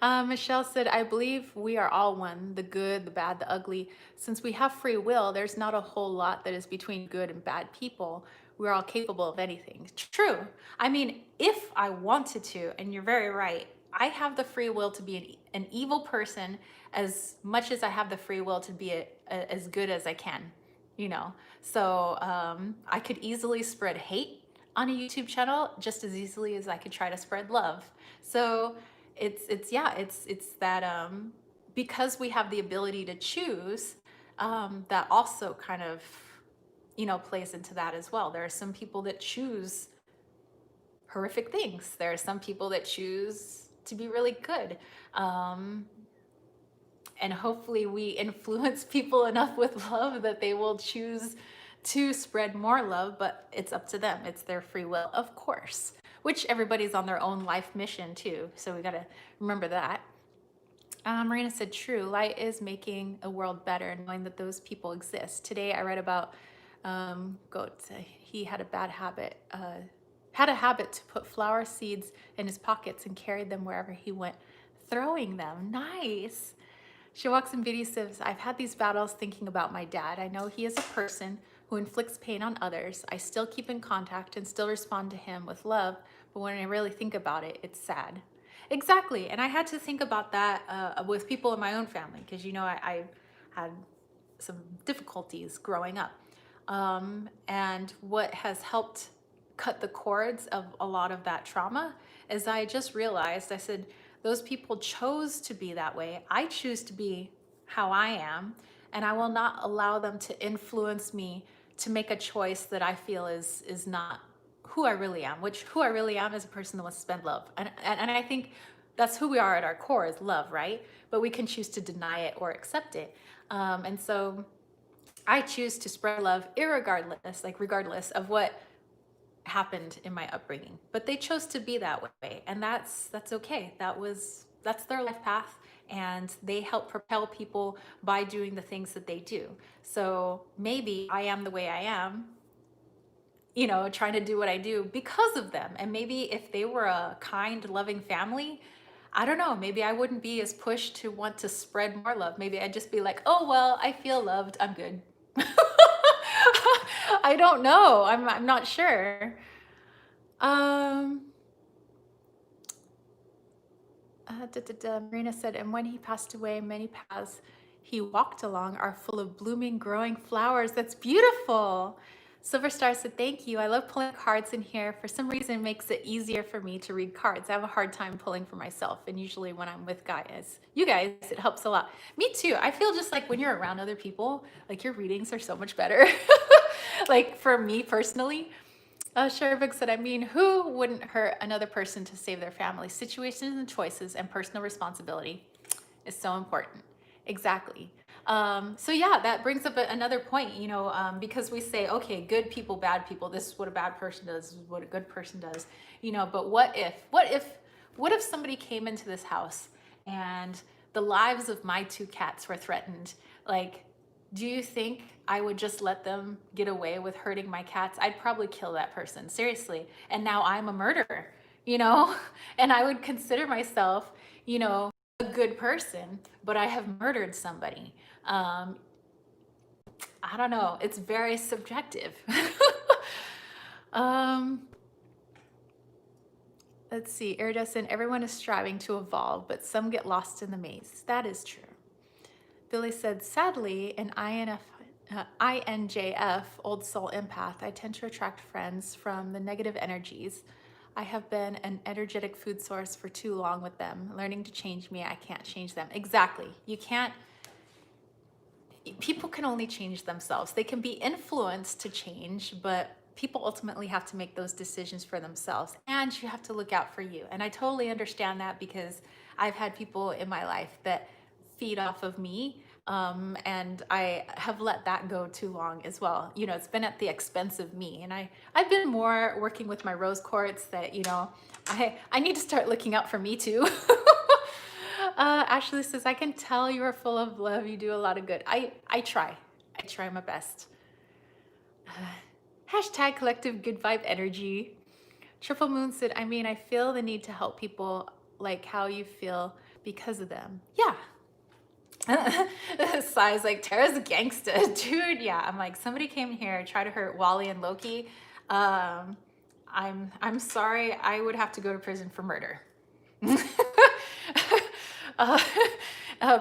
Michelle said, I believe we are all one, the good, the bad, the ugly. Since we have free will, there's not a whole lot that is between good and bad people. We're all capable of anything. True. I mean, if I wanted to, and you're very right, I have the free will to be an evil person as much as I have the free will to be as good as I can, So I could easily spread hate on a YouTube channel just as easily as I could try to spread love. So it's that because we have the ability to choose, that also kind of plays into that as well. There are some people that choose horrific things. There are some people that choose to be really good. And hopefully we influence people enough with love that they will choose to spread more love, but it's up to them. It's their free will, of course, which everybody's on their own life mission too. So we got to remember that. Marina said, true, light is making a world better, knowing that those people exist. Today I read about goats. He had a bad habit, had a habit to put flower seeds in his pockets and carried them wherever he went, throwing them. Nice. She walks in beauty says, I've had these battles thinking about my dad. I know he is a person who inflicts pain on others. I still keep in contact and still respond to him with love, but when I really think about it, it's sad. Exactly. And I had to think about that with people in my own family because, I had some difficulties growing up. And what has helped cut the cords of a lot of that trauma is I just realized, I said, those people chose to be that way. I choose to be how I am, and I will not allow them to influence me to make a choice that I feel is not who I really am, which who I really am is a person that wants to spend love. And I think that's who we are at our core is love, right? But we can choose to deny it or accept it. And so I choose to spread love irregardless, like regardless of what happened in my upbringing. But they chose to be that way, and that's okay. That's their life path, and they help propel people by doing the things that they do. So maybe I am the way I am, trying to do what I do because of them. And maybe if they were a kind, loving family, I don't know, maybe I wouldn't be as pushed to want to spread more love. Maybe I'd just be like, oh, well, I feel loved. I'm good. I don't know. I'm not sure. Um, Marina said, and when he passed away, many paths he walked along are full of blooming, growing flowers. That's beautiful. Silver Star said, thank you. I love pulling cards in here. For some reason, it makes it easier for me to read cards. I have a hard time pulling for myself. And usually when I'm with you guys, it helps a lot. Me too. I feel just like when you're around other people, like your readings are so much better. Like for me personally, Shervik said, I mean, who wouldn't hurt another person to save their family? Situations and choices and personal responsibility is so important. Exactly. So yeah, that brings up another point, because we say, okay, good people, bad people, this is what a bad person does, this is what a good person does, but what if somebody came into this house and the lives of my two cats were threatened? Like, do you think I would just let them get away with hurting my cats? I'd probably kill that person, seriously. And now I'm a murderer, and I would consider myself, a good person, but I have murdered somebody. I don't know. It's very subjective. um, let's see. Iridescent, everyone is striving to evolve, but some get lost in the maze. That is true. Billy said, sadly, an INJF, old soul empath, I tend to attract friends from the negative energies. I have been an energetic food source for too long with them. Learning to change me, I can't change them. Exactly. You can't. People can only change themselves. They can be influenced to change, but people ultimately have to make those decisions for themselves. And you have to look out for you. And I totally understand that because I've had people in my life that feed off of me. And I have let that go too long as well. It's been at the expense of me. And I've been more working with my rose quartz that, I need to start looking out for me too. Ashley says, I can tell you are full of love. You do a lot of good. I try. I try my best. Hashtag collective good vibe energy. Triple Moon said, I mean, I feel the need to help people like how you feel because of them. Yeah. Sai's like, Tara's a gangsta. Dude, yeah. I'm like, somebody came here, tried to hurt Wally and Loki. I'm sorry. I would have to go to prison for murder.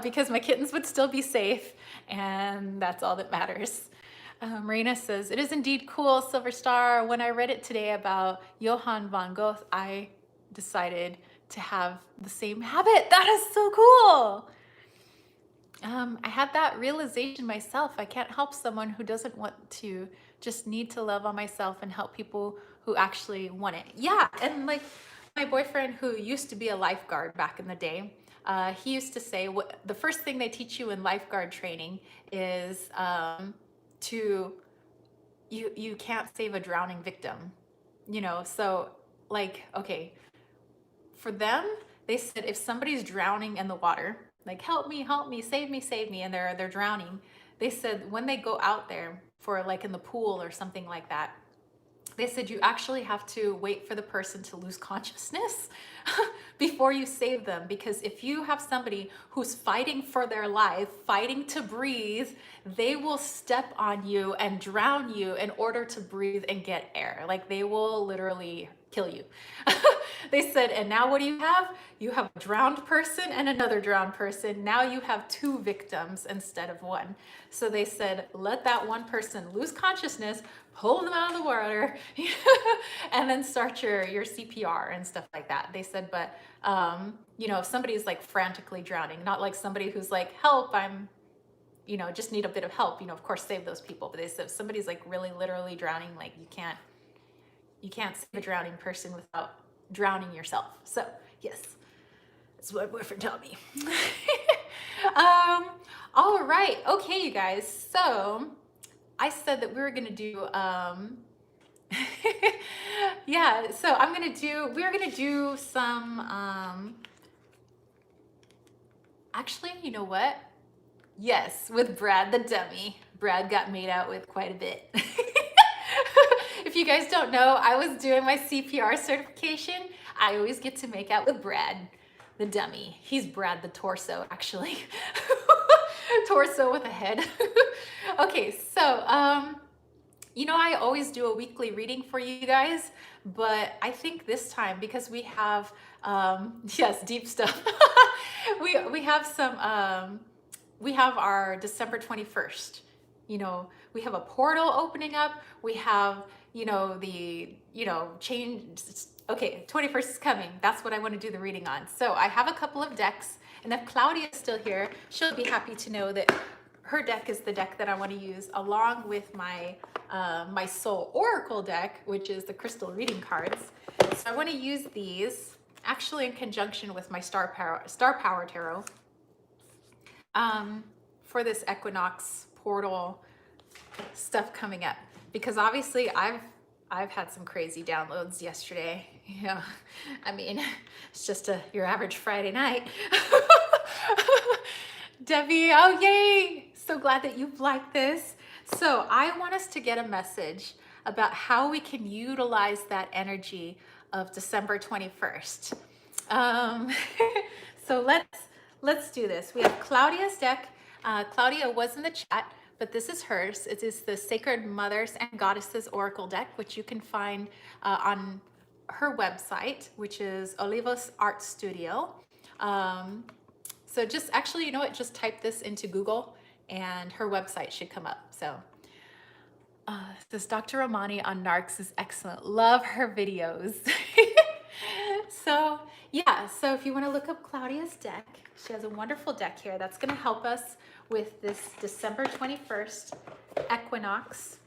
Because my kittens would still be safe, and that's all that matters. Marina says, it is indeed cool, Silver Star. When I read it today about Johann von Goethe, I decided to have the same habit. That is so cool. I had that realization myself. I can't help someone who doesn't want to, just need to love on myself and help people who actually want it. Yeah, and like my boyfriend who used to be a lifeguard back in the day, he used to say, the first thing they teach you in lifeguard training is you can't save a drowning victim, so like, okay, for them, they said if somebody's drowning in the water, like help me, save me, and they're drowning, they said when they go out there for like in the pool or something like that, they said you actually have to wait for the person to lose consciousness before you save them. Because if you have somebody who's fighting for their life, fighting to breathe, they will step on you and drown you in order to breathe and get air. Like they will literally kill you. They said, and now what do you have? You have a drowned person and another drowned person. Now you have two victims instead of one. So they said, let that one person lose consciousness, pull them out of the water, and then start your CPR and stuff like that. They said, but you know, if somebody's like frantically drowning, not like somebody who's like, help, I'm, you know, just need a bit of help, you know, of course, save those people. But they said if somebody's like really literally drowning, like you can't save a drowning person without drowning yourself. So yes, that's what my boyfriend taught me. All right, okay, you guys. So I said that we were gonna do yeah, so we're gonna do some actually, you know what? Yes, with Brad the dummy. Brad got made out with quite a bit. If you guys don't know, I was doing my CPR certification. I always get to make out with Brad the dummy. He's Brad the torso, actually. Torso with a head. Okay, so you know, I always do a weekly reading for you guys, but I think this time, because we have yes, deep stuff. we have some we have our December 21st. You know, we have a portal opening up. We have, you know, the, you know, change. Okay, 21st is coming. That's what I want to do the reading on. So I have a couple of decks, and if Claudia is still here, she'll be happy to know that her deck is the deck that I want to use along with my my Soul Oracle deck, which is the crystal reading cards. So I want to use these actually in conjunction with my Star Power Tarot for this equinox portal stuff coming up, because obviously I've had some crazy downloads yesterday. You know, I mean, it's just your average Friday night. Debbie, oh yay! So glad that you've liked this. So I want us to get a message about how we can utilize that energy of December 21st. So let's do this. We have Claudia's deck. Claudia was in the chat, but this is hers. It is the Sacred Mothers and Goddesses Oracle deck, which you can find on her website, which is Olivos Art Studio. So just actually, you know what? Just type this into Google and her website should come up. So this Dr. Romani on Narcs is excellent. Love her videos. So yeah, so if you want to look up Claudia's deck, she has a wonderful deck here that's going to help us with this December 21st equinox,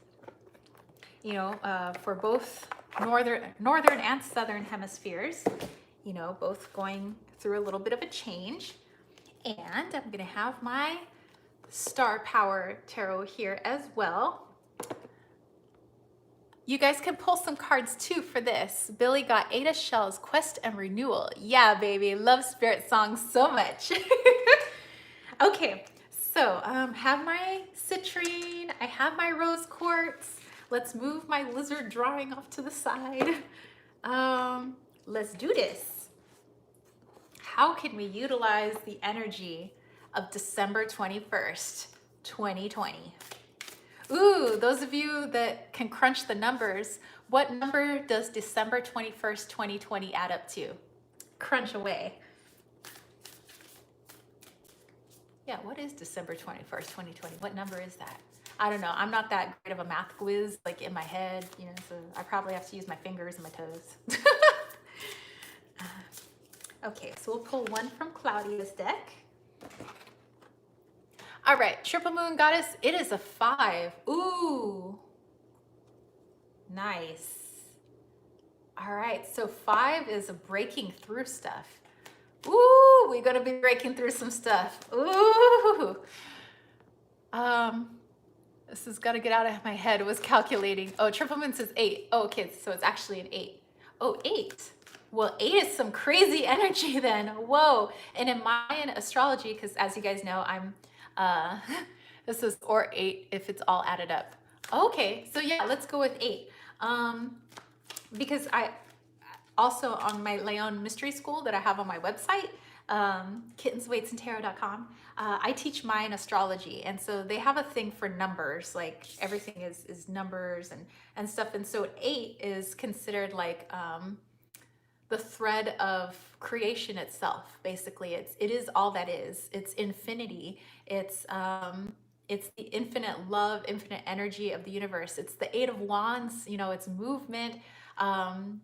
you know, for both northern and southern hemispheres, you know, both going through a little bit of a change. And I'm going to have my Star Power Tarot here as well. You guys can pull some cards too for this. Billy got Ada Shell's Quest and Renewal. Yeah, baby. Love spirit songs so much. Okay, so have my citrine. I have my rose quartz. Let's move my lizard drawing off to the side. Let's do this. How can we utilize the energy of December 21st, 2020? Ooh, those of you that can crunch the numbers, what number does December 21st, 2020 add up to? Crunch away. Yeah, what is December 21st, 2020? What number is that? I don't know. I'm not that great of a math whiz, like in my head, you know, so I probably have to use my fingers and my toes. Okay, so we'll pull one from Claudia's deck. All right, Triple Moon Goddess, it is a 5. Ooh, nice. All right, so 5 is a breaking through stuff. Ooh, we're gonna be breaking through some stuff. Ooh. This has got to get out of my head. It was calculating. Oh, Triple Moon says 8. Oh, okay, so it's actually an 8. Oh, 8. Well, 8 is some crazy energy then. Whoa. And in Mayan astrology, because as you guys know, I'm this is or 8 if it's all added up. Okay, so yeah, let's go with 8. Because I also on my Leon Mystery School that I have on my website, kittensweightsandtarot.com, I teach Mayan astrology, and so they have a thing for numbers, like everything is numbers and stuff, and so 8 is considered like the thread of creation itself. Basically, it is all that is. It's infinity. It's the infinite love, infinite energy of the universe. It's the Eight of Wands. You know, it's movement.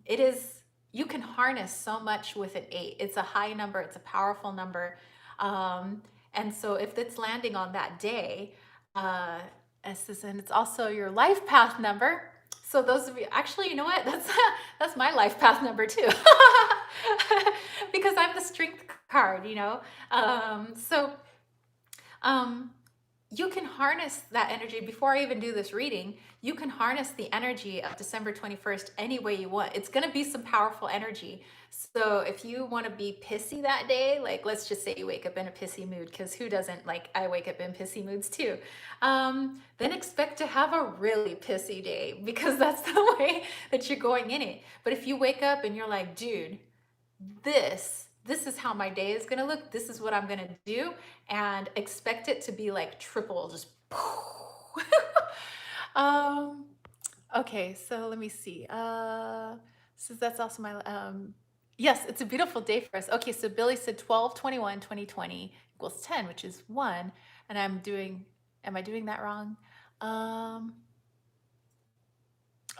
It is. You can harness so much with an eight. It's a high number. It's a powerful number. And so, if it's landing on that day, uh, and it's also your life path number. So those of you, actually, you know what? That's my life path number too, because I'm the strength card. You know, so you can harness that energy. Before I even do this reading, you can harness the energy of December 21st any way you want. It's going to be some powerful energy. So if you want to be pissy that day, like let's just say you wake up in a pissy mood, because who doesn't? Like I wake up in pissy moods too. Then expect to have a really pissy day, because that's the way that you're going in it. But if you wake up and you're like, dude, this is how my day is going to look. This is what I'm going to do. And expect it to be like triple, just okay, so let me see. So that's also my yes, it's a beautiful day for us. Okay, so Billy said 12/21/2020 equals 10, which is 1. And am I doing that wrong?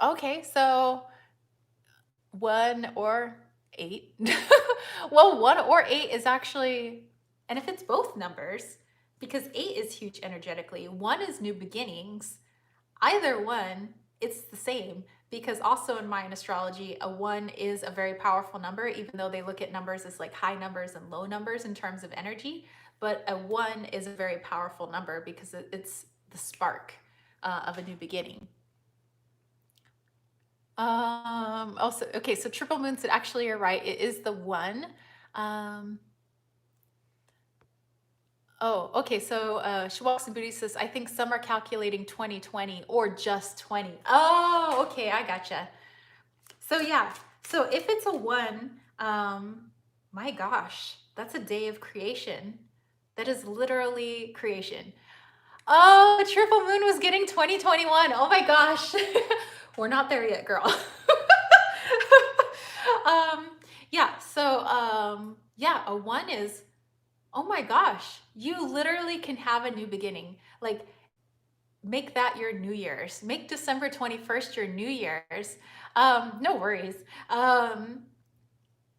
Okay, so 1 or 8. Well, 1 or 8 is actually, and if it's both numbers, because 8 is huge energetically, 1 is new beginnings. Either one, it's the same, because also in Mayan astrology, a 1 is a very powerful number, even though they look at numbers as like high numbers and low numbers in terms of energy. But a 1 is a very powerful number because it's the spark of a new beginning. Also, okay, so triple moon said, actually, you're right. It is the 1. Oh, okay. So She Walks in Booty says, I think some are calculating 2020 or just 20. Oh, okay. I gotcha. So yeah. So if it's a 1, my gosh, that's a day of creation. That is literally creation. Oh, the triple moon was getting 2021. Oh my gosh. We're not there yet, girl. Yeah. So yeah, a 1 is, oh my gosh, you literally can have a new beginning. Like, make that your New Year's. Make December 21st your New Year's. No worries.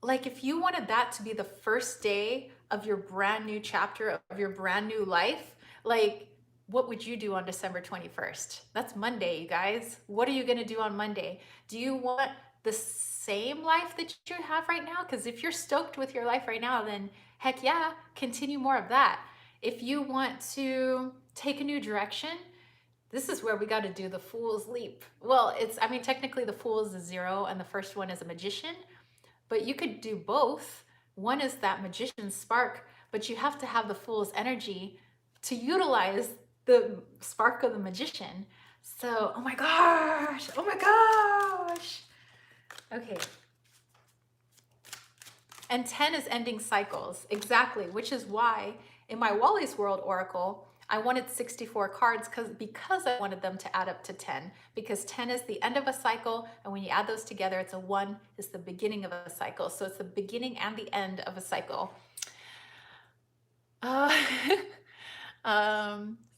Like, if you wanted that to be the first day of your brand new chapter of your brand new life, like, what would you do on December 21st? That's Monday, you guys. What are you going to do on Monday? Do you want the same life that you have right now? Because if you're stoked with your life right now, then heck yeah, continue more of that. If you want to take a new direction, this is where we got to do the Fool's Leap. Well, I mean, technically the Fool is a 0 and the first one is a magician, but you could do both. One is that magician spark, but you have to have the Fool's energy to utilize the spark of the magician. So, oh my gosh, oh my gosh. Okay. And 10 is ending cycles, exactly, which is why in my Wally's World Oracle, I wanted 64 cards because I wanted them to add up to 10, because 10 is the end of a cycle, and when you add those together, it's a 1 is the beginning of a cycle. So it's the beginning and the end of a cycle.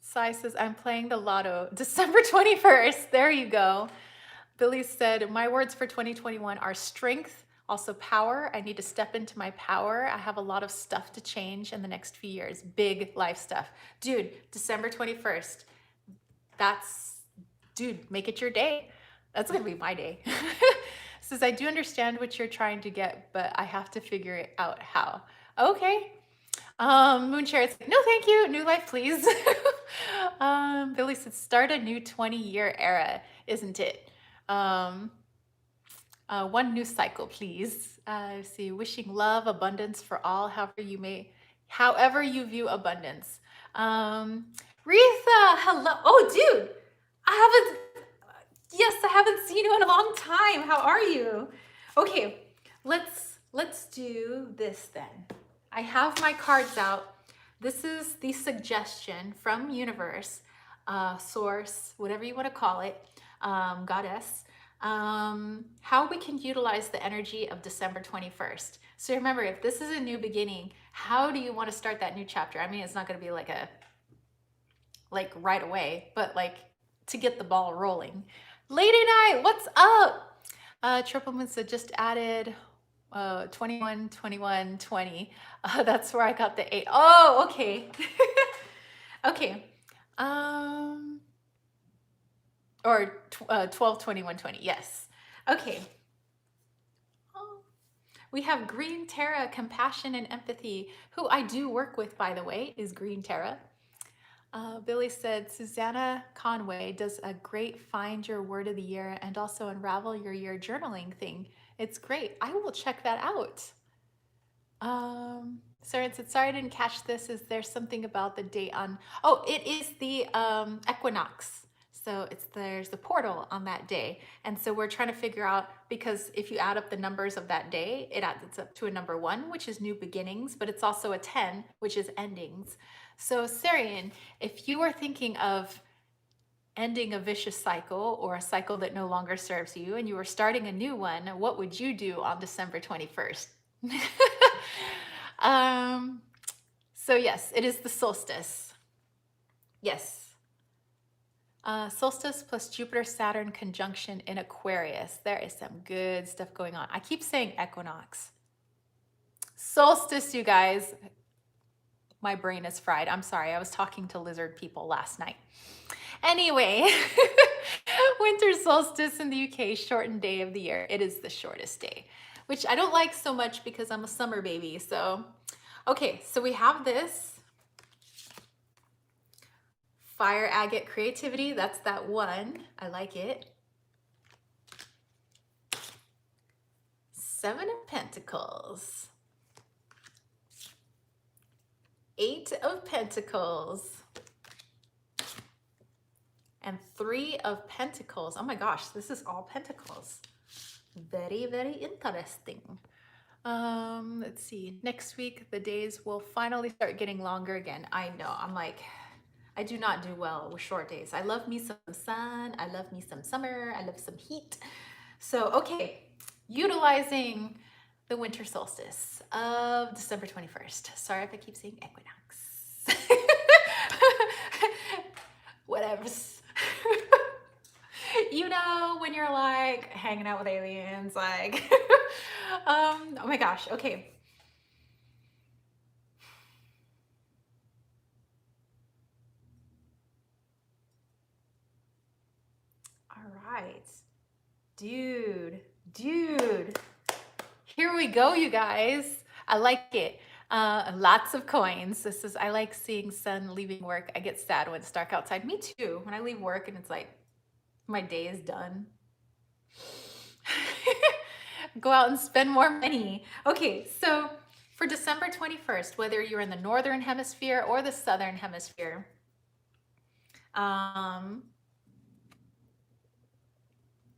Sai says, I'm playing the lotto. December 21st. There you go. Billy said, my words for 2021 are strength, also power. I need to step into my power. I have a lot of stuff to change in the next few years. Big life stuff. Dude, December 21st. Dude, make it your day. That's going to be my day. Says, I do understand what you're trying to get, but I have to figure it out how. Okay. Moonshare, it's like, no, thank you. New life, please. Billy said, start a new 20-year era, isn't it? One new cycle, please. See, wishing love, abundance for all, however you view abundance. Retha, hello. Oh, dude, I haven't seen you in a long time. How are you? Okay, let's do this then. I have my cards out. This is the suggestion from universe, source, whatever you want to call it, goddess. How we can utilize the energy of December 21st. So remember, if this is a new beginning, how do you want to start that new chapter? I mean, it's not going to be like right away, but like to get the ball rolling. Lady Night, what's up? Triple Moon said just added 21, 21, 20. That's where I got the 8. Oh, okay. Okay. Or 12, 21, 20. Yes. Okay. Oh, we have Green Tara, Compassion and Empathy, who I do work with, by the way, is Green Tara. Billy said, Susanna Conway does a great Find Your Word of the Year and also Unravel Your Year journaling thing. It's great. I will check that out. Saren said, sorry I didn't catch this. Is there something about the date on? Oh, it is the equinox. So there's the portal on that day. And so we're trying to figure out, because if you add up the numbers of that day, it adds up to a number 1, which is new beginnings, but it's also a 10, which is endings. So Sarian, if you are thinking of ending a vicious cycle or a cycle that no longer serves you and you were starting a new one, what would you do on December 21st? So yes, it is the solstice. Yes. Solstice plus Jupiter-Saturn conjunction in Aquarius. There is some good stuff going on. I keep saying equinox. Solstice, you guys. My brain is fried. I'm sorry. I was talking to lizard people last night. Anyway, winter solstice in the UK, shortened day of the year. It is the shortest day, which I don't like so much because I'm a summer baby. So, okay, so we have this. Fire agate creativity, that's that one. I like it. 7 of Pentacles. 8 of Pentacles. And 3 of Pentacles. Oh my gosh, this is all Pentacles. Very, very interesting. Let's see. Next week, the days will finally start getting longer again. I know. I'm like, I do not do well with short days. I love me some sun. I love me some summer. I love some heat. So, okay, utilizing the winter solstice of December 21st. Sorry if I keep saying equinox. Whatevs. You know, when you're like hanging out with aliens, like, oh my gosh, okay. All right, dude, here we go, you guys. I like it. Lots of coins. I like seeing sun leaving work. I get sad when it's dark outside. Me too. When I leave work and it's like, my day is done. Go out and spend more money. Okay, so for December 21st, whether you're in the Northern Hemisphere or the Southern Hemisphere,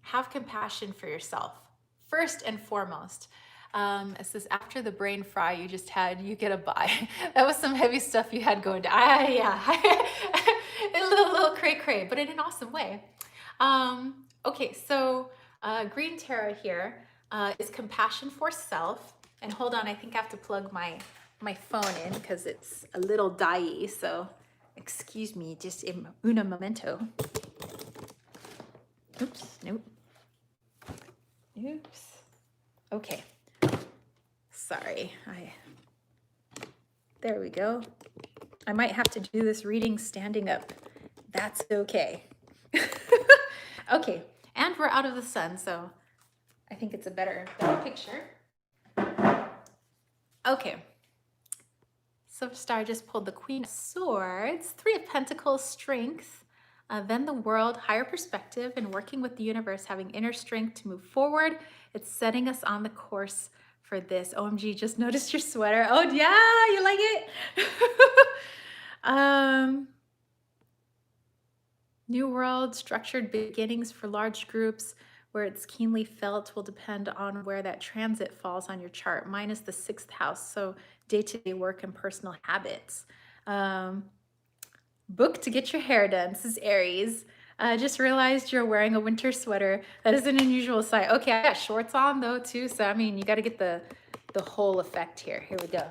have compassion for yourself, first and foremost. It says, after the brain fry you just had, you get a buy. That was some heavy stuff you had going down. Yeah, a little cray-cray, but in an awesome way. Okay, so Green Tara here is compassion for self. And hold on, I think I have to plug my phone in because it's a little die-y, so excuse me, just un momento. Oops, nope. Oops. Okay. Sorry. There we go. I might have to do this reading standing up. That's okay. Okay, and we're out of the sun, so I think it's a better picture. Okay. So Star just pulled the Queen of Swords, 3 of Pentacles, strength, then the world, higher perspective, and working with the universe, having inner strength to move forward. It's setting us on the course for this. OMG, just noticed your sweater. Oh yeah, you like it? New world, structured beginnings for large groups where it's keenly felt will depend on where that transit falls on your chart. Mine is the 6th house, so day-to-day work and personal habits. Book to get your hair done. This is Aries. I just realized you're wearing a winter sweater. That is an unusual sight. Okay, I got shorts on though too, so I mean, you got to get the whole effect here. Here we go.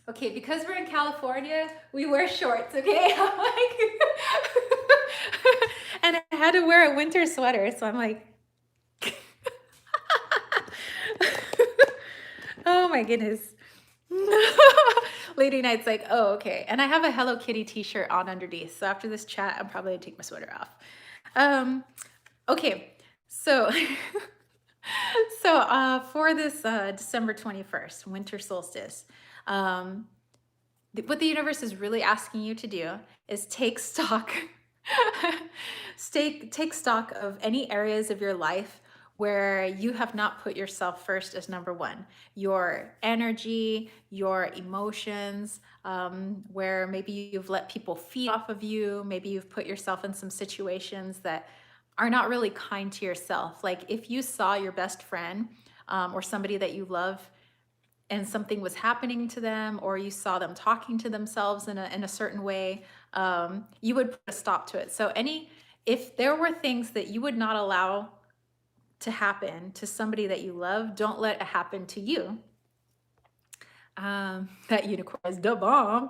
Okay, because we're in California, we wear shorts, okay? I'm like, and I had to wear a winter sweater, so I'm like, oh my goodness. Lady Night's like, oh, okay. And I have a Hello Kitty t-shirt on underneath. So after this chat, I'm probably gonna take my sweater off. Okay, so for this December 21st, winter solstice, what the universe is really asking you to do is take stock take stock of any areas of your life where you have not put yourself first as number one. Your energy, your emotions, where maybe you've let people feed off of you, maybe you've put yourself in some situations that are not really kind to yourself. Like if you saw your best friend or somebody that you love and something was happening to them, or you saw them talking to themselves in a certain way, you would put a stop to it. So if there were things that you would not allow to happen to somebody that you love, don't let it happen to you. That unicorn is the bomb.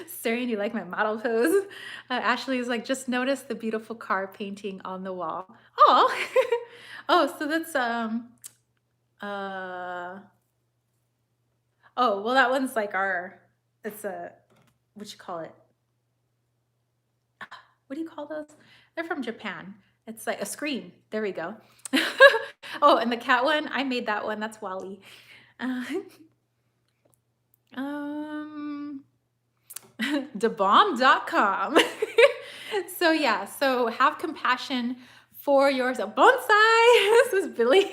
Staring, you like my model pose? Ashley is like, just notice the beautiful car painting on the wall. Oh, oh, so that's oh, well, that one's like it's what you call it? What do you call those? They're from Japan. It's like a screen. There we go. Oh, and the cat one, I made that one. That's Wally. Uh, um, thebomb.com. So yeah, so have compassion for yourself. Bonsai. This is Billy.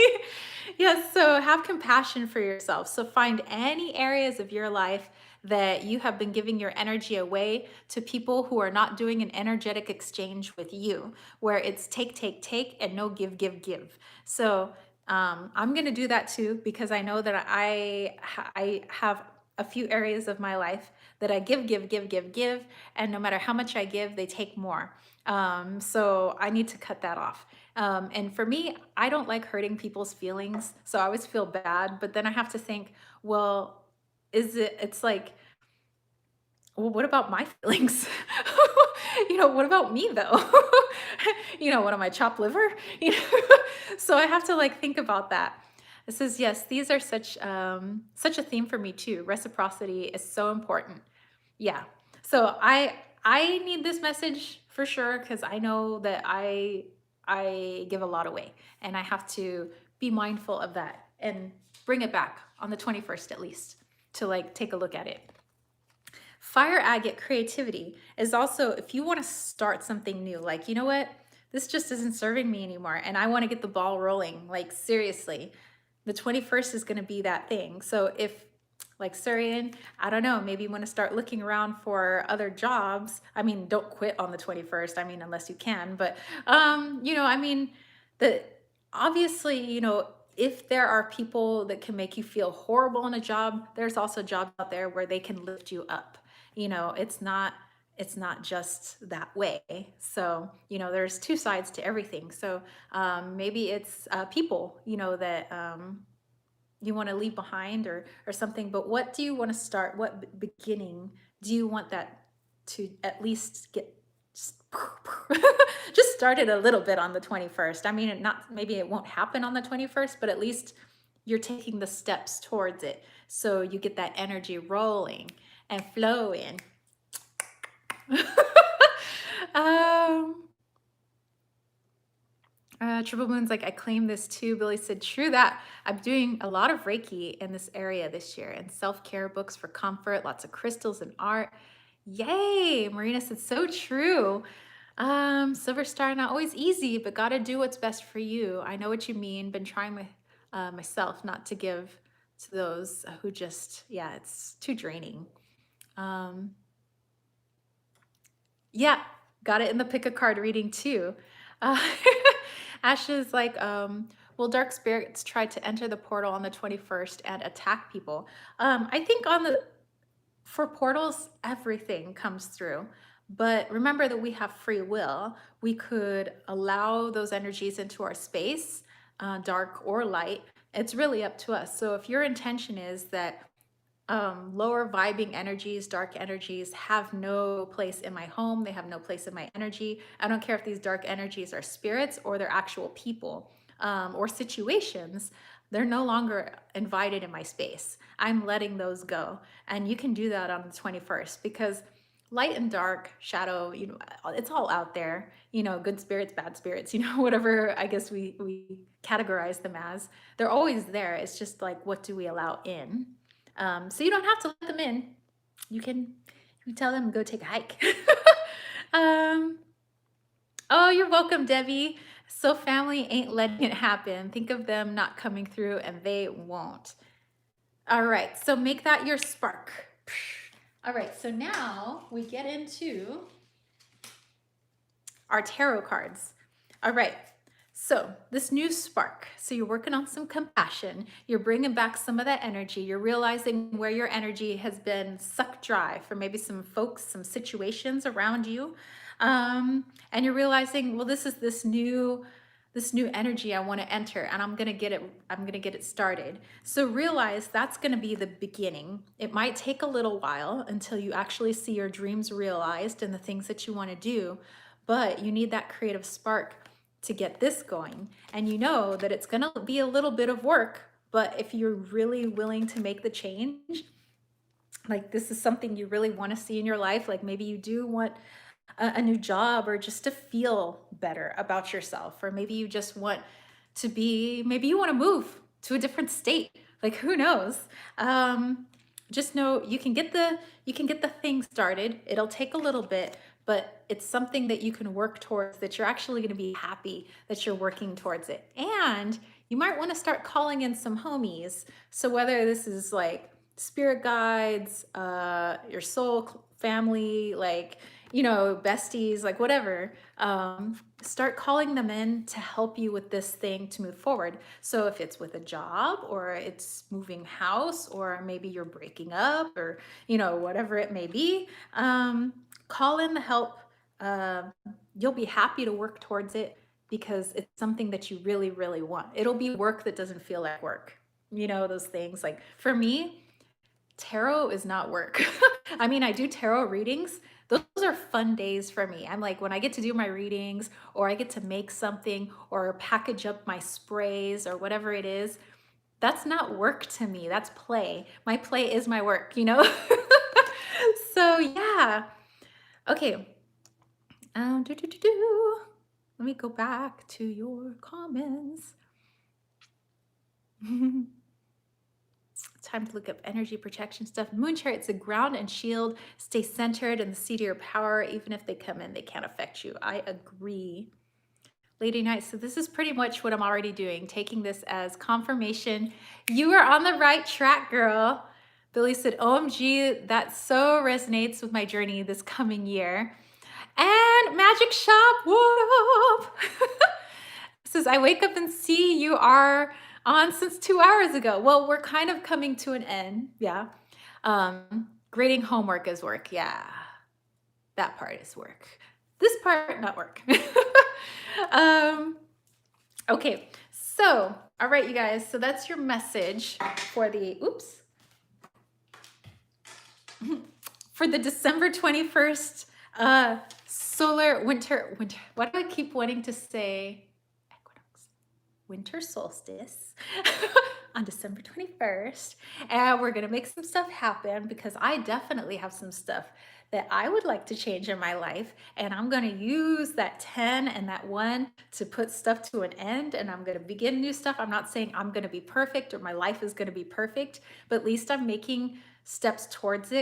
Yes, so have compassion for yourself. So find any areas of your life that you have been giving your energy away to people who are not doing an energetic exchange with you, where it's take, take, take, and no give, give, give. So I'm going to do that too, because I know that I have a few areas of my life that I give, give, give, give, give, and no matter how much I give, they take more. So I need to cut that off. And for me, I don't like hurting people's feelings, so I always feel bad. But then I have to think, well, it's like, well, what about my feelings? What about me though? What am I, chopped liver? You know, so I have to like think about that. It says, yes, these are such a theme for me too. Reciprocity is so important. Yeah. So I need this message for sure, because I know that I give a lot away, and I have to be mindful of that and bring it back on the 21st at least to like take a look at it. Fire agate creativity is also, if you want to start something new, like, you know what, this just isn't serving me anymore, and I want to get the ball rolling, like seriously, the 21st is going to be that thing. So if, like Surian, I don't know, maybe you want to start looking around for other jobs. I mean, don't quit on the 21st. I mean, unless you can, but I mean, obviously, if there are people that can make you feel horrible in a job, there's also jobs out there where they can lift you up. It's not just that way. So, there's two sides to everything. So maybe it's people, that you want to leave behind or something, but what do you want to start? What beginning do you want that to at least get just started a little bit on the 21st? I mean, maybe it won't happen on the 21st, but at least you're taking the steps towards it. So you get that energy rolling and flowing. Triple Moon's like, I claim this too. Billy said, true that. I'm doing a lot of Reiki in this area this year, and self-care books for comfort, lots of crystals and art. Yay! Marina said, so true. Silver Star, not always easy, but gotta do what's best for you. I know what you mean. Been trying myself not to give to those who just, yeah, it's too draining. Yeah, got it in the pick a card reading too. Ash is like, will dark spirits try to enter the portal on the 21st and attack people? I think for portals, everything comes through, But remember that we have free will. We could allow those energies into our space, dark or light. It's really up to us. So if your intention is that lower vibing energies, dark energies have no place in my home. They have no place in my energy. I don't care if these dark energies are spirits or they're actual people or situations. They're no longer invited in my space. I'm letting those go. And you can do that on the 21st because light and dark, shadow, it's all out there. Good spirits, bad spirits, whatever I guess we categorize them as. They're always there. It's just like, what do we allow in? So you don't have to let them in. You can tell them to go take a hike. um, oh, you're welcome, Debbie. So family ain't letting it happen. Think of them not coming through and they won't. All right, so make that your spark. All right, so now we get into our tarot cards. All right, so this new spark. So you're working on some compassion. You're bringing back some of that energy. You're realizing where your energy has been sucked dry for maybe some folks, some situations around you. And you're realizing, well, this new energy I want to enter, and I'm going to get it started. So realize that's going to be the beginning. It might take a little while until you actually see your dreams realized and the things that you want to do, but you need that creative spark to get this going. And you know that it's going to be a little bit of work, but if you're really willing to make the change, like this is something you really want to see in your life, like maybe you do want a new job or just to feel better about yourself, or maybe you just want to be, maybe you want to move to a different state, like who knows. Just know you can get the thing started. It'll take a little bit, but it's something that you can work towards, that you're actually going to be happy that you're working towards it. And you might want to start calling in some homies. So whether this is like spirit guides, your soul family, like, besties, like whatever, start calling them in to help you with this thing to move forward. So if it's with a job or it's moving house, or maybe you're breaking up, or, whatever it may be, call in the help. You'll be happy to work towards it because it's something that you really, really want. It'll be work that doesn't feel like work. Those things. Like for me, tarot is not work. I mean, I do tarot readings. Those are fun days for me. I'm like, when I get to do my readings, or I get to make something, or package up my sprays, or whatever it is, that's not work to me. That's play. My play is my work, So yeah. Okay. Let me go back to your comments. Time to look up energy protection stuff. Moon chart, it's a ground and shield. Stay centered in the seat of your power. Even if they come in, they can't affect you. I agree. Lady Night, so this is pretty much what I'm already doing, taking this as confirmation. You are on the right track, girl. Billy said, OMG, that so resonates with my journey this coming year. And Magic Shop, what up? Says, I wake up and see you are on since 2 hours ago. Well, we're kind of coming to an end. Yeah. Grading homework is work. Yeah. That part is work. This part, not work. Okay. So, all right, you guys. So that's your message for the, for the December 21st solar winter. Why do I keep wanting to say winter solstice on December 21st. And we're going to make some stuff happen because I definitely have some stuff that I would like to change in my life. And I'm going to use that 10 and that 1 to put stuff to an end. And I'm going to begin new stuff. I'm not saying I'm going to be perfect or my life is going to be perfect, but at least I'm making steps towards it.